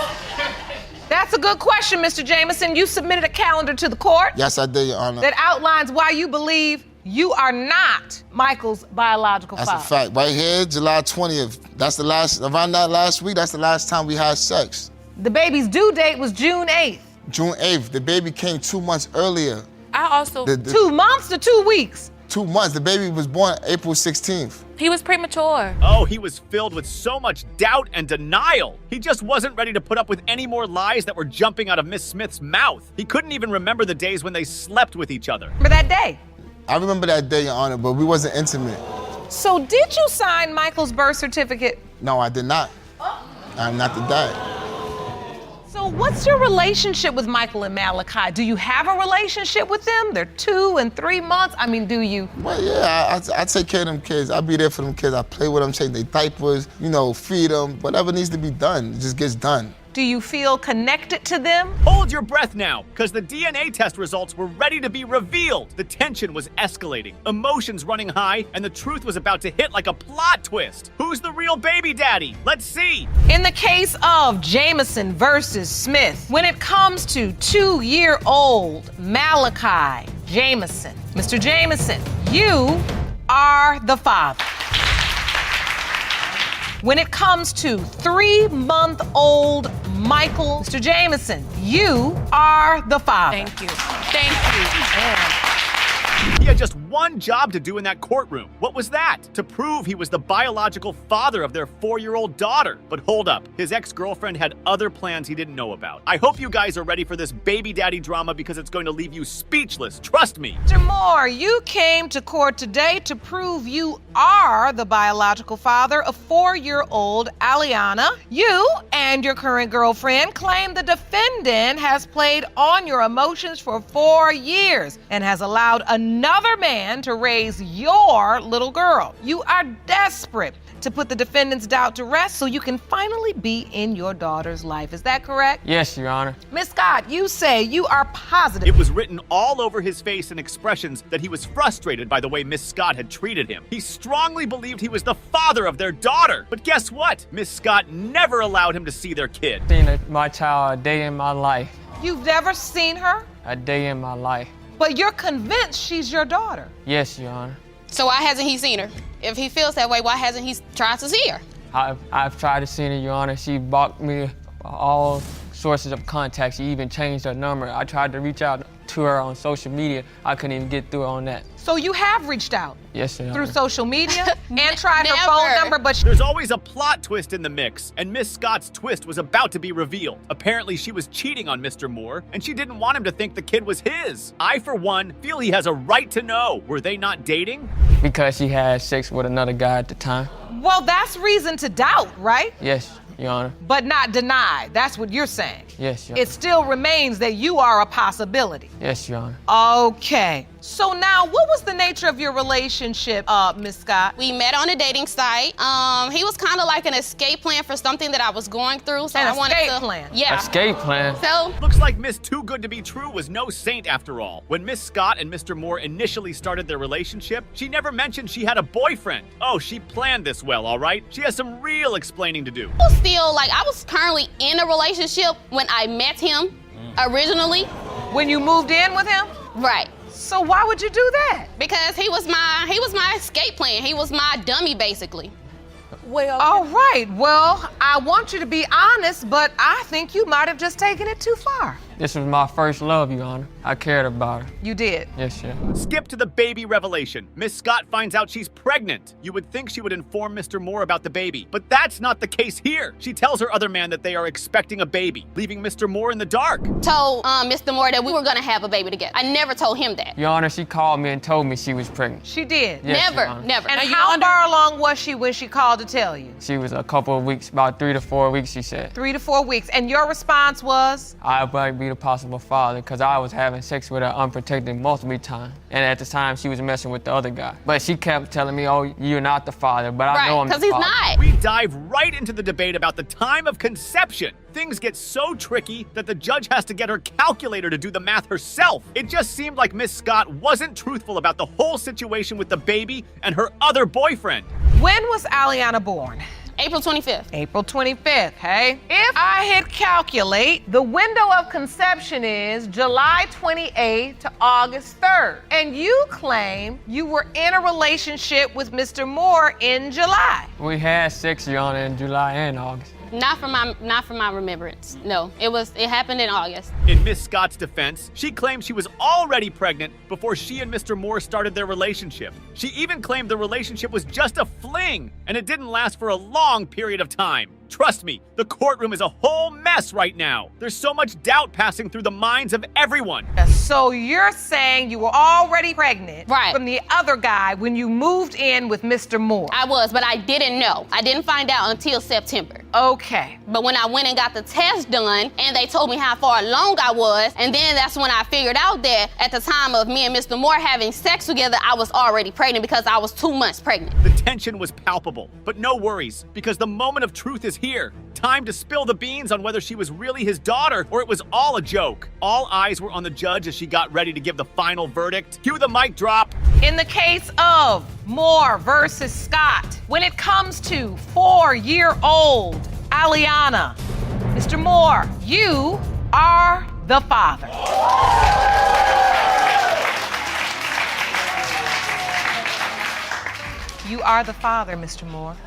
That's a good question, Mr. Jameson. You submitted a calendar to the court Yes, I did, Your Honor. that outlines why you believe you are not Michael's biological That's father. a fact. Right here, July 20th. Around that last week, that's the last time we had sex. The baby's due date was June 8th. June 8th. The baby came 2 months earlier. I also... 2 months to 2 weeks? 2 months. The baby was born April 16th. He was premature. Oh, he was filled with so much doubt and denial. He just wasn't ready to put up with any more lies that were jumping out of Miss Smith's mouth. He couldn't even remember the days when they slept with each other. Remember that day? I remember that day, Your Honor, but we wasn't intimate. So did you sign Michael's birth certificate? No, I did not. I'm not the dad. So what's your relationship with Michael and Malachi? Do you have a relationship with them? They're 2 and 3 months. I mean, do you? Well, yeah, I take care of them kids. I be there for them kids. I play with them, change their diapers, feed them. Whatever needs to be done, it just gets done. Do you feel connected to them? Hold your breath now, because the DNA test results were ready to be revealed. The tension was escalating, emotions running high, and the truth was about to hit like a plot twist. Who's the real baby daddy? Let's see. In the case of Jameson versus Smith, when it comes to 2-year-old Malachi Jameson, Mr. Jameson, you are the father. When it comes to 3-month-old Michael, Mr. Jameson, you are the father. Thank you. Thank you. Yeah. He had just one job to do in that courtroom. What was that? To prove he was the biological father of their 4-year-old daughter. But hold up, his ex-girlfriend had other plans he didn't know about. I hope you guys are ready for this baby daddy drama because it's going to leave you speechless. Trust me. Mr. Moore, you came to court today to prove you are the biological father of 4-year-old Aliana. You and your current girlfriend claim the defendant has played on your emotions for 4 years and has allowed another man to raise your little girl. You are desperate to put the defendant's doubt to rest so you can finally be in your daughter's life. Is that correct? Yes, Your Honor. Miss Scott, you say you are positive. It was written all over his face in expressions that he was frustrated by the way Miss Scott had treated him. He strongly believed he was the father of their daughter. But guess what? Miss Scott never allowed him to see their kid. Seen my child a day in my life. You've never seen her? A day in my life. But you're convinced she's your daughter. Yes, Your Honor. So why hasn't he seen her? If he feels that way, why hasn't he tried to see her? I've tried to see her, Your Honor. She blocked me all sources of contact. She even changed her number. I tried to reach out to her on social media. I couldn't even get through on that. So you have reached out? Yes, Your Honor. Through social media and tried her phone number, but there's always a plot twist in the mix, and Miss Scott's twist was about to be revealed. Apparently, she was cheating on Mr. Moore, and she didn't want him to think the kid was his. I, for one, feel he has a right to know. Were they not dating? Because she had sex with another guy at the time. Well, that's reason to doubt, right? Yes. Your Honor. but not denied. That's what you're saying. Yes, Your Honor. It still remains that you are a possibility. Yes, Your Honor. Okay. So now, what was the nature of your relationship, Miss Scott? We met on a dating site. He was kind of like an escape plan for something that I was going through. So An I wanted escape to. plan. Yeah. Escape plan. So Looks like Miss Too Good to Be True was no saint after all. When Miss Scott and Mr. Moore initially started their relationship, she never mentioned she had a boyfriend. Oh, she planned this well, all right? She has some real explaining to do. I was currently in a relationship when I met him originally. When you moved in with him? Right. So why would you do that? Because he was my escape plan. He was my dummy, basically. Well, all right. Well, I want you to be honest, but I think you might have just taken it too far. This was my first love, Your Honor. I cared about her. You did? Yes, sir. Skip to the baby revelation. Miss Scott finds out she's pregnant. You would think she would inform Mr. Moore about the baby, but that's not the case here. She tells her other man that they are expecting a baby, leaving Mr. Moore in the dark. Told Mr. Moore that we were gonna have a baby together. I never told him that. Your Honor, she called me and told me she was pregnant. She did? Yes, Your Honor. Never. And how far along was she when she called to tell you? She was a couple of weeks, about 3 to 4 weeks, she said. 3 to 4 weeks. And your response was? I might be the possible father because I was having sex with her unprotected multiple times. And at the time, she was messing with the other guy. But she kept telling me, oh, you're not the father, but I know I'm the father. Because he's not. We dive right into the debate about the time of conception. Things get so tricky that the judge has to get her calculator to do the math herself. It just seemed like Miss Scott wasn't truthful about the whole situation with the baby and her other boyfriend. When was Aliana born? April 25th. April 25th, hey? If I hit calculate, the window of conception is July 28th to August 3rd. And you claim you were in a relationship with Mr. Moore in July. We had sex, Your Honor, in July and August. Not from my remembrance. No, it happened in August. In Miss Scott's defense, she claimed she was already pregnant before she and Mr. Moore started their relationship. She even claimed the relationship was just a fling, and it didn't last for a long period of time. Trust me, the courtroom is a whole mess right now. There's so much doubt passing through the minds of everyone. So you're saying you were already pregnant from the other guy when you moved in with Mr. Moore? I was, but I didn't know. I didn't find out until September. Okay. But when I went and got the test done, and they told me how far along I was, and then that's when I figured out that at the time of me and Mr. Moore having sex together, I was already pregnant because I was 2 months pregnant. The tension was palpable, but no worries, because the moment of truth is here. Time to spill the beans on whether she was really his daughter or it was all a joke. All eyes were on the judge as she got ready to give the final verdict. Cue the mic drop. In the case of Moore versus Scott, when it comes to 4-year-old Aliana, Mr. Moore, you are the father. You are the father, Mr. Moore.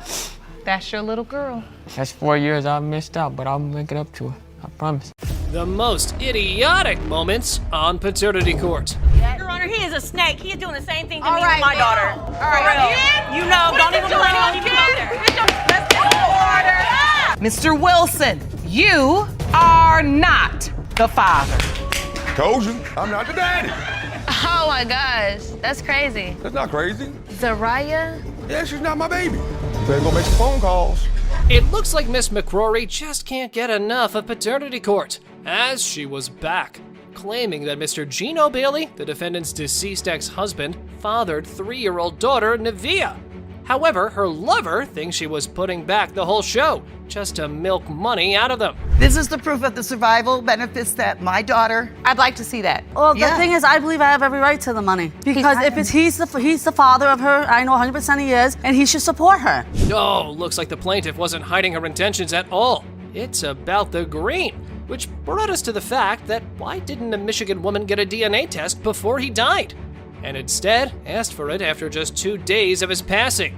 That's your little girl. That's 4 years I've missed out, but I'll make it up to her. I promise. The most idiotic moments on paternity court. Your Honor, he is a snake. He is doing the same thing to All me right, with my now. daughter. All right, You know, don't even complain, don't even go there. Let's get order. Mr. Wilson, you are not the father. Told you, I'm not the daddy. Oh my gosh, that's crazy. That's not crazy. Zariah? Yeah, she's not my baby. Better go make some phone calls. It looks like Miss McCrory just can't get enough of paternity court, as she was back, claiming that Mr. Gino Bailey, the defendant's deceased ex-husband, fathered 3-year-old daughter Nevia. However, her lover thinks she was putting back the whole show, just to milk money out of them. This is the proof of the survival benefits that my daughter... I'd like to see that. Well, the thing is, I believe I have every right to the money. Because he's the father of her, I know 100% he is, and he should support her. Oh, looks like the plaintiff wasn't hiding her intentions at all. It's about the green, which brought us to the fact that why didn't a Michigan woman get a DNA test before he died? And instead asked for it after just 2 days of his passing.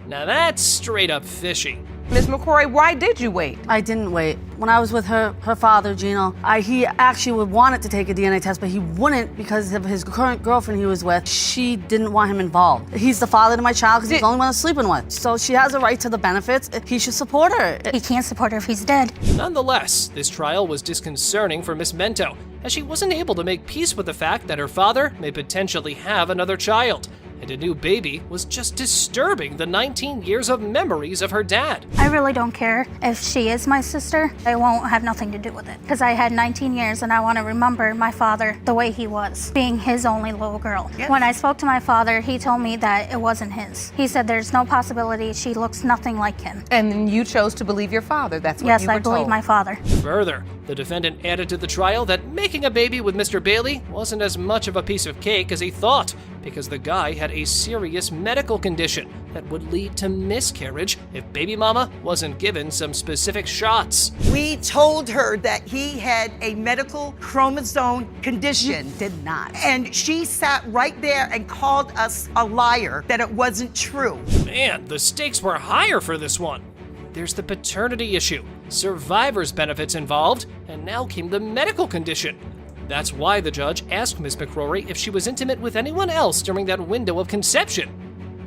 Now that's straight up fishy. Ms. McCrory, why did you wait? I didn't wait. When I was with her father, Gino, he actually wanted to take a DNA test, but he wouldn't because of his current girlfriend he was with. She didn't want him involved. He's the father to my child because he's the only one I'm sleeping with. So she has a right to the benefits. He should support her. He can't support her if he's dead. Nonetheless, this trial was disconcerting for Miss Mento, as she wasn't able to make peace with the fact that her father may potentially have another child, and a new baby was just disturbing the 19 years of memories of her dad. I really don't care if she is my sister. I won't have nothing to do with it because I had 19 years and I want to remember my father the way he was, being his only little girl. Yes. When I spoke to my father, he told me that it wasn't his. He said there's no possibility, she looks nothing like him. And you chose to believe your father, that's what yes, you were I believe told. my father. Further, the defendant added to the trial that making a baby with Mr. Bailey wasn't as much of a piece of cake as he thought, because the guy had a serious medical condition that would lead to miscarriage if baby mama wasn't given some specific shots. We told her that he had a medical chromosome condition. You did not. And she sat right there and called us a liar, that it wasn't true. Man, the stakes were higher for this one. There's the paternity issue, survivor's benefits involved, and now came the medical condition. That's why the judge asked Ms. McCrory if she was intimate with anyone else during that window of conception.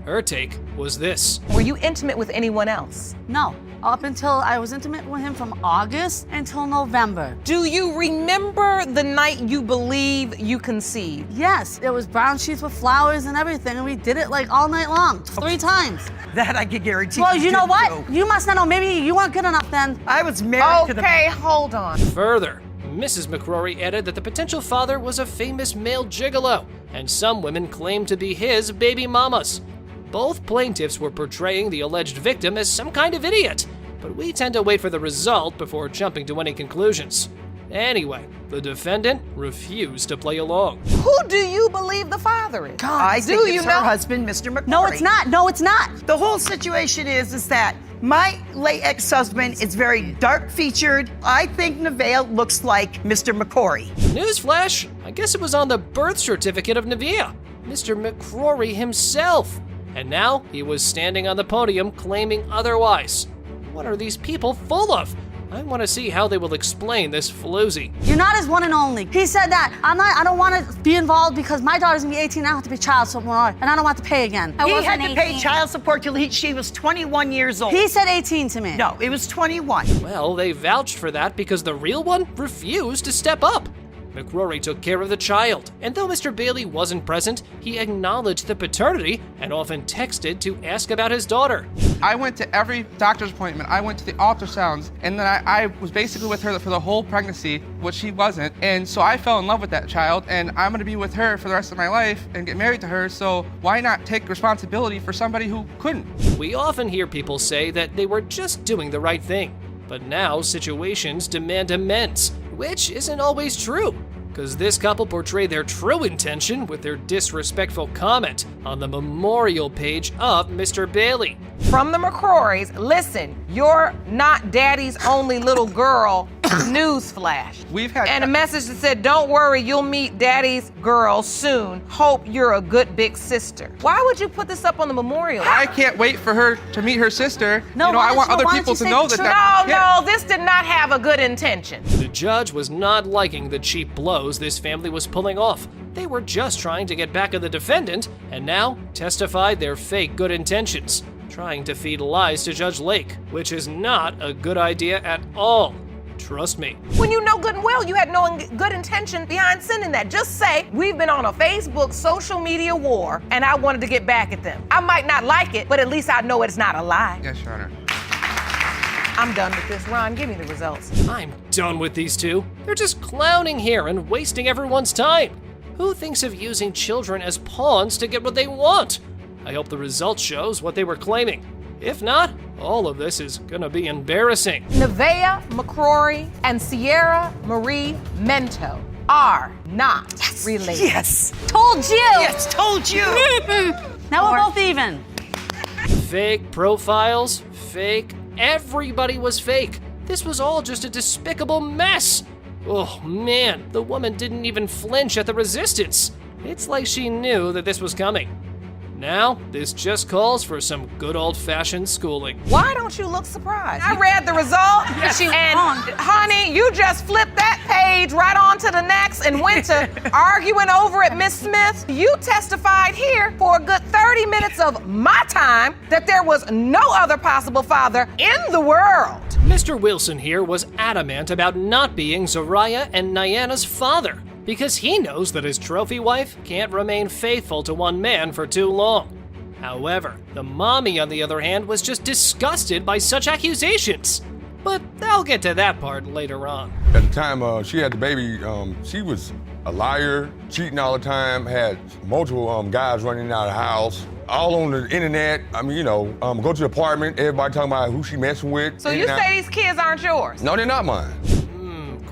Her take was this. Were you intimate with anyone else? No. Up until I was intimate with him from August until November. Do you remember the night you believe you conceived? Yes, it was brown sheets with flowers and everything, and we did it like all night long, 3 times. That I can guarantee. Well, you know what? You must not know. Maybe you weren't good enough then. I was married to the... Okay, hold on. Further, Mrs. McCrory added that the potential father was a famous male gigolo, and some women claimed to be his baby mamas. Both plaintiffs were portraying the alleged victim as some kind of idiot, but we tend to wait for the result before jumping to any conclusions. Anyway, the defendant refused to play along. Who do you believe the father is? I think it's her husband, Mr. McCrory. No, it's not. No, it's not. The whole situation is that my late ex-husband is very dark-featured. I think Nevaeh looks like Mr. McCrory. Newsflash, I guess it was on the birth certificate of Nevaeh, Mr. McCrory himself. And now he was standing on the podium claiming otherwise. What are these people full of? I want to see how they will explain this floozy. You're not his one and only. He said that. I don't want to be involved because my daughter's gonna be 18 and I don't have to pay child support, and I don't want to pay again. He had to pay child support till she was 21 years old. He said 18 to me. No, it was 21. Well, they vouched for that because the real one refused to step up. McCrory took care of the child, and though Mr. Bailey wasn't present, he acknowledged the paternity and often texted to ask about his daughter. I went to every doctor's appointment. I went to the ultrasounds, and then I was basically with her for the whole pregnancy, which she wasn't. And so I fell in love with that child, and I'm gonna be with her for the rest of my life and get married to her, so why not take responsibility for somebody who couldn't? We often hear people say that they were just doing the right thing, but now situations demand amends, which isn't always true, because this couple portrayed their true intention with their disrespectful comment on the memorial page of Mr. Bailey. From the McCrorys, listen, you're not daddy's only little girl. Newsflash. And a message that said, don't worry, you'll meet daddy's girl soon. Hope you're a good big sister. Why would you put this up on the memorial? I can't wait for her to meet her sister. No, I want other people to know that. No, this did not have a good intention. The judge was not liking the cheap blows this family was pulling off. They were just trying to get back at the defendant, and now testified their fake good intentions, trying to feed lies to Judge Lake, which is not a good idea at all. Trust me. When you know good and well you had no good intention behind sending that. Just say, we've been on a Facebook social media war, and I wanted to get back at them. I might not like it, but at least I know it's not a lie. Yes, Your Honor. I'm done with this. Ron, give me the results. I'm done with these two. They're just clowning here and wasting everyone's time. Who thinks of using children as pawns to get what they want? I hope the result shows what they were claiming. If not, all of this is gonna be embarrassing. Nevaeh McCrory and Sierra Marie Mento are not related. Yes. Told you. Yes, told you. Now we're both even. Fake profiles, fake. Everybody was fake. This was all just a despicable mess. Oh man, the woman didn't even flinch at the resistance. It's like she knew that this was coming. Now, this just calls for some good old-fashioned schooling. Why don't you look surprised? I read the result, and honey, you just flipped that page right on to the next and went to arguing over it, Miss Smith. You testified here for a good 30 minutes of my time that there was no other possible father in the world. Mr. Wilson here was adamant about not being Zariah and Nyana's father. because he knows that his trophy wife can't remain faithful to one man for too long. However, the mommy, on the other hand, was just disgusted by such accusations. But I'll get to that part later on. At the time she had the baby, she was a liar, cheating all the time, had multiple guys running out of the house, all on the internet. I mean, go to the apartment, everybody talking about who she messing with. So you say these kids aren't yours? No, they're not mine.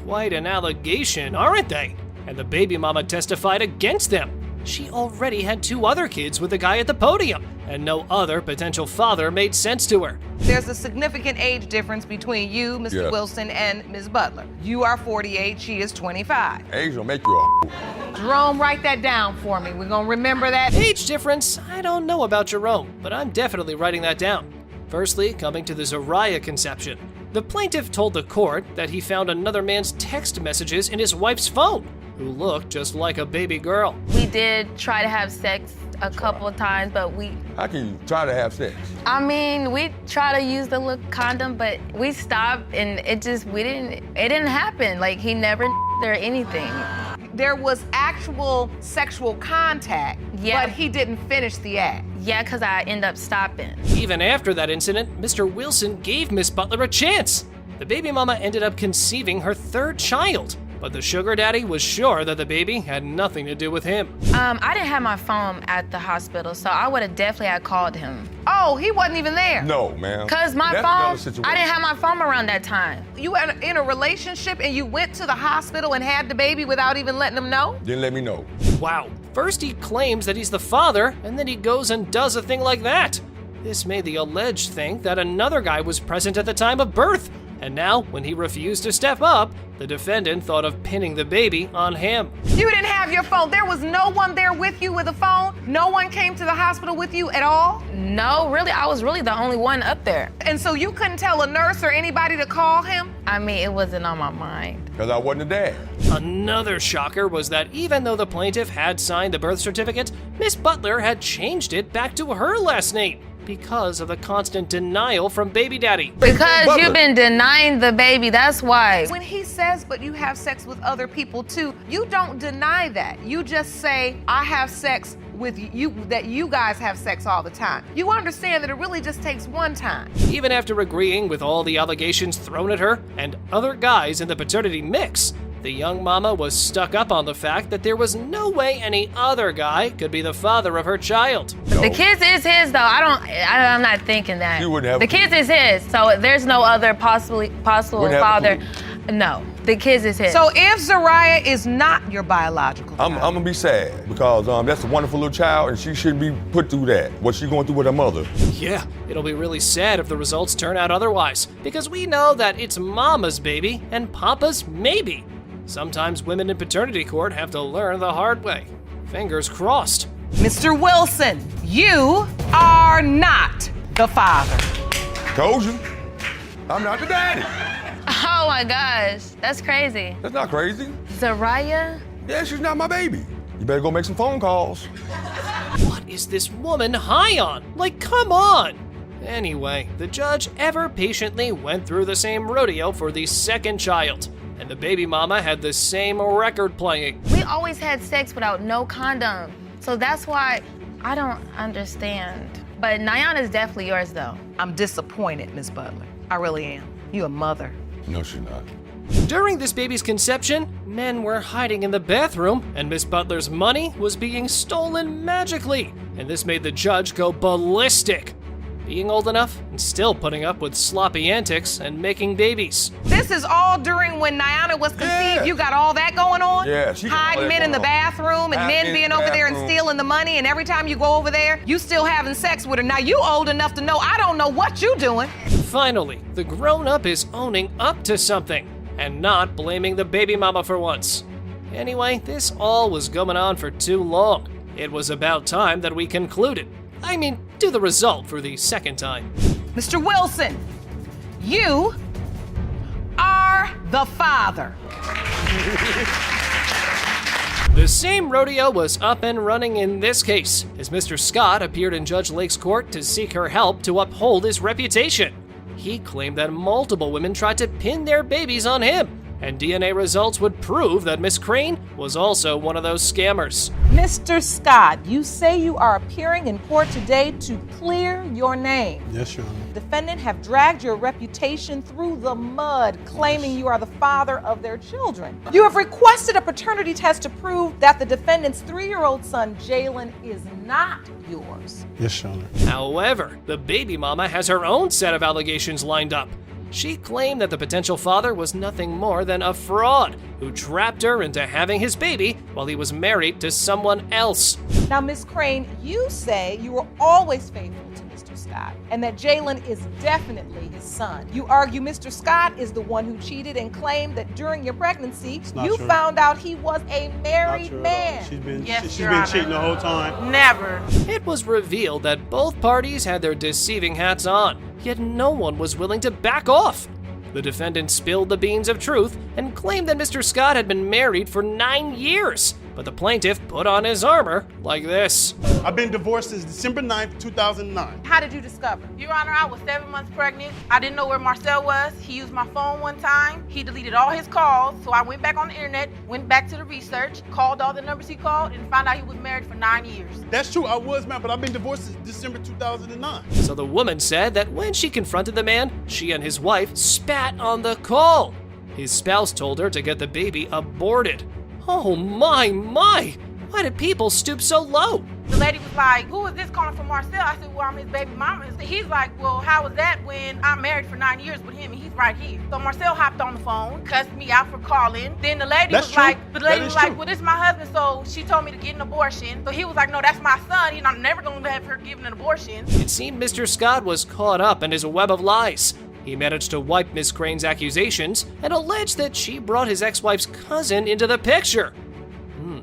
Quite an allegation, aren't they? And the baby mama testified against them. She already had 2 other kids with the guy at the podium, and no other potential father made sense to her. There's a significant age difference between you, Mr. Wilson, and Ms. Butler. You are 48, she is 25. Age will make you a Jerome, write that down for me. We're gonna remember that. Age difference? I don't know about Jerome, but I'm definitely writing that down. Firstly, coming to the Zariah conception. The plaintiff told the court that he found another man's text messages in his wife's phone, who looked just like a baby girl. We did try to have sex a couple of times, but How can you try to have sex? we try to use the little condom, but we stopped and it didn't happen. Like, he never or anything. There was actual sexual contact, but he didn't finish the act. Yeah, because I ended up stopping. Even after that incident, Mr. Wilson gave Miss Butler a chance. The baby mama ended up conceiving her 3rd child, but the sugar daddy was sure that the baby had nothing to do with him. I didn't have my phone at the hospital, so I would have definitely had called him. Oh, he wasn't even there? No, ma'am. Because my phone, I didn't have my phone around that time. You were in a relationship and you went to the hospital and had the baby without even letting them know? Didn't let me know. Wow. First he claims that he's the father, and then he goes and does a thing like that. This made the alleged think that another guy was present at the time of birth, and now, when he refused to step up, the defendant thought of pinning the baby on him. You didn't have your phone. There was no one there with you with a phone? No one came to the hospital with you at all? No, really, I was really the only one up there. And so you couldn't tell a nurse or anybody to call him? I mean, it wasn't on my mind. Because I wasn't a dad. Another shocker was that even though the plaintiff had signed the birth certificate, Miss Butler had changed it back to her last name because of the constant denial from baby daddy. Because you've been denying the baby, that's why. When he says, but you have sex with other people too, you don't deny that. You just say, I have sex with you, that you guys have sex all the time. You understand that it really just takes one time. Even after agreeing with all the allegations thrown at her and other guys in the paternity mix, the young mama was stuck up on the fact that there was no way any other guy could be the father of her child. The kids is his, though. I'm not thinking that. You wouldn't have the kids is his, so there's no other possible father. No, the kids is his. So if Zariah is not your biological child, I'm gonna be sad because that's a wonderful little child and she shouldn't be put through that. What she's going through with her mother. Yeah, it'll be really sad if the results turn out otherwise, because we know that it's mama's baby and papa's maybe. Sometimes women in paternity court have to learn the hard way. Fingers crossed. Mr. Wilson, you are not the father. Told you. I'm not the daddy. Oh my gosh, that's crazy. That's not crazy. Zariah? Yeah, she's not my baby. You better go make some phone calls. What is this woman high on? Like, come on! Anyway, the judge ever patiently went through the same rodeo for the 2nd child, and the baby mama had the same record playing. We always had sex without no condom, so that's why I don't understand. But Nayan is definitely yours, though. I'm disappointed, Miss Butler. I really am. You a mother. No, she's not. During this baby's conception, men were hiding in the bathroom, and Miss Butler's money was being stolen magically, and this made the judge go ballistic. Being old enough and still putting up with sloppy antics and making babies. This is all during when Nyana was conceived. Yeah. You got all that going on? Yeah, hiding men in the bathroom and men being over there and stealing the money, and every time you go over there, you still having sex with her. Now you old enough to know I don't know what you doing. Finally, the grown-up is owning up to something and not blaming the baby mama for once. Anyway, this all was going on for too long. It was about time that we concluded. I mean, do the result for the 2nd time. Mr. Wilson, you are the father. The same rodeo was up and running in this case, as Mr. Scott appeared in Judge Lake's court to seek her help to uphold his reputation. He claimed that multiple women tried to pin their babies on him, and DNA results would prove that Miss Crane was also one of those scammers. Mr. Scott, you say you are appearing in court today to clear your name. Yes, Your Honor. Defendant have dragged your reputation through the mud, claiming you are the father of their children. You have requested a paternity test to prove that the defendant's 3-year-old son, Jalen, is not yours. Yes, Your Honor. However, the baby mama has her own set of allegations lined up. She claimed that the potential father was nothing more than a fraud who trapped her into having his baby while he was married to someone else. Now, Miss Crane, you say you were always faithful to Mr. Scott and that Jalen is definitely his son. You argue Mr. Scott is the one who cheated and claimed that during your pregnancy, you found out he was a married man. She's been cheating the whole time. Never. It was revealed that both parties had their deceiving hats on, yet no one was willing to back off. The defendant spilled the beans of truth and claimed that Mr. Scott had been married for 9 years, but the plaintiff put on his armor like this. I've been divorced since December 9th, 2009. How did you discover? Your Honor, I was 7 months pregnant. I didn't know where Marcel was. He used my phone one time. He deleted all his calls, so I went back on the internet, went back to the research, called all the numbers he called, and found out he was married for 9 years. That's true, I was married, but I've been divorced since December 2009. So the woman said that when she confronted the man, she and his wife spat on the call. His spouse told her to get the baby aborted. Oh my! Why did people stoop so low? The lady was like, who is this calling from Marcel? I said, well, I'm his baby mama. He's like, well, how was that when I'm married for 9 years with him and he's right here? So Marcel hopped on the phone, cussed me out for calling. Then the lady was like, well, this is my husband, so she told me to get an abortion. So he was like, no, that's my son. I'm never going to have her given an abortion. It seemed Mr. Scott was caught up in his web of lies. He managed to wipe Miss Crane's accusations and alleged that she brought his ex-wife's cousin into the picture.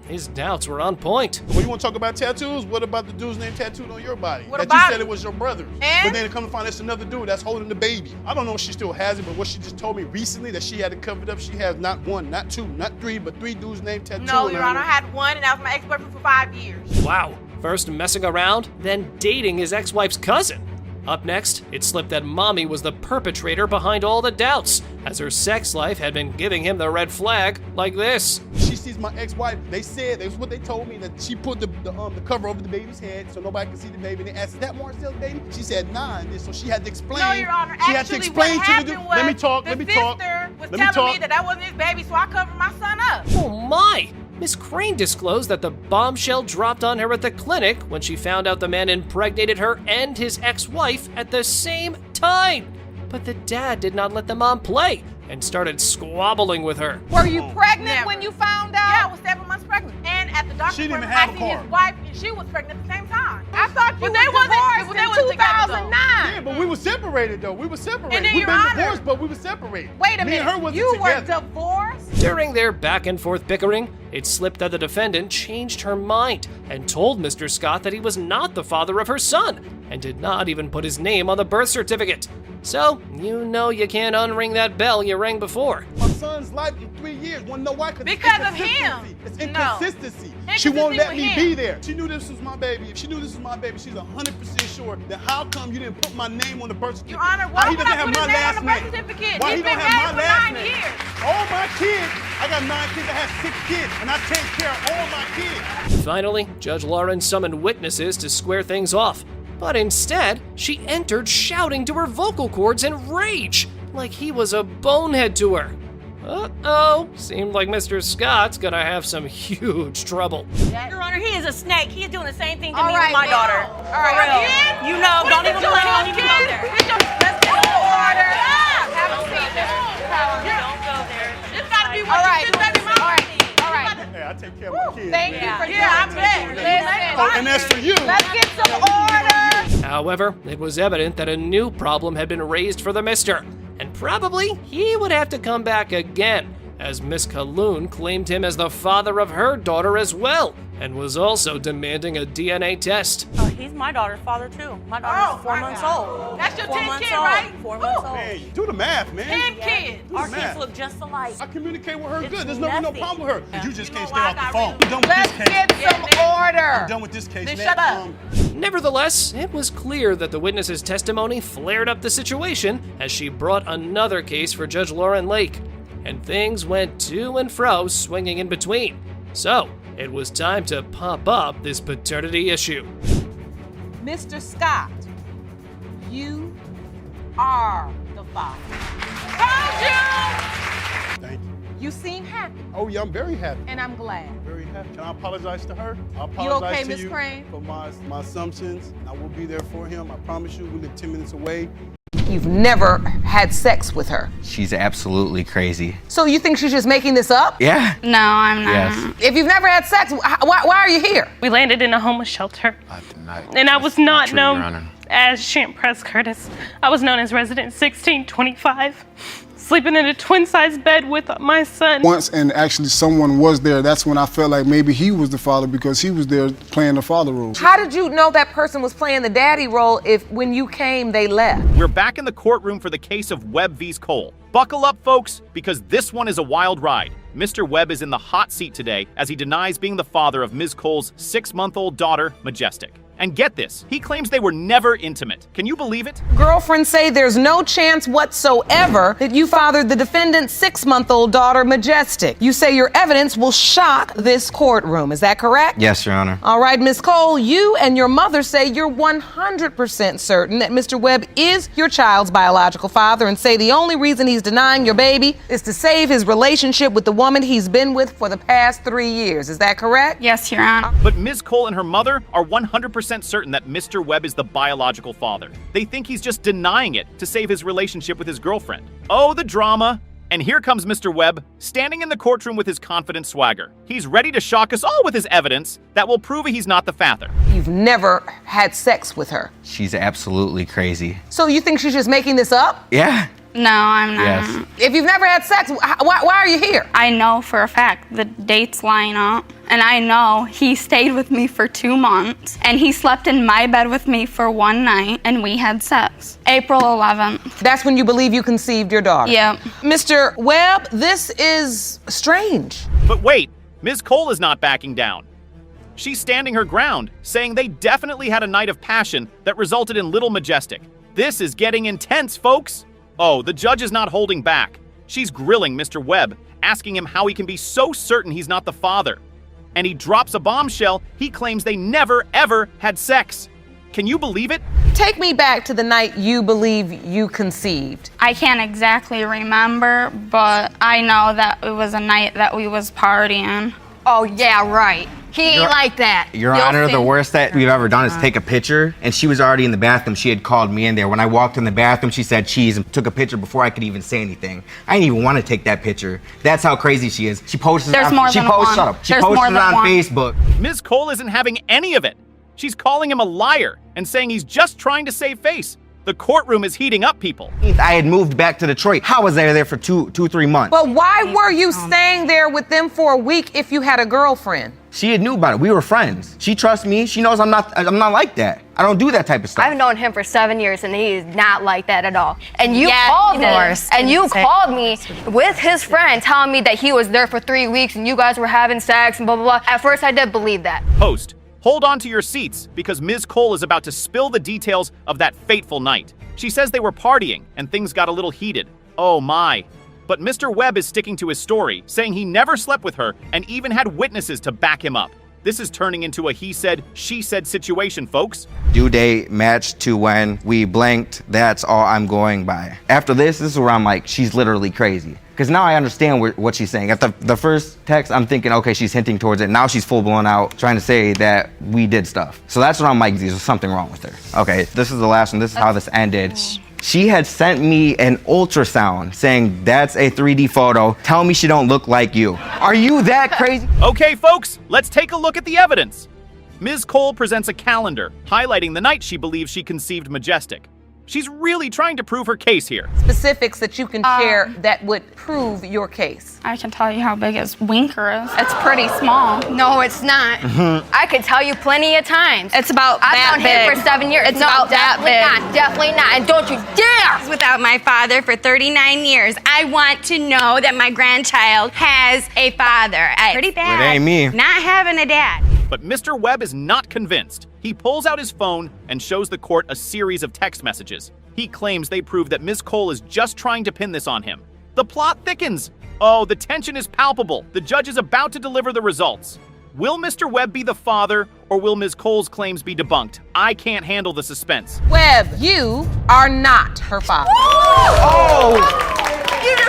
His doubts were on point. When you want to talk about tattoos, what about the dude's name tattooed on your body? What that about you said it was your brother's. But then come to find it's another dude that's holding the baby. I don't know if she still has it, but what she just told me recently that she had it covered up. She has not one, not two, not three, but 3 dudes' name tattooed. No, Your Honor, I had one, and that was my ex-boyfriend for 5 years. Wow. First messing around, then dating his ex-wife's cousin. Up next, it slipped that mommy was the perpetrator behind all the doubts, as her sex life had been giving him the red flag like this. She sees my ex-wife. They said, that's what they told me, that she put the cover over the baby's head so nobody could see the baby. And they asked, is that Marcel's baby? She said, nah. And so she had to explain. No, Your Honor. She had to explain to the dude. Let me talk. The sister was telling me that wasn't his baby, so I covered my son up. Oh my! Miss Crane disclosed that the bombshell dropped on her at the clinic when she found out the man impregnated her and his ex-wife at the same time. But the dad did not let the mom play and started squabbling with her. Were you pregnant when you found out? Yeah, I was 7 months pregnant. And at the doctor's appointment, I seen his wife, and she was pregnant at the same time. I thought you were divorced in 2009. Yeah, but we were separated, though. We were separated. And then, We've Your been Honor, divorced, but we were separated. Wait a minute. Me and her wasn't you together. were divorced? During their back and forth bickering, it slipped that the defendant changed her mind and told Mr. Scott that he was not the father of her son and did not even put his name on the birth certificate. So, you know you can't unring that bell you rang before. My son's life in 3 years. Want to know why? Because of him. It's inconsistency. She won't let me be there. She knew this was my baby. If she knew this was my baby, she's 100% sure that how come you didn't put my name on the birth certificate? Your Honor, why he would doesn't I have put my his name last on the birth name? certificate? Why He's he been don't have married my for last 9 name? years. All my kids, I got 9 kids. I have 6 kids, and I take care of all my kids. Finally, Judge Lauren summoned witnesses to square things off. But instead, she entered shouting to her vocal cords in rage, like he was a bonehead to her. Uh-oh, seemed like Mr. Scott's gonna have some huge trouble. Your Honor, he is a snake. He is doing the same thing to All me right, with my now. daughter. All right, now. You know, don't even play, don't even go there. Let's get some order. Have a seat. Don't go there. This gotta be what you did, baby mama. All right. Hey, I take care of my kids. Thank you for Yeah, I bet. Listen. Oh, and that's for you. Let's get some order. However, it was evident that a new problem had been raised for the mister, and probably he would have to come back again, as Miss Calhoun claimed him as the father of her daughter as well, and was also demanding a DNA test. Oh, he's my daughter's father, too. My daughter's 4 months old. That's your 4 10 months kid, old. right? 4 months old. Hey, do the math, man. 10 kids. Our math. kids look just alike. I communicate with her It's good. There's no nothing. problem with her. But you just You can't know stay why off the I phone. got We're done with Let's this case. get some order. We're done with this case. Then Now, shut up. Nevertheless, it was clear that the witness's testimony flared up the situation as she brought another case for Judge Lauren Lake. and things went to and fro, swinging in between. So, it was time to pop up this paternity issue. Mr. Scott, you are the father. Told you! Thank you. You seem happy, Oh, yeah, I'm very happy. and I'm glad. Very happy. Can I apologize to her? I You apologize okay, to Miss you Crane? for my assumptions. I will be there for him. I promise you. We live 10 minutes away. You've never had sex with her. She's absolutely crazy. So you think she's just making this up? Yeah. No, I'm not. Yes. If you've never had sex, why are you here? We landed in a homeless shelter. And I was not known as Champ Press Curtis. I was known as Resident 1625, sleeping in a twin-sized bed with my son. Once and actually someone was there, that's when I felt like maybe he was the father because he was there playing the father role. How did you know that person was playing the daddy role if when you came, they left? We're back in the courtroom for the case of Webb v. Cole. Buckle up, folks, because this one is a wild ride. Mr. Webb is in the hot seat today as he denies being the father of Ms. Cole's 6-month-old daughter, Majestic. And get this, he claims they were never intimate. Can you believe it? Girlfriends say there's no chance whatsoever that you fathered the defendant's 6-month-old daughter, Majestic. You say your evidence will shock this courtroom. Is that correct? Yes, Your Honor. All right, Ms. Cole, you and your mother say you're 100% certain that Mr. Webb is your child's biological father and say the only reason he's denying your baby is to save his relationship with the woman he's been with for the past 3 years. Is that correct? Yes, Your Honor. But Ms. Cole and her mother are 100% certain that Mr. Webb is the biological father. They think he's just denying it to save his relationship with his girlfriend. Oh, the drama. And here comes Mr. Webb, standing in the courtroom with his confident swagger. He's ready to shock us all with his evidence that will prove he's not the father. You've never had sex with her. She's absolutely crazy. So you think she's just making this up? Yeah. No, I'm not. Yes. If you've never had sex, why are you here? I know for a fact the dates line up. And I know he stayed with me for 2 months. And he slept in my bed with me for 1 night. And we had sex. April 11th. That's when you believe you conceived your daughter? Yeah. Mr. Webb, this is strange. But wait, Ms. Cole is not backing down. She's standing her ground, saying they definitely had a night of passion that resulted in little Majestic. This is getting intense, folks. Oh, the judge is not holding back. She's grilling Mr. Webb, asking him how he can be so certain he's not the father. And he drops a bombshell. He claims they never, ever had sex. Can you believe it? Take me back to the night you believe you conceived. I can't exactly remember, but I know that it was a night that we was partying. Oh, yeah, right. He ain't like that. Your Honor, the worst that we've ever done is take a picture, and she was already in the bathroom. She had called me in there. When I walked in the bathroom, she said cheese and took a picture before I could even say anything. I didn't even want to take that picture. That's how crazy she is. She posts it on Facebook. Ms. Cole isn't having any of it. She's calling him a liar and saying he's just trying to save face. The courtroom is heating up, people. I had moved back to Detroit. How was I there for 3 months? But why were you staying there with them for a week if you had a girlfriend? She had knew about it. We were friends. She trusts me. She knows I'm not like that. I don't do that type of stuff. I've known him for 7 years, and he is not like that at all. And you called me, and you called me with his friend, telling me that he was there for 3 weeks, and you guys were having sex and blah blah blah. At first, I did believe that. Host, hold on to your seats because Ms. Cole is about to spill the details of that fateful night. She says they were partying and things got a little heated. Oh my. But Mr. Webb is sticking to his story, saying he never slept with her and even had witnesses to back him up. This is turning into a he said, she said situation, folks. Due date matched to when we blanked. That's all I'm going by. After this is where I'm like, she's literally crazy. Because now I understand what she's saying. At the first text, I'm thinking, okay, she's hinting towards it. Now she's full blown out trying to say that we did stuff. So that's when I'm like, there's something wrong with her. Okay, this is the last one. This is how this ended. She had sent me an ultrasound saying that's a 3D photo. Tell me she don't look like you. Are you that crazy? Okay, folks, let's take a look at the evidence. Ms. Cole presents a calendar highlighting the night she believes she conceived Majestic. She's really trying to prove her case here. Specifics that you can share that would prove your case. I can tell you how big his winker is. It's pretty small. No, it's not. I could tell you plenty of times. It's about I've that known big. him for 7 years. It's about that big. Definitely not. And don't you dare! Without my father for 39 years. I want to know that my grandchild has a father. Pretty bad. It ain't me. Not having a dad. But Mr. Webb is not convinced. He pulls out his phone and shows the court a series of text messages. He claims they prove that Ms. Cole is just trying to pin this on him. The plot thickens. Oh, the tension is palpable. The judge is about to deliver the results. Will Mr. Webb be the father, or will Ms. Cole's claims be debunked? I can't handle the suspense. Webb, you are not her father. Oh!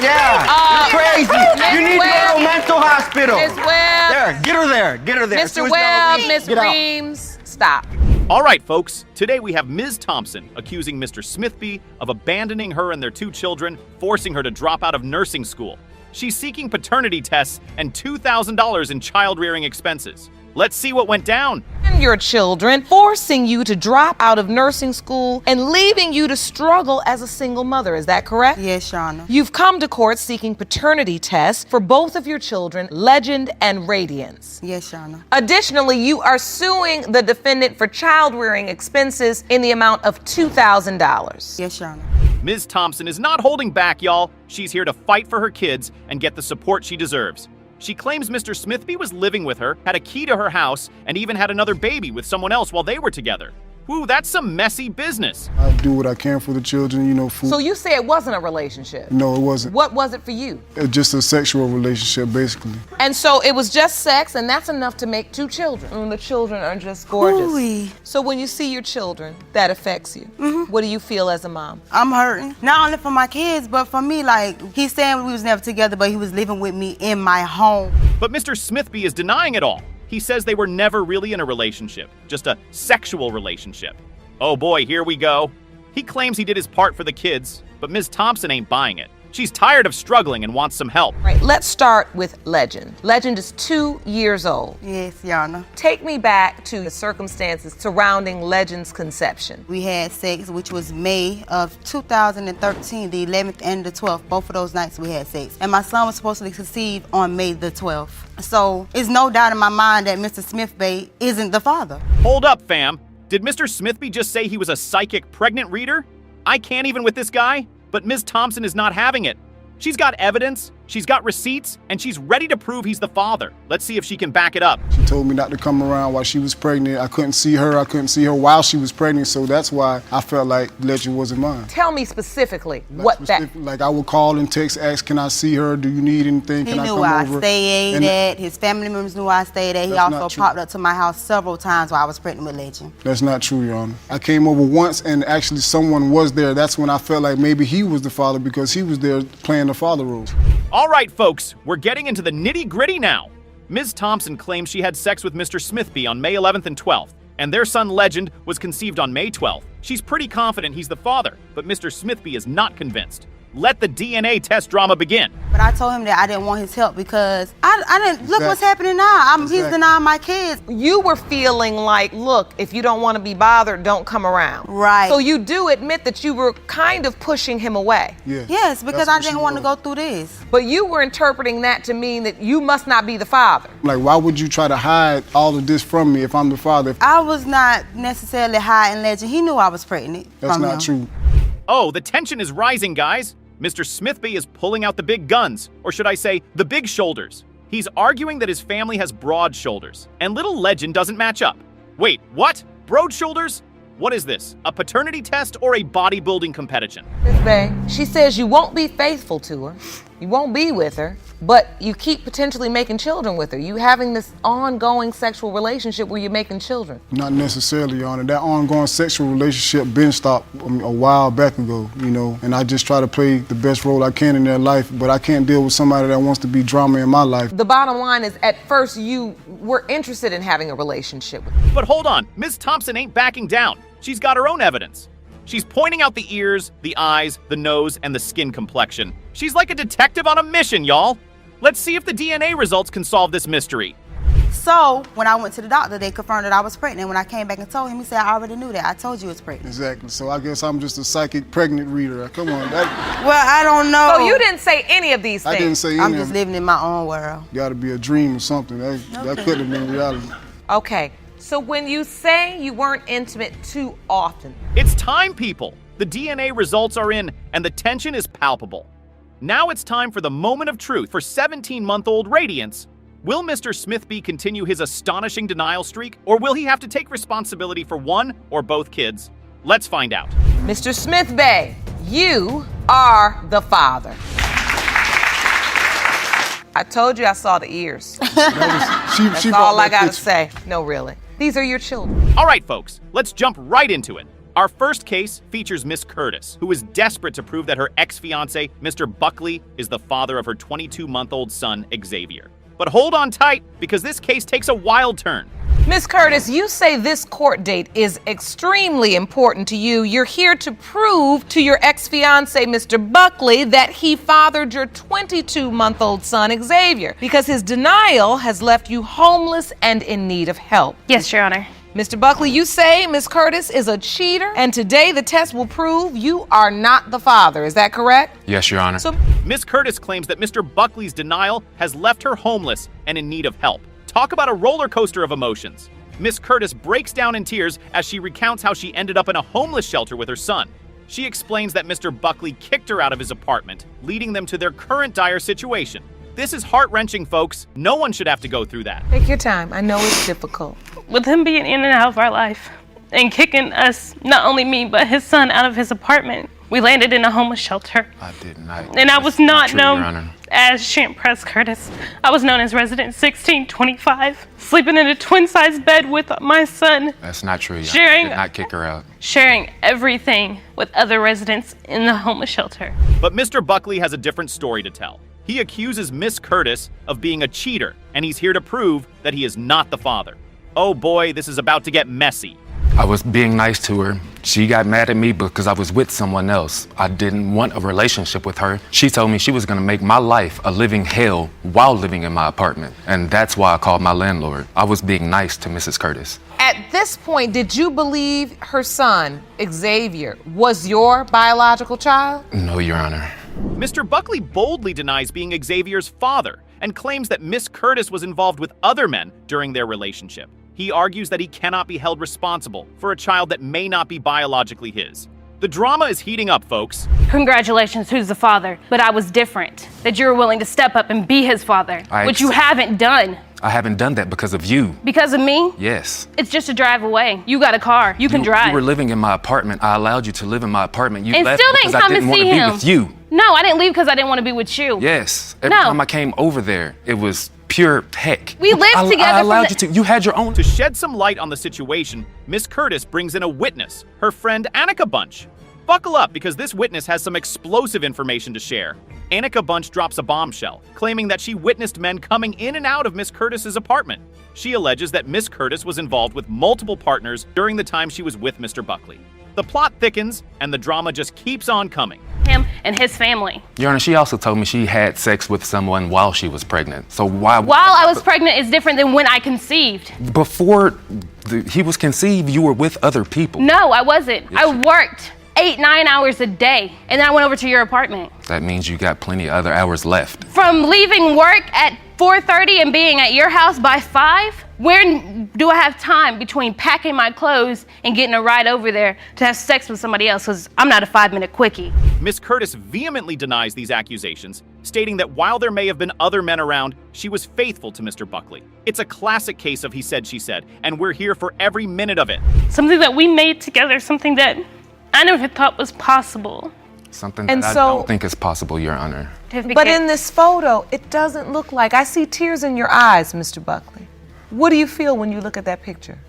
Yeah, you're crazy. You need to go to a mental hospital. Ms. Webb. There, get her there. Get her there. Mr. Webb, Ms. Reams, stop. All right, folks. Today we have Ms. Thompson accusing Mr. Smithby of abandoning her and their 2 children, forcing her to drop out of nursing school. She's seeking paternity tests and $2,000 in child-rearing expenses. Let's see what went down. And your children, forcing you to drop out of nursing school and leaving you to struggle as a single mother. Is that correct? Yes, Your Honor. You've come to court seeking paternity tests for both of your children, Legend and Radiance. Yes, Your Honor. Additionally, you are suing the defendant for child-rearing expenses in the amount of $2,000. Yes, Your Honor. Ms. Thompson is not holding back, y'all. She's here to fight for her kids and get the support she deserves. She claims Mr. Smithby was living with her, had a key to her house, and even had another baby with someone else while they were together. Woo, that's some messy business. I do what I can for the children, you know, food. So you say it wasn't a relationship? No, it wasn't. What was it for you? It's just a sexual relationship, basically. And so it was just sex, and that's enough to make 2 children. And the children are just gorgeous. Ooh-wee. So when you see your children, that affects you. What do you feel as a mom? I'm hurting. Not only for my kids, but for me, like, he's saying we was never together, but he was living with me in my home. But Mr. Smithby is denying it all. He says they were never really in a relationship, just a sexual relationship. Oh boy, here we go. He claims he did his part for the kids, but Ms. Thompson ain't buying it. She's tired of struggling and wants some help. Right, let's start with Legend. Legend is 2 years old. Yes, Your Honor. Take me back to the circumstances surrounding Legend's conception. We had sex, which was May of 2013, the 11th and the 12th. Both of those nights we had sex. And my son was supposed to conceive on May the 12th. So it's no doubt in my mind that Mr. Smithby isn't the father. Hold up, fam. Did Mr. Smithby just say he was a psychic pregnant reader? I can't even with this guy. But Ms. Thompson is not having it. She's got evidence, she's got receipts, and she's ready to prove he's the father. Let's see if she can back it up. She told me not to come around while she was pregnant. I couldn't see her while she was pregnant, so that's why I felt like Legend wasn't mine. Tell me specifically Like I would call and text, ask, can I see her? Do you need anything? He Can I knew come where I over? stayed at. His family members knew where I stayed at. He That's not also true. popped up to my house several times while I was pregnant with Legend. That's not true, Your Honor. I came over once and actually someone was there. That's when I felt like maybe he was the father because he was there playing the father role. All right, folks, we're getting into the nitty-gritty now. Ms. Thompson claims she had sex with Mr. Smithby on May 11th and 12th, and their son Legend was conceived on May 12th. She's pretty confident he's the father, but Mr. Smithby is not convinced. Let the DNA test drama begin. But I told him that I didn't want his help because I didn't look what's happening now. He's denying my kids. You were feeling like, look, if you don't want to be bothered, don't come around. Right. So you do admit that you were kind of pushing him away. Yes, because I didn't want to go through this. But you were interpreting that to mean that you must not be the father. Like, why would you try to hide all of this from me if I'm the father? I was not necessarily hiding Legend. He knew I was pregnant. That's not true. Oh, the tension is rising, guys. Mr. Smithby is pulling out the big guns, or should I say, the big shoulders. He's arguing that his family has broad shoulders, and little Legend doesn't match up. Wait, what? Broad shoulders? What is this, a paternity test or a bodybuilding competition? Miss Bay, she says you won't be faithful to her, you won't be with her, but you keep potentially making children with her. You having this ongoing sexual relationship where you're making children. Not necessarily, Your Honor. That ongoing sexual relationship been stopped a while back ago, you know, and I just try to play the best role I can in their life, but I can't deal with somebody that wants to be drama in my life. The bottom line is, at first you were interested in having a relationship with her. But hold on, Ms. Thompson ain't backing down. She's got her own evidence. She's pointing out the ears, the eyes, the nose, and the skin complexion. She's like a detective on a mission, y'all. Let's see if the DNA results can solve this mystery. So, when I went to the doctor, they confirmed that I was pregnant. When I came back and told him, he said, I already knew that. I told you I was pregnant. Exactly. So I guess I'm just a psychic pregnant reader. Come on. Well, I don't know. So you didn't say any of these things? I didn't say any I'm of just them. living in my own world. Got to be a dream or something. That could have been reality. Okay, so when you say you weren't intimate too often. It's time, people. The DNA results are in, and the tension is palpable. Now it's time for the moment of truth for 17-month-old Radiance. Will Mr. Smithby continue his astonishing denial streak, or will he have to take responsibility for one or both kids? Let's find out. Mr. Smithby, you are the father. I told you I saw the ears. She That's brought all I that gotta picture. say. No, really. These are your children. All right, folks, let's jump right into it. Our first case features Miss Curtis, who is desperate to prove that her ex-fiancé, Mr. Buckley, is the father of her 22-month-old son, Xavier. But hold on tight, because this case takes a wild turn. Miss Curtis, you say this court date is extremely important to you. You're here to prove to your ex-fiancé, Mr. Buckley, that he fathered your 22-month-old son, Xavier, because his denial has left you homeless and in need of help. Yes, Your Honor. Mr. Buckley, you say Miss Curtis is a cheater, and today the test will prove you are not the father. Is that correct? Yes, Your Honor. Miss Curtis claims that Mr. Buckley's denial has left her homeless and in need of help. Talk about a roller coaster of emotions. Miss Curtis breaks down in tears as she recounts how she ended up in a homeless shelter with her son. She explains that Mr. Buckley kicked her out of his apartment, leading them to their current dire situation. This is heart-wrenching, folks. No one should have to go through that. Take your time. I know it's difficult. With him being in and out of our life and kicking us, not only me, but his son out of his apartment, we landed in a homeless shelter. I did not. And I was not true, Your known Honor. as Champ Press Curtis. I was known as Resident 1625, sleeping in a twin-size bed with my son, That's not true, Your Honor. Sharing- I did not kick her out. sharing everything with other residents in the homeless shelter. But Mr. Buckley has a different story to tell. He accuses Miss Curtis of being a cheater, and he's here to prove that he is not the father. Oh boy, this is about to get messy. I was being nice to her. She got mad at me because I was with someone else. I didn't want a relationship with her. She told me she was going to make my life a living hell while living in my apartment. And that's why I called my landlord. I was being nice to Mrs. Curtis. At this point, did you believe her son, Xavier, was your biological child? No, Your Honor. Mr. Buckley boldly denies being Xavier's father and claims that Miss Curtis was involved with other men during their relationship. He argues that he cannot be held responsible for a child that may not be biologically his. The drama is heating up, folks. Congratulations, who's the father? But I was different, that you were willing to step up and be his father, which you haven't done. I haven't done that because of you. Because of me? Yes. It's just a drive away. You got a car. You can drive. You were living in my apartment. I allowed you to live in my apartment. You And left still because didn't I come didn't and want to see be him. with you. No, I didn't leave because I didn't want to be with you. Yes. Every No. time I came over there, it was pure heck. We lived together I from allowed the- you to. You had your own. To shed some light on the situation, Miss Curtis brings in a witness, her friend Annika Bunch. Buckle up, because this witness has some explosive information to share. Annika Bunch drops a bombshell, claiming that she witnessed men coming in and out of Miss Curtis's apartment. She alleges that Miss Curtis was involved with multiple partners during the time she was with Mr. Buckley. The plot thickens, and the drama just keeps on coming. Him and his family. Your Honor, she also told me she had sex with someone while she was pregnant. So why? While I was pregnant is different than when I conceived. Before he was conceived, you were with other people. No, I wasn't. I worked 8-9 hours a day, and then I went over to your apartment. That means you got plenty of other hours left. From leaving work at 4:30 and being at your house by 5, where do I have time between packing my clothes and getting a ride over there to have sex with somebody else? Because I'm not a 5-minute quickie. Miss Curtis vehemently denies these accusations, stating that while there may have been other men around, she was faithful to Mr. Buckley. It's a classic case of he said, she said, and we're here for every minute of it. Something that we made together, something that I never thought was possible. Something that And I so- don't think is possible, Your Honor. But in this photo, it doesn't look like. I see tears in your eyes, Mr. Buckley. What do you feel when you look at that picture?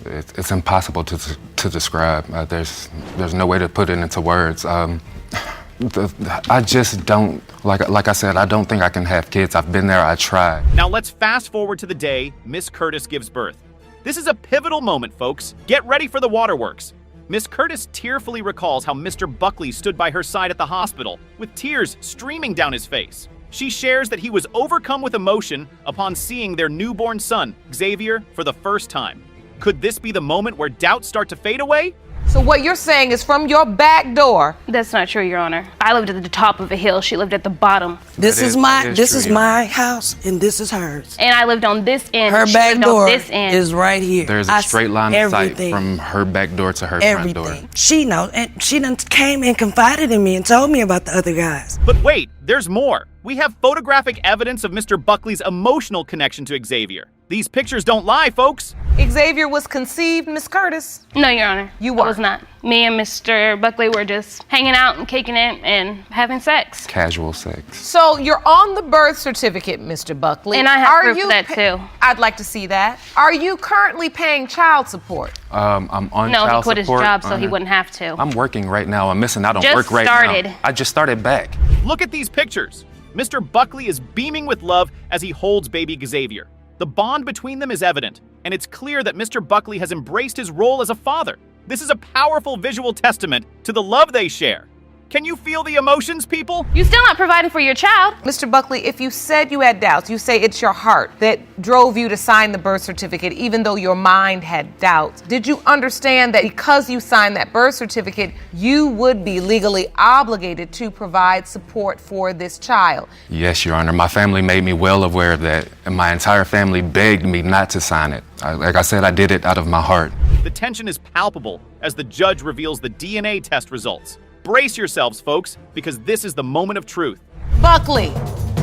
It's impossible to describe. There's no way to put it into words. I just don't, like I said, I don't think I can have kids. I've been there, I tried. Now let's fast forward to the day Miss Curtis gives birth. This is a pivotal moment, folks. Get ready for the waterworks. Miss Curtis tearfully recalls how Mr. Buckley stood by her side at the hospital, with tears streaming down his face. She shares that he was overcome with emotion upon seeing their newborn son, Xavier, for the first time. Could this be the moment where doubts start to fade away? So what you're saying is from your back door. That's not true, Your Honor. I lived at the top of a hill. She lived at the bottom. This is my house, and this is hers. And I lived on this end. Her she back lived on door this end. is right here. There's a straight line of sight from her back door to her front door. She knows, and she done came and confided in me and told me about the other guys. But wait, there's more. We have photographic evidence of Mr. Buckley's emotional connection to Xavier. These pictures don't lie, folks. Xavier was conceived, Miss Curtis. No, Your Honor. You were? I was not. Me and Mr. Buckley were just hanging out and kicking it and having sex. Casual sex. So you're on the birth certificate, Mr. Buckley. And I have proof of that too. I'd like to see that. Are you currently paying child support? I'm on child support. No, he quit his job so he wouldn't have to. I'm working right now. I'm missing out on Just work right started. now. I just started back. Look at these pictures. Mr. Buckley is beaming with love as he holds baby Xavier. The bond between them is evident, and it's clear that Mr. Buckley has embraced his role as a father. This is a powerful visual testament to the love they share. Can you feel the emotions, people? You're still not providing for your child. Mr. Buckley, if you said you had doubts, you say it's your heart that drove you to sign the birth certificate, even though your mind had doubts. Did you understand that because you signed that birth certificate, you would be legally obligated to provide support for this child? Yes, Your Honor. My family made me well aware of that, and my entire family begged me not to sign it. Like I said, I did it out of my heart. The tension is palpable as the judge reveals the DNA test results. Brace yourselves, folks, because this is the moment of truth. Buckley,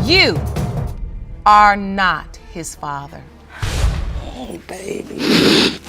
you are not his father. Oh, baby.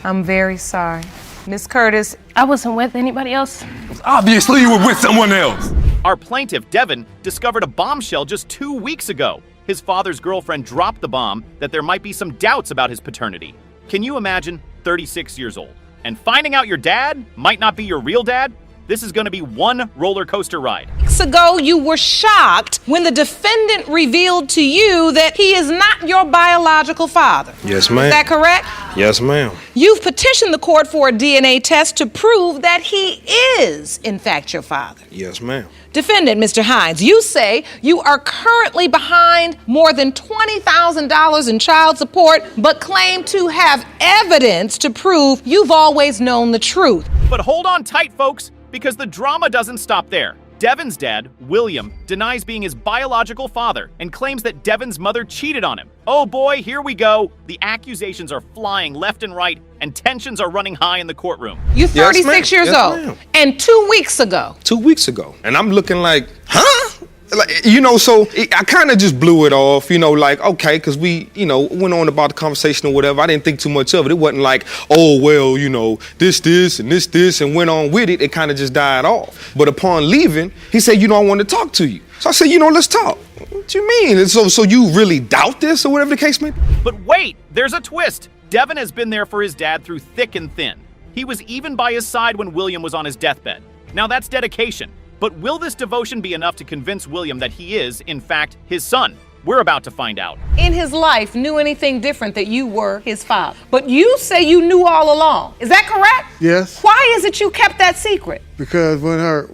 I'm very sorry. Miss Curtis. I wasn't with anybody else. Obviously you were with someone else. Our plaintiff, Devin, discovered a bombshell just 2 weeks ago. His father's girlfriend dropped the bomb that there might be some doubts about his paternity. Can you imagine 36 years old? And finding out your dad might not be your real dad? This is going to be one roller coaster ride. Weeks ago, you were shocked when the defendant revealed to you that he is not your biological father. Yes, ma'am. Is that correct? Yes, ma'am. You've petitioned the court for a DNA test to prove that he is, in fact, your father. Yes, ma'am. Defendant, Mr. Hines, you say you are currently behind more than $20,000 in child support, but claim to have evidence to prove you've always known the truth. But hold on tight, folks, because the drama doesn't stop there. Devin's dad, William, denies being his biological father and claims that Devin's mother cheated on him. Oh boy, here we go. The accusations are flying left and right, and tensions are running high in the courtroom. You're 36 years old, ma'am. and 2 weeks ago. 2 weeks ago. And I'm looking like, huh? Like, you know, so I kind of just blew it off, you know, like, okay, because we, you know, went on about the conversation or whatever. I didn't think too much of it. It wasn't like, oh, well, you know, this, and this, and went on with it. It kind of just died off. But upon leaving, he said, you know, I want to talk to you. So I said, you know, let's talk. What you mean? And so you really doubt this or whatever the case may be? But wait, there's a twist. Devin has been there for his dad through thick and thin. He was even by his side when William was on his deathbed. Now that's dedication. But will this devotion be enough to convince William that he is, in fact, his son? We're about to find out. In his life, knew anything different that you were his father. But you say you knew all along. Is that correct? Yes. Why is it you kept that secret? Because when Because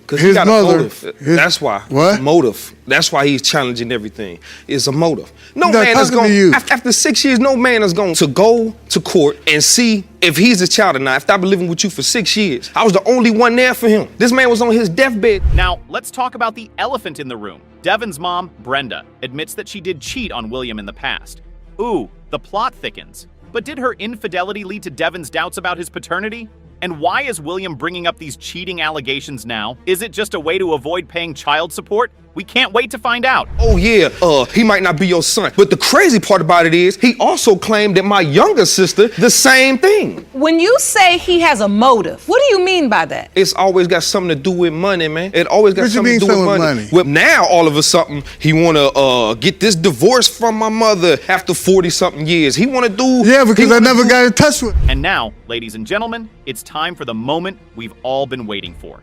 his he got mother, a motive. That's why. What? Motive. That's why he's challenging everything. It's a motive. No He's not man is talking to going you. after 6 years. No man is going to go to court and see if he's a child or not. After I've been living with you for 6 years, I was the only one there for him. This man was on his deathbed. Now, let's talk about the elephant in the room. Devin's mom, Brenda, admits that she did cheat on William in the past. Ooh, the plot thickens. But did her infidelity lead to Devin's doubts about his paternity? And why is William bringing up these cheating allegations now? Is it just a way to avoid paying child support? We can't wait to find out. Oh yeah, he might not be your son. But the crazy part about it is, he also claimed that my younger sister, the same thing. When you say he has a motive, what do you mean by that? It's always got something to do with money, man. It always got What you something mean to do with something with money. money? Well, now all of a sudden, he wanna get this divorce from my mother after 40-something years. He wanna do... Yeah, because I never got in touch with. And now, ladies and gentlemen, it's time for the moment we've all been waiting for.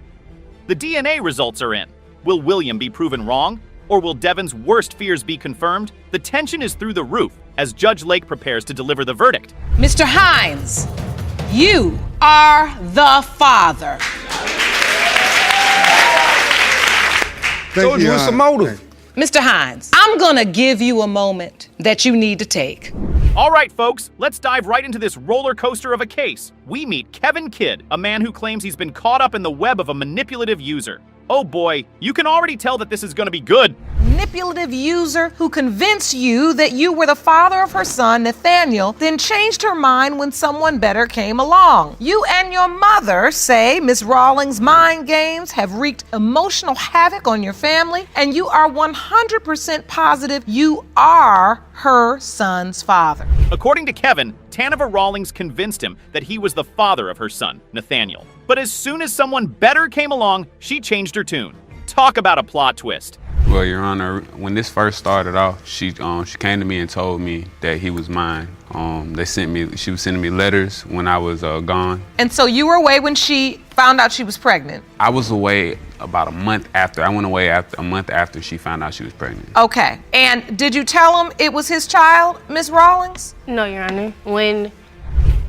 The DNA results are in. Will William be proven wrong? Or will Devin's worst fears be confirmed? The tension is through the roof as Judge Lake prepares to deliver the verdict. Mr. Hines, you are the father. Told you it's a motive. Mr. Hines, I'm gonna give you a moment that you need to take. All right, folks, let's dive right into this roller coaster of a case. We meet Kevin Kidd, a man who claims he's been caught up in the web of a manipulative user. Oh boy, you can already tell that this is gonna be good. manipulative user who convinced you that you were the father of her son, Nathaniel, then changed her mind when someone better came along. You and your mother say Miss Rawlings' mind games have wreaked emotional havoc on your family, and you are 100% positive you are her son's father. According to Kevin, Tanova Rawlings convinced him that he was the father of her son, Nathaniel. But as soon as someone better came along, she changed her tune. Talk about a plot twist. Well, Your Honor, when this first started off, she came to me and told me that he was mine. She was sending me letters when I was gone. And so you were away when she found out she was pregnant? I was away about a month after. I went away a month after she found out she was pregnant. Okay. And did you tell him it was his child, Miss Rawlings? No, Your Honor. When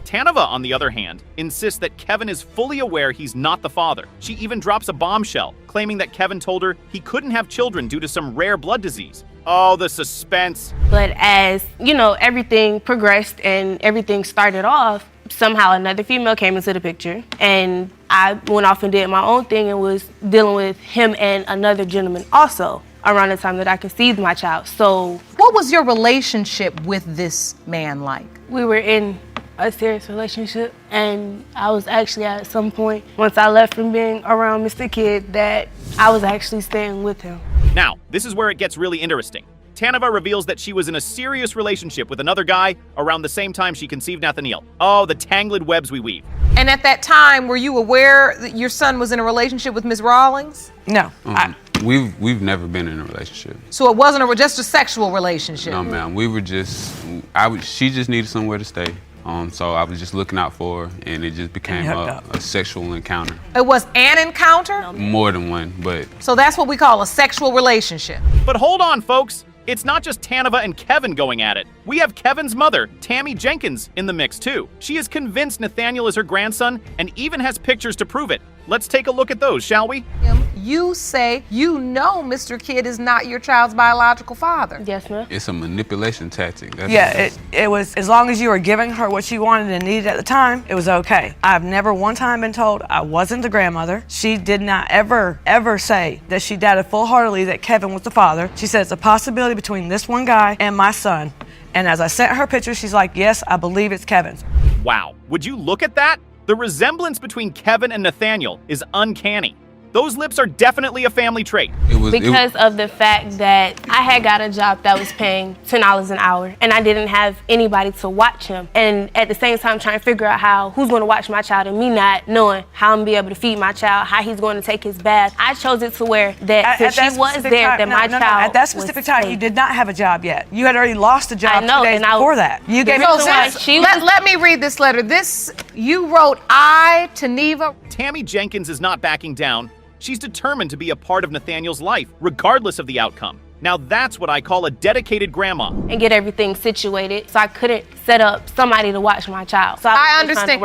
Tanova, on the other hand, insists that Kevin is fully aware he's not the father. She even drops a bombshell, claiming that Kevin told her he couldn't have children due to some rare blood disease. Oh, the suspense. But as, everything progressed and everything started off, somehow another female came into the picture, and I went off and did my own thing and was dealing with him and another gentleman also around the time that I conceived my child. So what was your relationship with this man like? We were in a serious relationship, and I was actually at some point, once I left from being around Mr. Kidd, that I was actually staying with him. Now, this is where it gets really interesting. Tanova reveals that she was in a serious relationship with another guy around the same time she conceived Nathaniel. Oh, the tangled webs we weave. And at that time, were you aware that your son was in a relationship with Miss Rawlings? No. We've never been in a relationship. So it wasn't just a sexual relationship? No, ma'am. We were she just needed somewhere to stay. So I was just looking out for her, and it just became a sexual encounter. It was an encounter? More than one, but... So that's what we call a sexual relationship. But hold on, folks. It's not just Tanova and Kevin going at it. We have Kevin's mother, Tammy Jenkins, in the mix too. She is convinced Nathaniel is her grandson and even has pictures to prove it. Let's take a look at those, shall we? You say you know Mr. Kidd is not your child's biological father. Yes, ma'am. It's a manipulation tactic. It was, as long as you were giving her what she wanted and needed at the time, it was okay. I've never one time been told I wasn't the grandmother. She did not ever say that she doubted full-heartedly that Kevin was the father. She said it's a possibility between this one guy and my son. And as I sent her pictures, she's like, yes, I believe it's Kevin's. Wow, would you look at that? The resemblance between Kevin and Nathaniel is uncanny. Those lips are definitely a family trait. Because of the fact that I had got a job that was paying $10 an hour, and I didn't have anybody to watch him. And at the same time trying to figure out who's going to watch my child, and me not knowing how I'm going to be able to feed my child, how he's going to take his bath. I chose it to where that since she was there, that my child at that specific time, you did not have a job yet. You had already lost a job 2 days before that. You gave let me read this letter. You wrote, I, Taneva. Tammy Jenkins is not backing down. She's determined to be a part of Nathaniel's life, regardless of the outcome. Now that's what I call a dedicated grandma. And get everything situated, so I couldn't set up somebody to watch my child. So I understand.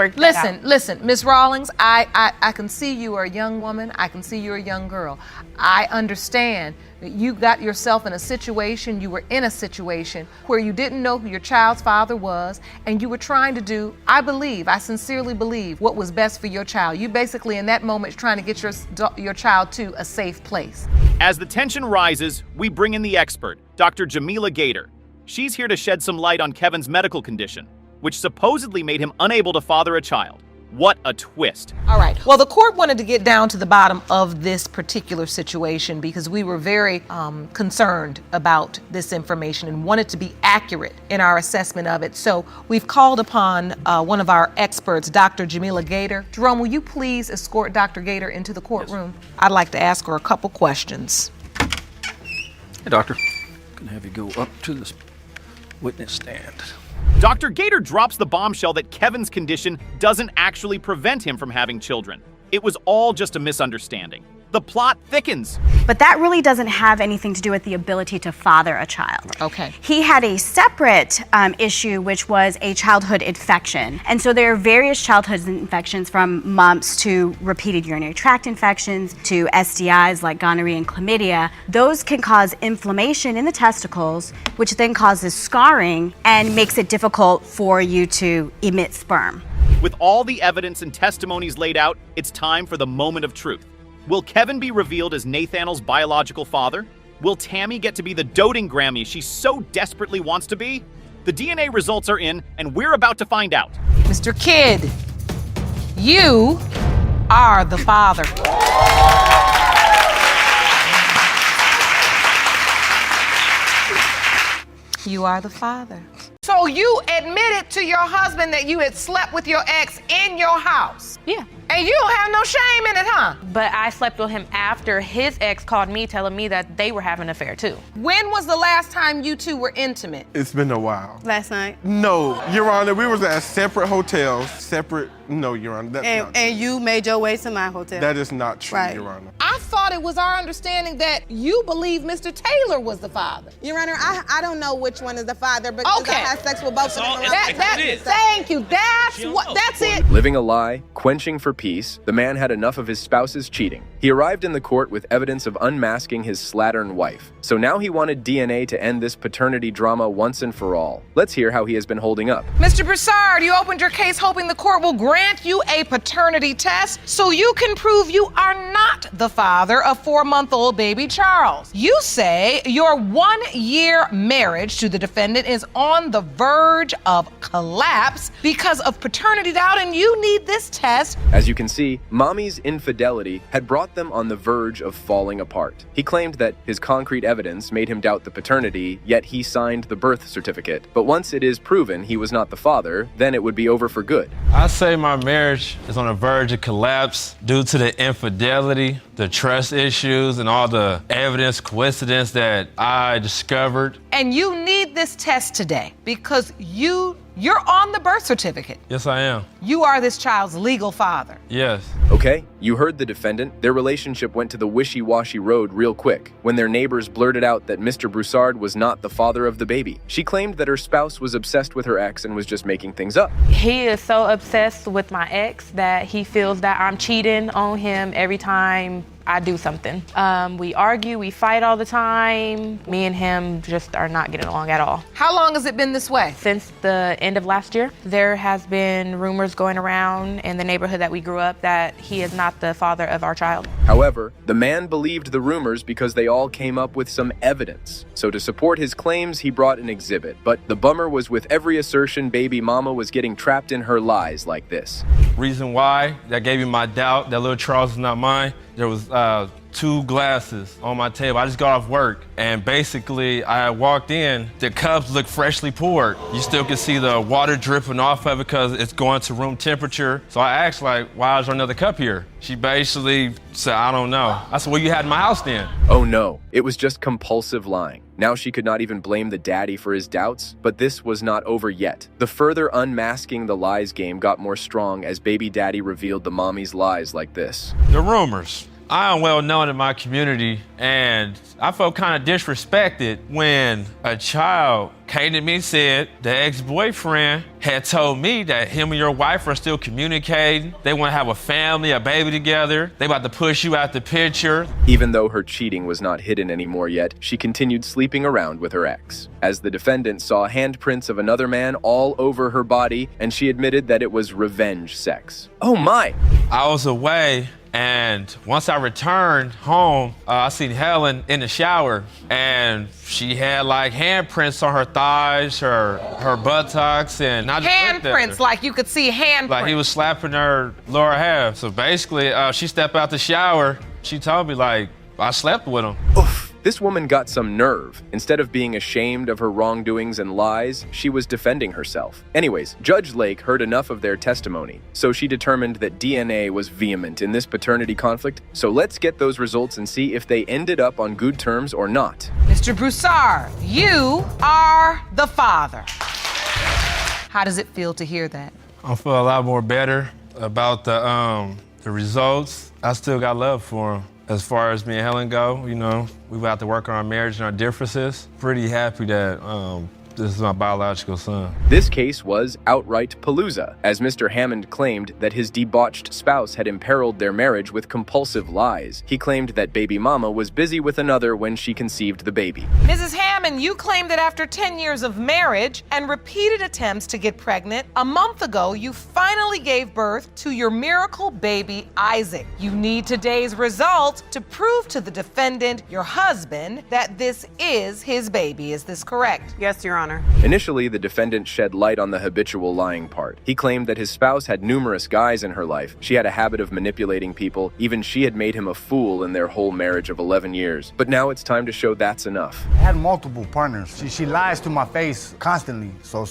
Listen, Miss Rawlings, I can see you are a young woman. I can see you're a young girl. I understand that you got yourself in a situation, you were in a situation where you didn't know who your child's father was, and you were trying to do, I sincerely believe, what was best for your child. You basically, in that moment, trying to get your child to a safe place. As the tension rises, we bring in the expert, Dr. Jamila Gator. She's here to shed some light on Kevin's medical condition, which supposedly made him unable to father a child. What a twist. All right. Well, the court wanted to get down to the bottom of this particular situation because we were very concerned about this information and wanted to be accurate in our assessment of it. So we've called upon one of our experts, Dr. Jamila Gator. Jerome, will you please escort Dr. Gator into the courtroom? Yes. I'd like to ask her a couple questions. Hey, doctor. Can I have you go up to this witness stand? Dr. Gator drops the bombshell that Kevin's condition doesn't actually prevent him from having children. It was all just a misunderstanding. The plot thickens. But that really doesn't have anything to do with the ability to father a child. Okay. He had a separate issue, which was a childhood infection. And so there are various childhood infections, from mumps to repeated urinary tract infections to STIs like gonorrhea and chlamydia. Those can cause inflammation in the testicles, which then causes scarring and makes it difficult for you to emit sperm. With all the evidence and testimonies laid out, it's time for the moment of truth. Will Kevin be revealed as Nathaniel's biological father? Will Tammy get to be the doting Grammy she so desperately wants to be? The DNA results are in, and we're about to find out. Mr. Kidd, you are the father. You are the father. So you admitted to your husband that you had slept with your ex in your house? Yeah. And you don't have no shame in it, huh? But I slept with him after his ex called me telling me that they were having an affair too. When was the last time you two were intimate? It's been a while. Last night. No, Your Honor, we was at separate hotels, no, Your Honor, that's not true. And you made your way to my hotel. That is not true, Right. Your Honor. I thought it was our understanding that you believe Mr. Taylor was the father. Your Honor, I don't know which one is the father, because I had sex with both of them. Thank you. That's it. Living a lie, quenching for peace, the man had enough of his spouse's cheating. He arrived in the court with evidence of unmasking his slattern wife. So now he wanted DNA to end this paternity drama once and for all. Let's hear how he has been holding up. Mr. Broussard, you opened your case hoping the court will grant you a paternity test so you can prove you are not the father of 4-month-old baby Charles. You say your 1-year marriage to the defendant is on the verge of collapse because of paternity doubt, and you need this test. As you can see, Mommy's infidelity had brought them on the verge of falling apart. He claimed that his concrete evidence made him doubt the paternity, yet he signed the birth certificate. But once it is proven he was not the father, then it would be over for good. I say my marriage is on the verge of collapse due to the infidelity, the trust issues, and all the evidence, coincidence that I discovered. And you need this test today because you're on the birth certificate. Yes, I am. You are this child's legal father. Yes. Okay, you heard the defendant. Their relationship went to the wishy-washy road real quick when their neighbors blurted out that Mr. Broussard was not the father of the baby. She claimed that her spouse was obsessed with her ex and was just making things up. He is so obsessed with my ex that he feels that I'm cheating on him every time I do something. We argue, we fight all the time. Me and him just are not getting along at all. How long has it been this way? Since the end of last year. There has been rumors going around in the neighborhood that we grew up that he is not the father of our child. However, the man believed the rumors because they all came up with some evidence. So to support his claims, he brought an exhibit. But the bummer was with every assertion, baby mama was getting trapped in her lies like this. Reason why that gave me my doubt that little Charles is not mine, there was 2 glasses on my table. I just got off work, and basically I walked in, the cups looked freshly poured. You still can see the water dripping off of it because it's going to room temperature. So I asked, like, why is there another cup here? She basically said, I don't know. I said, well, you had in my house then. Oh no, it was just compulsive lying. Now she could not even blame the daddy for his doubts, but this was not over yet. The further unmasking the lies game got more strong as baby daddy revealed the mommy's lies like this. The rumors. I am well known in my community, and I felt kind of disrespected when a child came to me and said the ex-boyfriend had told me that him and your wife are still communicating. They want to have a family, a baby together. They about to push you out the picture. Even though her cheating was not hidden anymore yet, she continued sleeping around with her ex. As the defendant saw handprints of another man all over her body, and she admitted that it was revenge sex. Oh my! I was away. And once I returned home, I seen Helen in the shower, and she had like handprints on her thighs, her buttocks, and I just looked at her. Handprints, like you could see handprints. Like he was slapping her lower half. So basically, she stepped out the shower. She told me like I slept with him. Oof. This woman got some nerve. Instead of being ashamed of her wrongdoings and lies, she was defending herself. Anyways, Judge Lake heard enough of their testimony, so she determined that DNA was vehement in this paternity conflict. So let's get those results and see if they ended up on good terms or not. Mr. Broussard, you are the father. How does it feel to hear that? I feel a lot more better about the results. I still got love for him. As far as me and Helen go, you know, we have to work on our marriage and our differences. Pretty happy that This is my biological son. This case was outright palooza, as Mr. Hammond claimed that his debauched spouse had imperiled their marriage with compulsive lies. He claimed that baby mama was busy with another when she conceived the baby. Mrs. Hammond, you claim that after 10 years of marriage and repeated attempts to get pregnant, a month ago you finally gave birth to your miracle baby, Isaac. You need today's result to prove to the defendant, your husband, that this is his baby. Is this correct? Yes, Your Honor. Initially, the defendant shed light on the habitual lying part. He claimed that his spouse had numerous guys in her life. She had a habit of manipulating people. Even she had made him a fool in their whole marriage of 11 years. But now it's time to show that's enough. I had multiple partners. She lies to my face constantly. So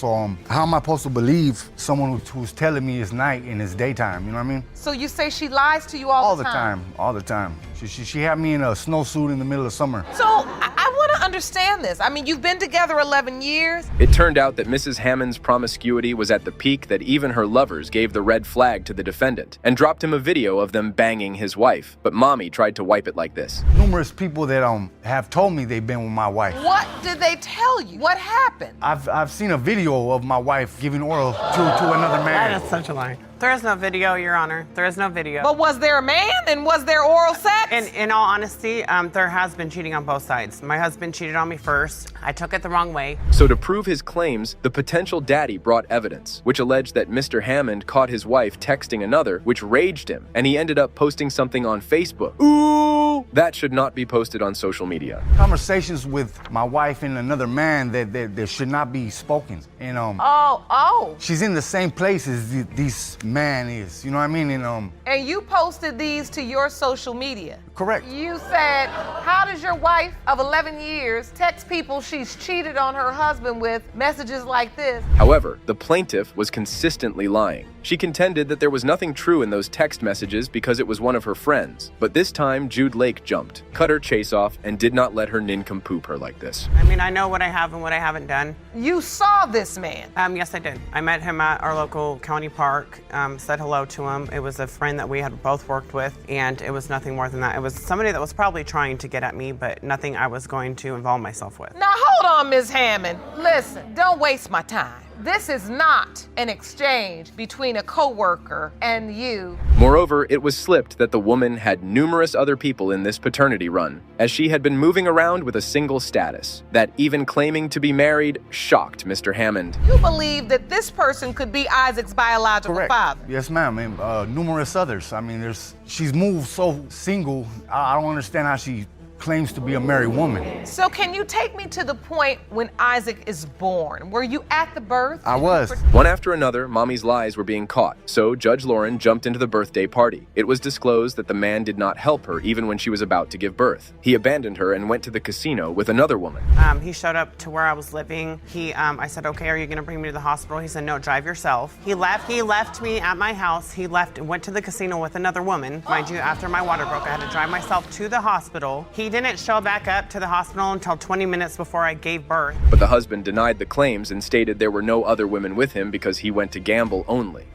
how am I supposed to believe someone who's telling me it's night and it's daytime? You know what I mean? So you say she lies to you all the time? All the time. She had me in a snowsuit in the middle of summer. So I want to understand this. I mean, you've been together 11 years. It turned out that Mrs. Hammond's promiscuity was at the peak that even her lovers gave the red flag to the defendant and dropped him a video of them banging his wife. But Mommy tried to wipe it like this. Numerous people that have told me they've been with my wife. What did they tell you? What happened? I've seen a video of my wife giving oral to another man. That is such a lie. There is no video, Your Honor. There is no video. But was there a man and was there oral sex? In all honesty, there has been cheating on both sides. My husband cheated on me first. I took it the wrong way. So to prove his claims, the potential daddy brought evidence, which alleged that Mr. Hammond caught his wife texting another, which raged him, and he ended up posting something on Facebook. Ooh! That should not be posted on social media. Conversations with my wife and another man that should not be spoken. And she's in the same place as this man is, you know what I mean? And you posted these to your social media. Correct. You said, how does your wife of 11 years text people she's cheated on her husband with messages like this? However, the plaintiff was consistently lying. She contended that there was nothing true in those text messages because it was one of her friends. But this time, Jude Lake jumped, cut her chase off, and did not let her nincompoop her like this. I mean, I know what I have and what I haven't done. You saw this man? Yes, I did. I met him at our local county park, said hello to him. It was a friend that we had both worked with, and it was nothing more than that. It was somebody that was probably trying to get at me, but nothing I was going to involve myself with. Now, hold on, Ms. Hammond. Listen, don't waste my time. This is not an exchange between a coworker and you. Moreover, it was slipped that the woman had numerous other people in this paternity run, as she had been moving around with a single status. That even claiming to be married shocked Mr. Hammond. You believe that this person could be Isaac's biological father? Yes, ma'am, and numerous others. I mean, she's moved so single, I don't understand how she claims to be a married woman. So can you take me to the point when Isaac is born? Were you at the birth? I was. One after another, Mommy's lies were being caught, so Judge Lauren jumped into the birthday party. It was disclosed that the man did not help her even when she was about to give birth. He abandoned her and went to the casino with another woman. He showed up to where I was living. I said, okay, are you gonna bring me to the hospital? He said, no, drive yourself. He left me at my house. He left and went to the casino with another woman. Mind you, after my water broke, I had to drive myself to the hospital. He didn't show back up to the hospital until 20 minutes before I gave birth. But the husband denied the claims and stated there were no other women with him because he went to gamble only.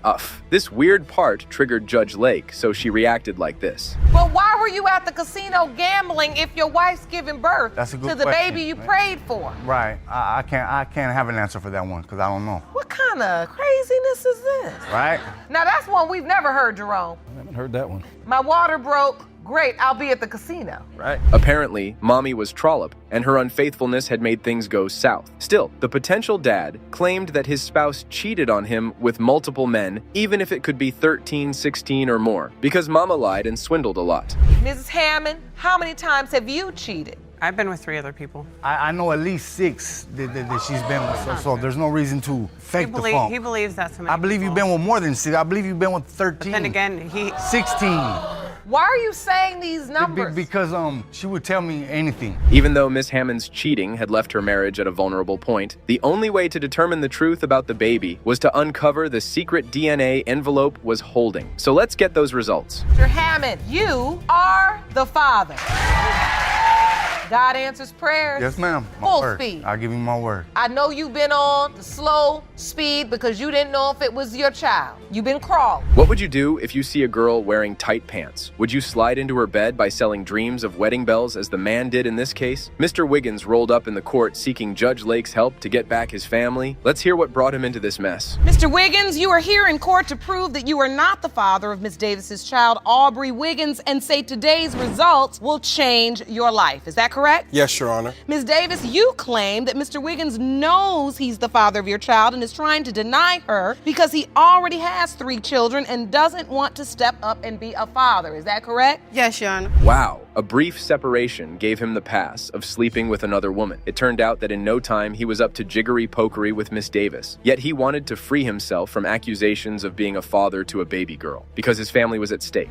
This weird part triggered Judge Lake, so she reacted like this. But why were you at the casino gambling if your wife's giving birth to the baby you prayed for? Right. I can't have an answer for that one because I don't know. What kind of craziness is this? Right. Now that's one we've never heard, Jerome. I haven't heard that one. My water broke. Great, I'll be at the casino. Right. Apparently, Mommy was trollop, and her unfaithfulness had made things go south. Still, the potential dad claimed that his spouse cheated on him with multiple men, even if it could be 13, 16, or more, because Mama lied and swindled a lot. Mrs. Hammond, how many times have you cheated? I've been with 3 other people. I know at least 6 that she's been with, so there's no reason to fake the funk. He believes that's I believe you've been with more than 6. I believe you've been with 13. But then again, 16. Why are you saying these numbers? Because she would tell me anything. Even though Miss Hammond's cheating had left her marriage at a vulnerable point, the only way to determine the truth about the baby was to uncover the secret DNA envelope was holding. So let's get those results. Mr. Hammond, you are the father. God answers prayers. Yes, ma'am. My Full word. speed. I'll give you my word. I know you've been on the slow speed because you didn't know if it was your child. You've been crawling. What would you do if you see a girl wearing tight pants? Would you slide into her bed by selling dreams of wedding bells as the man did in this case? Mr. Wiggins rolled up in the court seeking Judge Lake's help to get back his family. Let's hear what brought him into this mess. Mr. Wiggins, you are here in court to prove that you are not the father of Miss Davis's child, Aubrey Wiggins, and say today's results will change your life. Is that correct? Yes, Your Honor. Ms. Davis, you claim that Mr. Wiggins knows he's the father of your child and is trying to deny her because he already has 3 children and doesn't want to step up and be a father. Is that correct? Yes, Your Honor. Wow. A brief separation gave him the pass of sleeping with another woman. It turned out that in no time he was up to jiggery-pokery with Miss Davis. Yet he wanted to free himself from accusations of being a father to a baby girl because his family was at stake.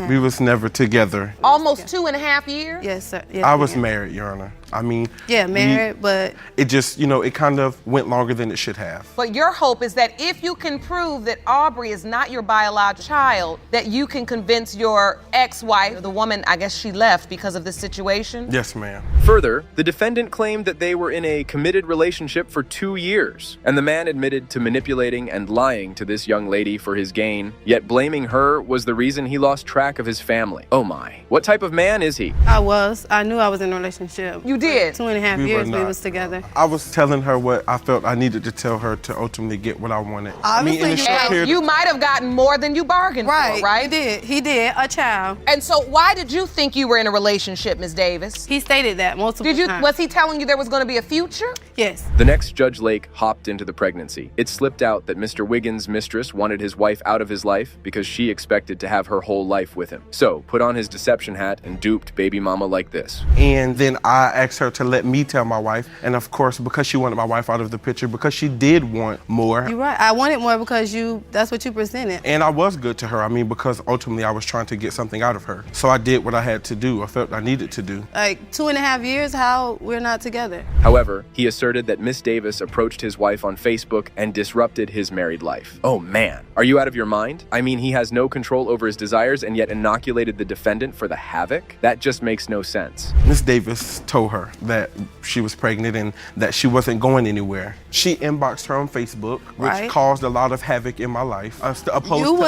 We was never together. Almost 2.5 years? Yes, sir. Yes, I was ma'am. married, Your Honor. I mean, Yeah, married, but it just, it kind of went longer than it should have. But your hope is that if you can prove that Aubrey is not your biological child, that you can convince your ex-wife, the woman, I guess she left because of this situation? Yes, ma'am. Further, the defendant claimed that they were in a committed relationship for 2 years, and the man admitted to manipulating and lying to this young lady for his gain, yet blaming her was the reason he lost track of his family. Oh my. What type of man is he? I knew I was in a relationship. You did? 2.5 We years were we not. was together. I was telling her what I felt I needed to tell her to ultimately get what I wanted. Obviously, in a short period You might have gotten more than you bargained for, right? He did. He did. A child. And so why did you think you were in a relationship, Ms. Davis? He stated that multiple times. Was he telling you there was going to be a future? Yes. The next Judge Lake hopped into the pregnancy. It slipped out that Mr. Wiggins' mistress wanted his wife out of his life because she expected to have her whole life with him. So, put on his deception hat and duped baby mama like this. And then I asked her to let me tell my wife. And of course, because she wanted my wife out of the picture, because she did want more. You're right. I wanted more because that's what you presented. And I was good to her. I mean, because ultimately I was trying to get something out of her. So I did what I had to do. I felt I needed to do. Like 2.5 years, how we're not together. However, he asserted that Miss Davis approached his wife on Facebook and disrupted his married life. Oh man, are you out of your mind? I mean, he has no control over his desires and yet inoculated the defendant for the havoc? That just makes no sense. Miss Davis told her that she was pregnant and that she wasn't going anywhere. She inboxed her on Facebook, which Right. caused a lot of havoc in my life. You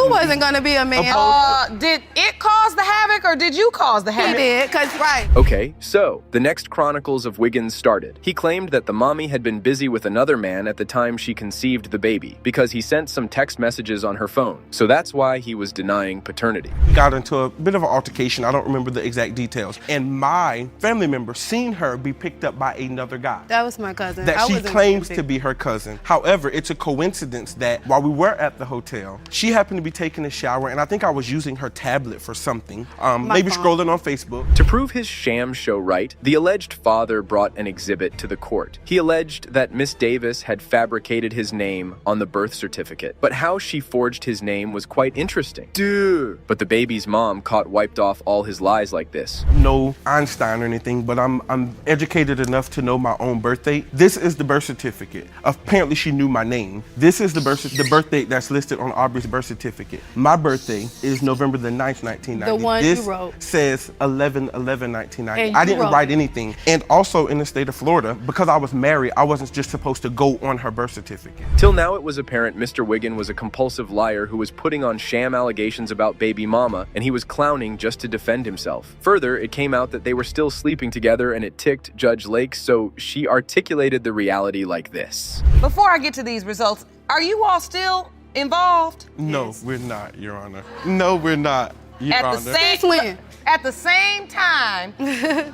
wasn't gonna be a man. Did it cause the havoc or did you cause the havoc? He did, right. Okay, so the next chronicles of Wiggins started. He claimed that the mommy had been busy with another man at the time she conceived the baby because he sent some text messages on her phone. So that's why he was denying paternity. We got into a bit of an altercation. I don't remember the exact details. And my family member seen her be picked up by another guy. That was my cousin. That I she wasn't claims guilty. to be her cousin. However, it's a coincidence that while we were at the hotel, she happened to be taking a shower, and I think I was using her tablet for something, maybe scrolling on Facebook. To prove his sham show right, the alleged father brought an exhibit to the court. He alleged that Miss Davis had fabricated his name on the birth certificate, but how she forged his name was quite interesting. Dude. But the baby's mom caught wiped off all his lies like this. No Einstein or anything, but I'm educated enough to know my own birth date. This is the birth certificate. Apparently she knew my name. This is the birth date that's listed on Aubrey's birth certificate. My birthday is November the 9th, 1990. The one this you wrote. says 11/11/1990. And I you didn't wrote write it. anything. And also in the state of Florida, because I was married, I wasn't just supposed to go on her birth certificate. Till now, it was apparent Mr. Wiggin was a compulsive liar who was putting on sham allegations about baby mama, and he was clowning just to defend himself. Further, it came out that they were still sleeping together, and it ticked Judge Lake, so she articulated the reality like this. Before I get to these results, are you all still involved? No, we're not, Your Honor. No, we're not, Your Honor. At the same time,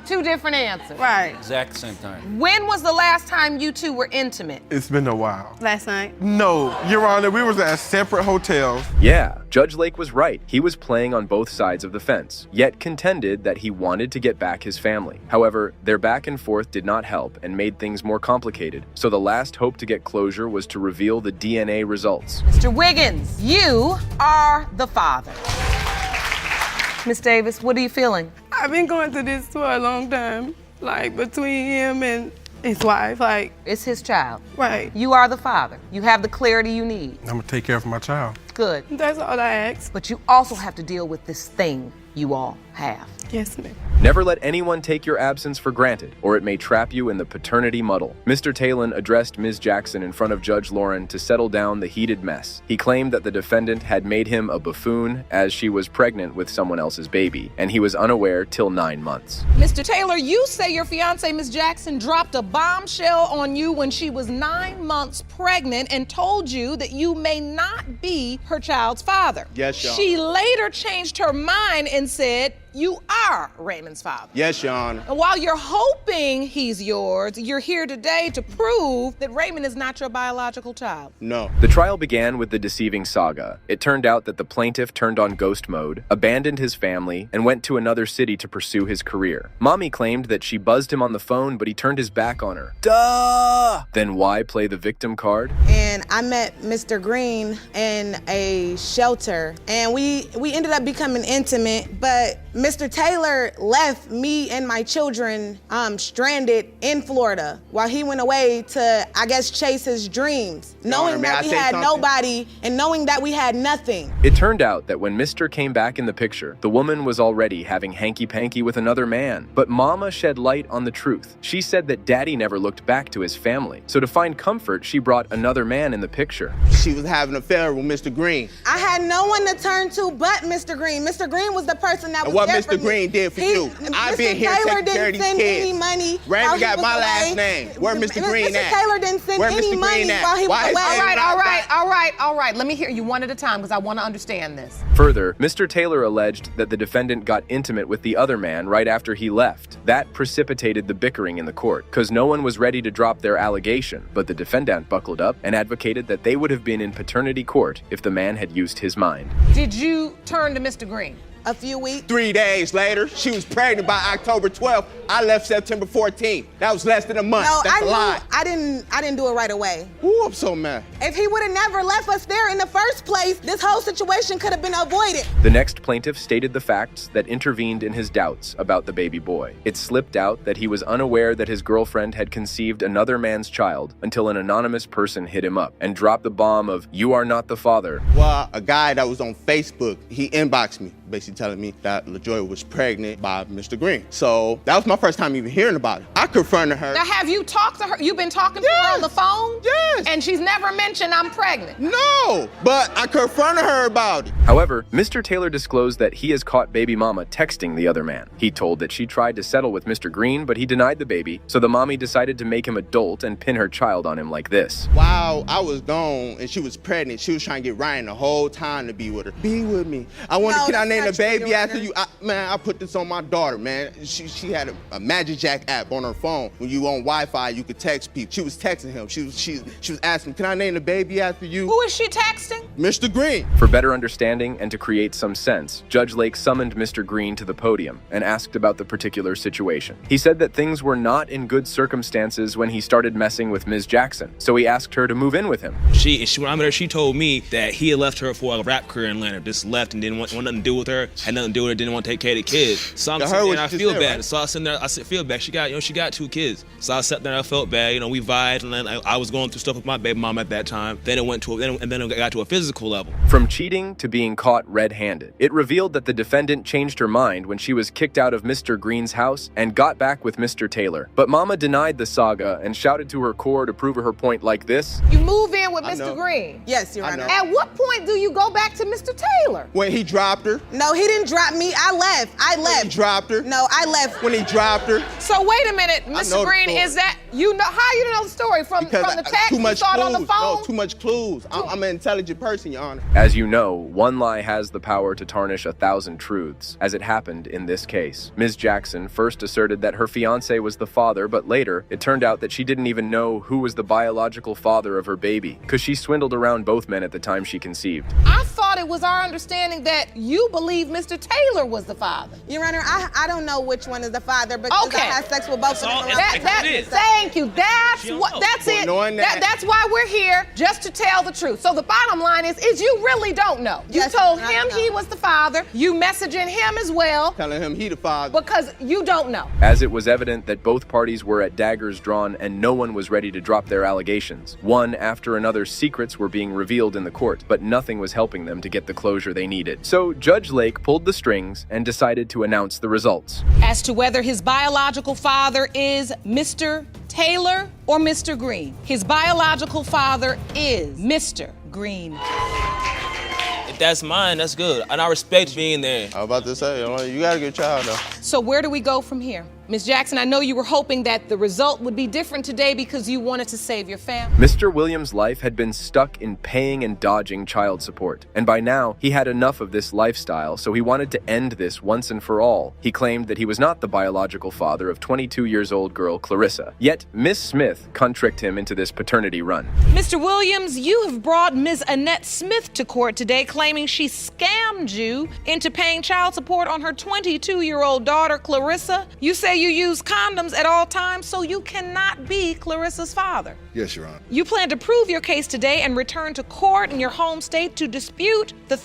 2 different answers. Right. Exact same time. When was the last time you two were intimate? It's been a while. Last night. No, Your Honor, we was at separate hotels. Yeah, Judge Lake was right. He was playing on both sides of the fence, yet contended that he wanted to get back his family. However, their back and forth did not help and made things more complicated, so the last hope to get closure was to reveal the DNA results. Mr. Wiggins, you are the father. Miss Davis, what are you feeling? I've been going through this for a long time, like between him and his wife, like. It's his child. Right. You are the father. You have the clarity you need. I'm gonna take care of my child. Good. That's all I ask. But you also have to deal with this thing you all have. Yes, ma'am. Never let anyone take your absence for granted, or it may trap you in the paternity muddle. Mr. Talon addressed Ms. Jackson in front of Judge Lauren to settle down the heated mess. He claimed that the defendant had made him a buffoon as she was pregnant with someone else's baby, and he was unaware till 9 months. Mr. Taylor, you say your fiancée, Ms. Jackson, dropped a bombshell on you when she was 9 months pregnant and told you that you may not be her child's father. Yes, Your Honor. She later changed her mind and said you are Raymond's father. Yes, Your Honor. And while you're hoping he's yours, you're here today to prove that Raymond is not your biological child. No. The trial began with the deceiving saga. It turned out that the plaintiff turned on ghost mode, abandoned his family, and went to another city to pursue his career. Mommy claimed that she buzzed him on the phone, but he turned his back on her. Duh! Then why play the victim card? And I met Mr. Green in a shelter, and we ended up becoming intimate, but Mr. Taylor left me and my children stranded in Florida while he went away to, I guess, chase his dreams, knowing that we had nobody and knowing that we had nothing. It turned out that when Mr. came back in the picture, the woman was already having hanky-panky with another man. But Mama shed light on the truth. She said that Daddy never looked back to his family. So to find comfort, she brought another man in the picture. She was having an affair with Mr. Green. I had no one to turn to but Mr. Green. Mr. Green was the person that was What there Mr. for me. Green did for you. I've been here Taylor taking care of didn't these send kids. any money. Raymond got my away. last name. Where Mr. Green at? Mr. Taylor didn't send Where any Mr. money Green at? while he was away. All right. Let me hear you one at a time because I want to understand this. Further, Mr. Taylor alleged that the defendant got intimate with the other man right after he left. That precipitated the bickering in the court, because no one was ready to drop their allegation, but the defendant buckled up and advocated that they would have been in paternity court if the man had used his mind. Did you turn to Mr. Green? A few weeks. 3 days later, she was pregnant by October 12th. I left September 14th. That was less than a month. No, That's a lie. I didn't do it right away. Ooh, I'm so mad. If he would have never left us there in the first place, this whole situation could have been avoided. The next plaintiff stated the facts that intervened in his doubts about the baby boy. It slipped out that he was unaware that his girlfriend had conceived another man's child until an anonymous person hit him up and dropped the bomb of, "You are not the father." Well, a guy that was on Facebook, he inboxed me, basically telling me that LaJoy was pregnant by Mr. Green. So that was my first time even hearing about it. I confronted her. Now, have you talked to her? You've been talking to her on the phone? Yes. And she's never mentioned I'm pregnant? No, but I confronted her about it. However, Mr. Taylor disclosed that he has caught baby mama texting the other man. He told that she tried to settle with Mr. Green, but he denied the baby, so the mommy decided to make him adult and pin her child on him like this. While I was gone and she was pregnant, she was trying to get Ryan the whole time to be with her. Be with me. I wonder, can I name the baby after you? I put this on my daughter, man. She had a Magic Jack app on her phone. When you on Wi-Fi, you could text people. She was texting him. She was asking, can I name the baby after you? Who is she texting? Mr. Green. For better understanding and to create some sense, Judge Lake summoned Mr. Green to the podium and asked about the particular situation. He said that things were not in good circumstances when he started messing with Ms. Jackson, so he asked her to move in with him. When I met her, she told me that he had left her for a rap career in Atlanta, just left and didn't want nothing to do with her, had nothing to do with her, didn't want to take care of the kids. So I'm sitting there and I feel bad. Right? So I sitting there, I said, feel bad. She got 2 kids. So I sat there and I felt bad. We vibed, and then I was going through stuff with my baby mom at that time. Then it got to a physical level. From cheating to being caught red-handed, it revealed that the defendant changed her mind when she was kicked out of Mr. Green's house and got back with Mr. Taylor. But Mama denied the saga and shouted to her core to prove her point like this. You move in with Mr. Green? Yes, Your Honor. At what point do you go back to Mr. Taylor? When he dropped her. No, he didn't drop me. I left. When he dropped her. No, I left. When he dropped her. So wait a minute, Mr. Green, is that, how you know the story? From the text too much you saw clues. it on the phone? No, too much clues. I'm an intelligent person, Your Honor. As you know, one lie has the power to tarnish 1,000 truths, as it happened in this case. Ms. Jackson first asserted that her fiancé was the father, but later, it turned out that she didn't even know who was the biological father of her baby, because she swindled around both men at the time she conceived. I thought it was our understanding that you believe Mr. Taylor was the father. Your Honor, I don't know which one is the father, because I had sex with both of them. Thank you. That's it. That's why we're here, just to tell the truth. So the bottom line is you really don't know. You told him he was the father. You messaging him as well. Telling him he the father. Because you don't know. As it was evident that both parties were at daggers drawn and no one was ready to drop their allegations. One after another secrets were being revealed in the court, but nothing was helping them them to get the closure they needed. So Judge Lake pulled the strings and decided to announce the results. As to whether his biological father is Mr. Taylor or Mr. Green. His biological father is Mr. Green. If that's mine, that's good. And I respect being there. I was about to say, you got a good child though. So where do we go from here? Ms. Jackson, I know you were hoping that the result would be different today because you wanted to save your family. Mr. Williams' life had been stuck in paying and dodging child support, and by now he had enough of this lifestyle, so he wanted to end this once and for all. He claimed that he was not the biological father of 22-year-old girl Clarissa. Yet Miss Smith tricked him into this paternity run. Mr. Williams, you have brought Ms. Annette Smith to court today claiming she scammed you into paying child support on her 22-year-old daughter Clarissa. You say you use condoms at all times, so you cannot be Clarissa's father. Yes, Your Honor. You plan to prove your case today and return to court in your home state to dispute the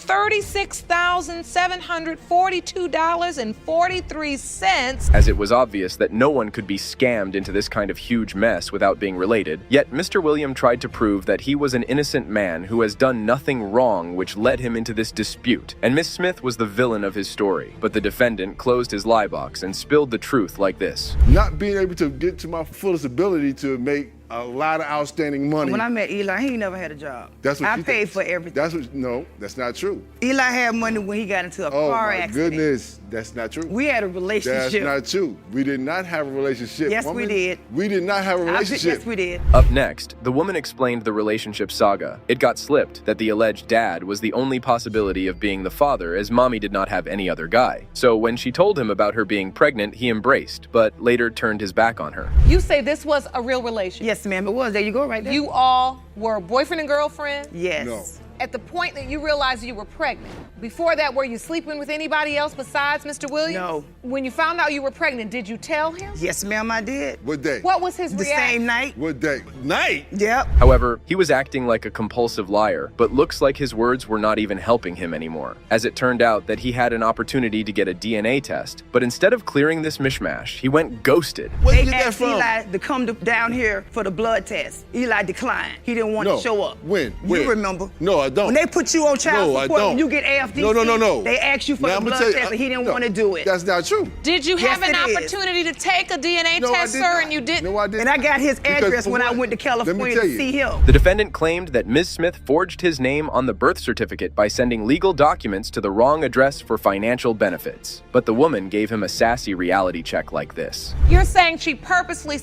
$36,742.43. As it was obvious that no one could be scammed into this kind of huge mess without being related, yet Mr. William tried to prove that he was an innocent man who has done nothing wrong which led him into this dispute, and Miss Smith was the villain of his story. But the defendant closed his lie box and spilled the truth like this. Not being able to get to my fullest ability to make a lot of outstanding money. When I met Eli, he never had a job. That's what I paid for everything. No, that's not true. Eli had money when he got into a car accident. Oh my goodness, that's not true. We had a relationship. That's not true. We did not have a relationship. Yes, we did. We did not have a relationship. Yes, we did. Up next, the woman explained the relationship saga. It got slipped that the alleged dad was the only possibility of being the father, as mommy did not have any other guy. So when she told him about her being pregnant, he embraced, but later turned his back on her. You say this was a real relationship? Yes, ma'am, it was. There you go, right there. You all were boyfriend and girlfriend? Yes. No. At the point that you realized you were pregnant, before that, were you sleeping with anybody else besides Mr. Williams? No. When you found out you were pregnant, did you tell him? Yes, ma'am, I did. What day? What was his The reaction? same night. What day? Night? Yep. However, he was acting like a compulsive liar, but looks like his words were not even helping him anymore, as it turned out that he had an opportunity to get a DNA test, but instead of clearing this mishmash, he went ghosted. Where They did you get that asked from? Eli to come down here for the blood test. Eli declined. He didn't want No. to show up. When? You remember. No, I don't. When they put you on child No, I support, don't. when you get AFDC, No. they asked you for Now, the I'ma blood tell you, test, and he didn't no, want to do it. That's not true. Did you have Yes, an it is. opportunity to take a DNA No, I test, did sir, not. and you didn't? No, I didn't. And I got his Because address for when I what? went to California tell to you. see him. The defendant claimed that Ms. Smith forged his name on the birth certificate by sending legal documents to the wrong address for financial benefits. But the woman gave him a sassy reality check like this. You're saying she purposely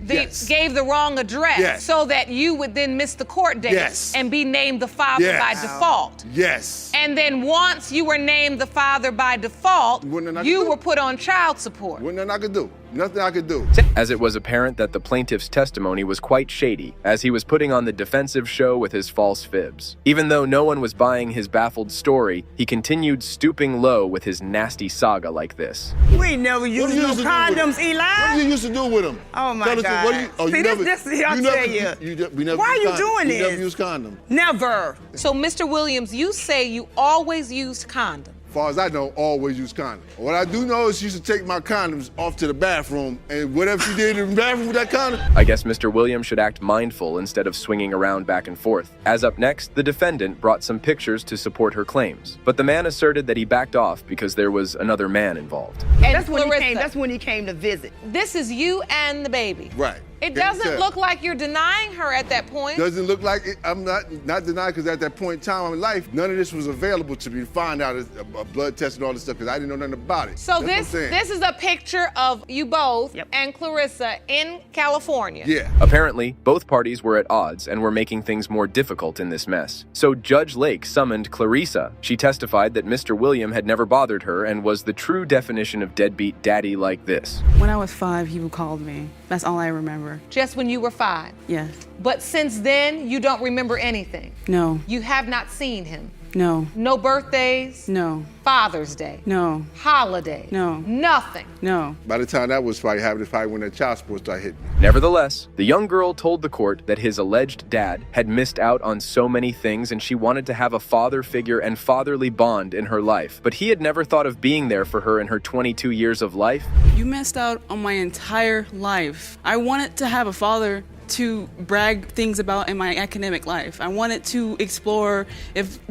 Yes. gave the wrong address Yes. so that you would then miss the court date Yes. and be named the father Yes. by default. Yes. And then once you were named the father by default, Wasn't nothing I you could do. were put on child support. Wasn't nothing I could do. Nothing I could do. As it was apparent that the plaintiff's testimony was quite shady, as he was putting on the defensive show with his false fibs. Even though no one was buying his baffled story, he continued stooping low with his nasty saga like this. We ain't never What used do you no used to do with condoms, them? Eli. What do you used to do with them? Oh, my Tell us, God. what do you, oh, See, you this- never, this- I'll you tell never, you. we never Why used are you condom. doing We never this? used condom. Never. So, Mr. Williams, you say you always used condoms. As far as I know, always use condoms. What I do know is she used to take my condoms off to the bathroom, and whatever she did in the bathroom with that condom. I guess Mr. Williams should act mindful instead of swinging around back and forth. As up next, the defendant brought some pictures to support her claims, but the man asserted that he backed off because there was another man involved. And That's when, Clarissa, that's when he came to visit. this is you and the baby. Right. It Can't doesn't tell. look like you're denying her at that point. Doesn't look like it. I'm not denying because at that point in time in life, none of this was available to me to find out a blood test and all this stuff because I didn't know nothing about it. So That's what I'm saying. this is a picture of you both and Clarissa in California. Yeah. Apparently, both parties were at odds and were making things more difficult in this mess. So Judge Lake summoned Clarissa. She testified that Mr. William had never bothered her and was the true definition of deadbeat daddy like this. When I was 5, he called me. That's all I remember. Just when you were 5. Yes. But since then, you don't remember anything. No. You have not seen him. No. No birthdays. No. Father's Day. No. Holiday. No. Nothing. No. By the time that was probably happening, probably when that child support started hitting me. Nevertheless, the young girl told the court that his alleged dad had missed out on so many things and she wanted to have a father figure and fatherly bond in her life. But he had never thought of being there for her in her 22 years of life. You missed out on my entire life. I wanted to have a father to brag things about in my academic life. I wanted to explore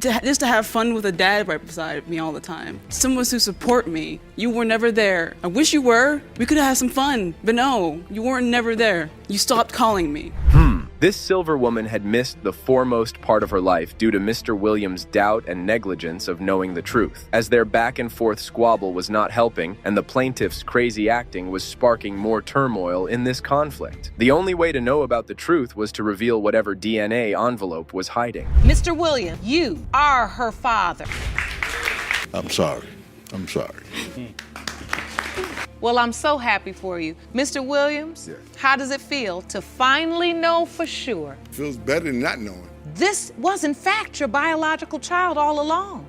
just to have fun with a dad right beside me all the time. Someone to support me. You were never there. I wish you were. We could have had some fun, but no, you weren't never there. You stopped calling me. This silver woman had missed the foremost part of her life due to Mr. Williams' doubt and negligence of knowing the truth, as their back-and-forth squabble was not helping and the plaintiff's crazy acting was sparking more turmoil in this conflict. The only way to know about the truth was to reveal whatever DNA envelope was hiding. Mr. Williams, you are her father. I'm sorry. I'm sorry. Well, I'm so happy for you. Mr. Williams, how does it feel to finally know for sure? Feels better than not knowing. This was, in fact, your biological child all along.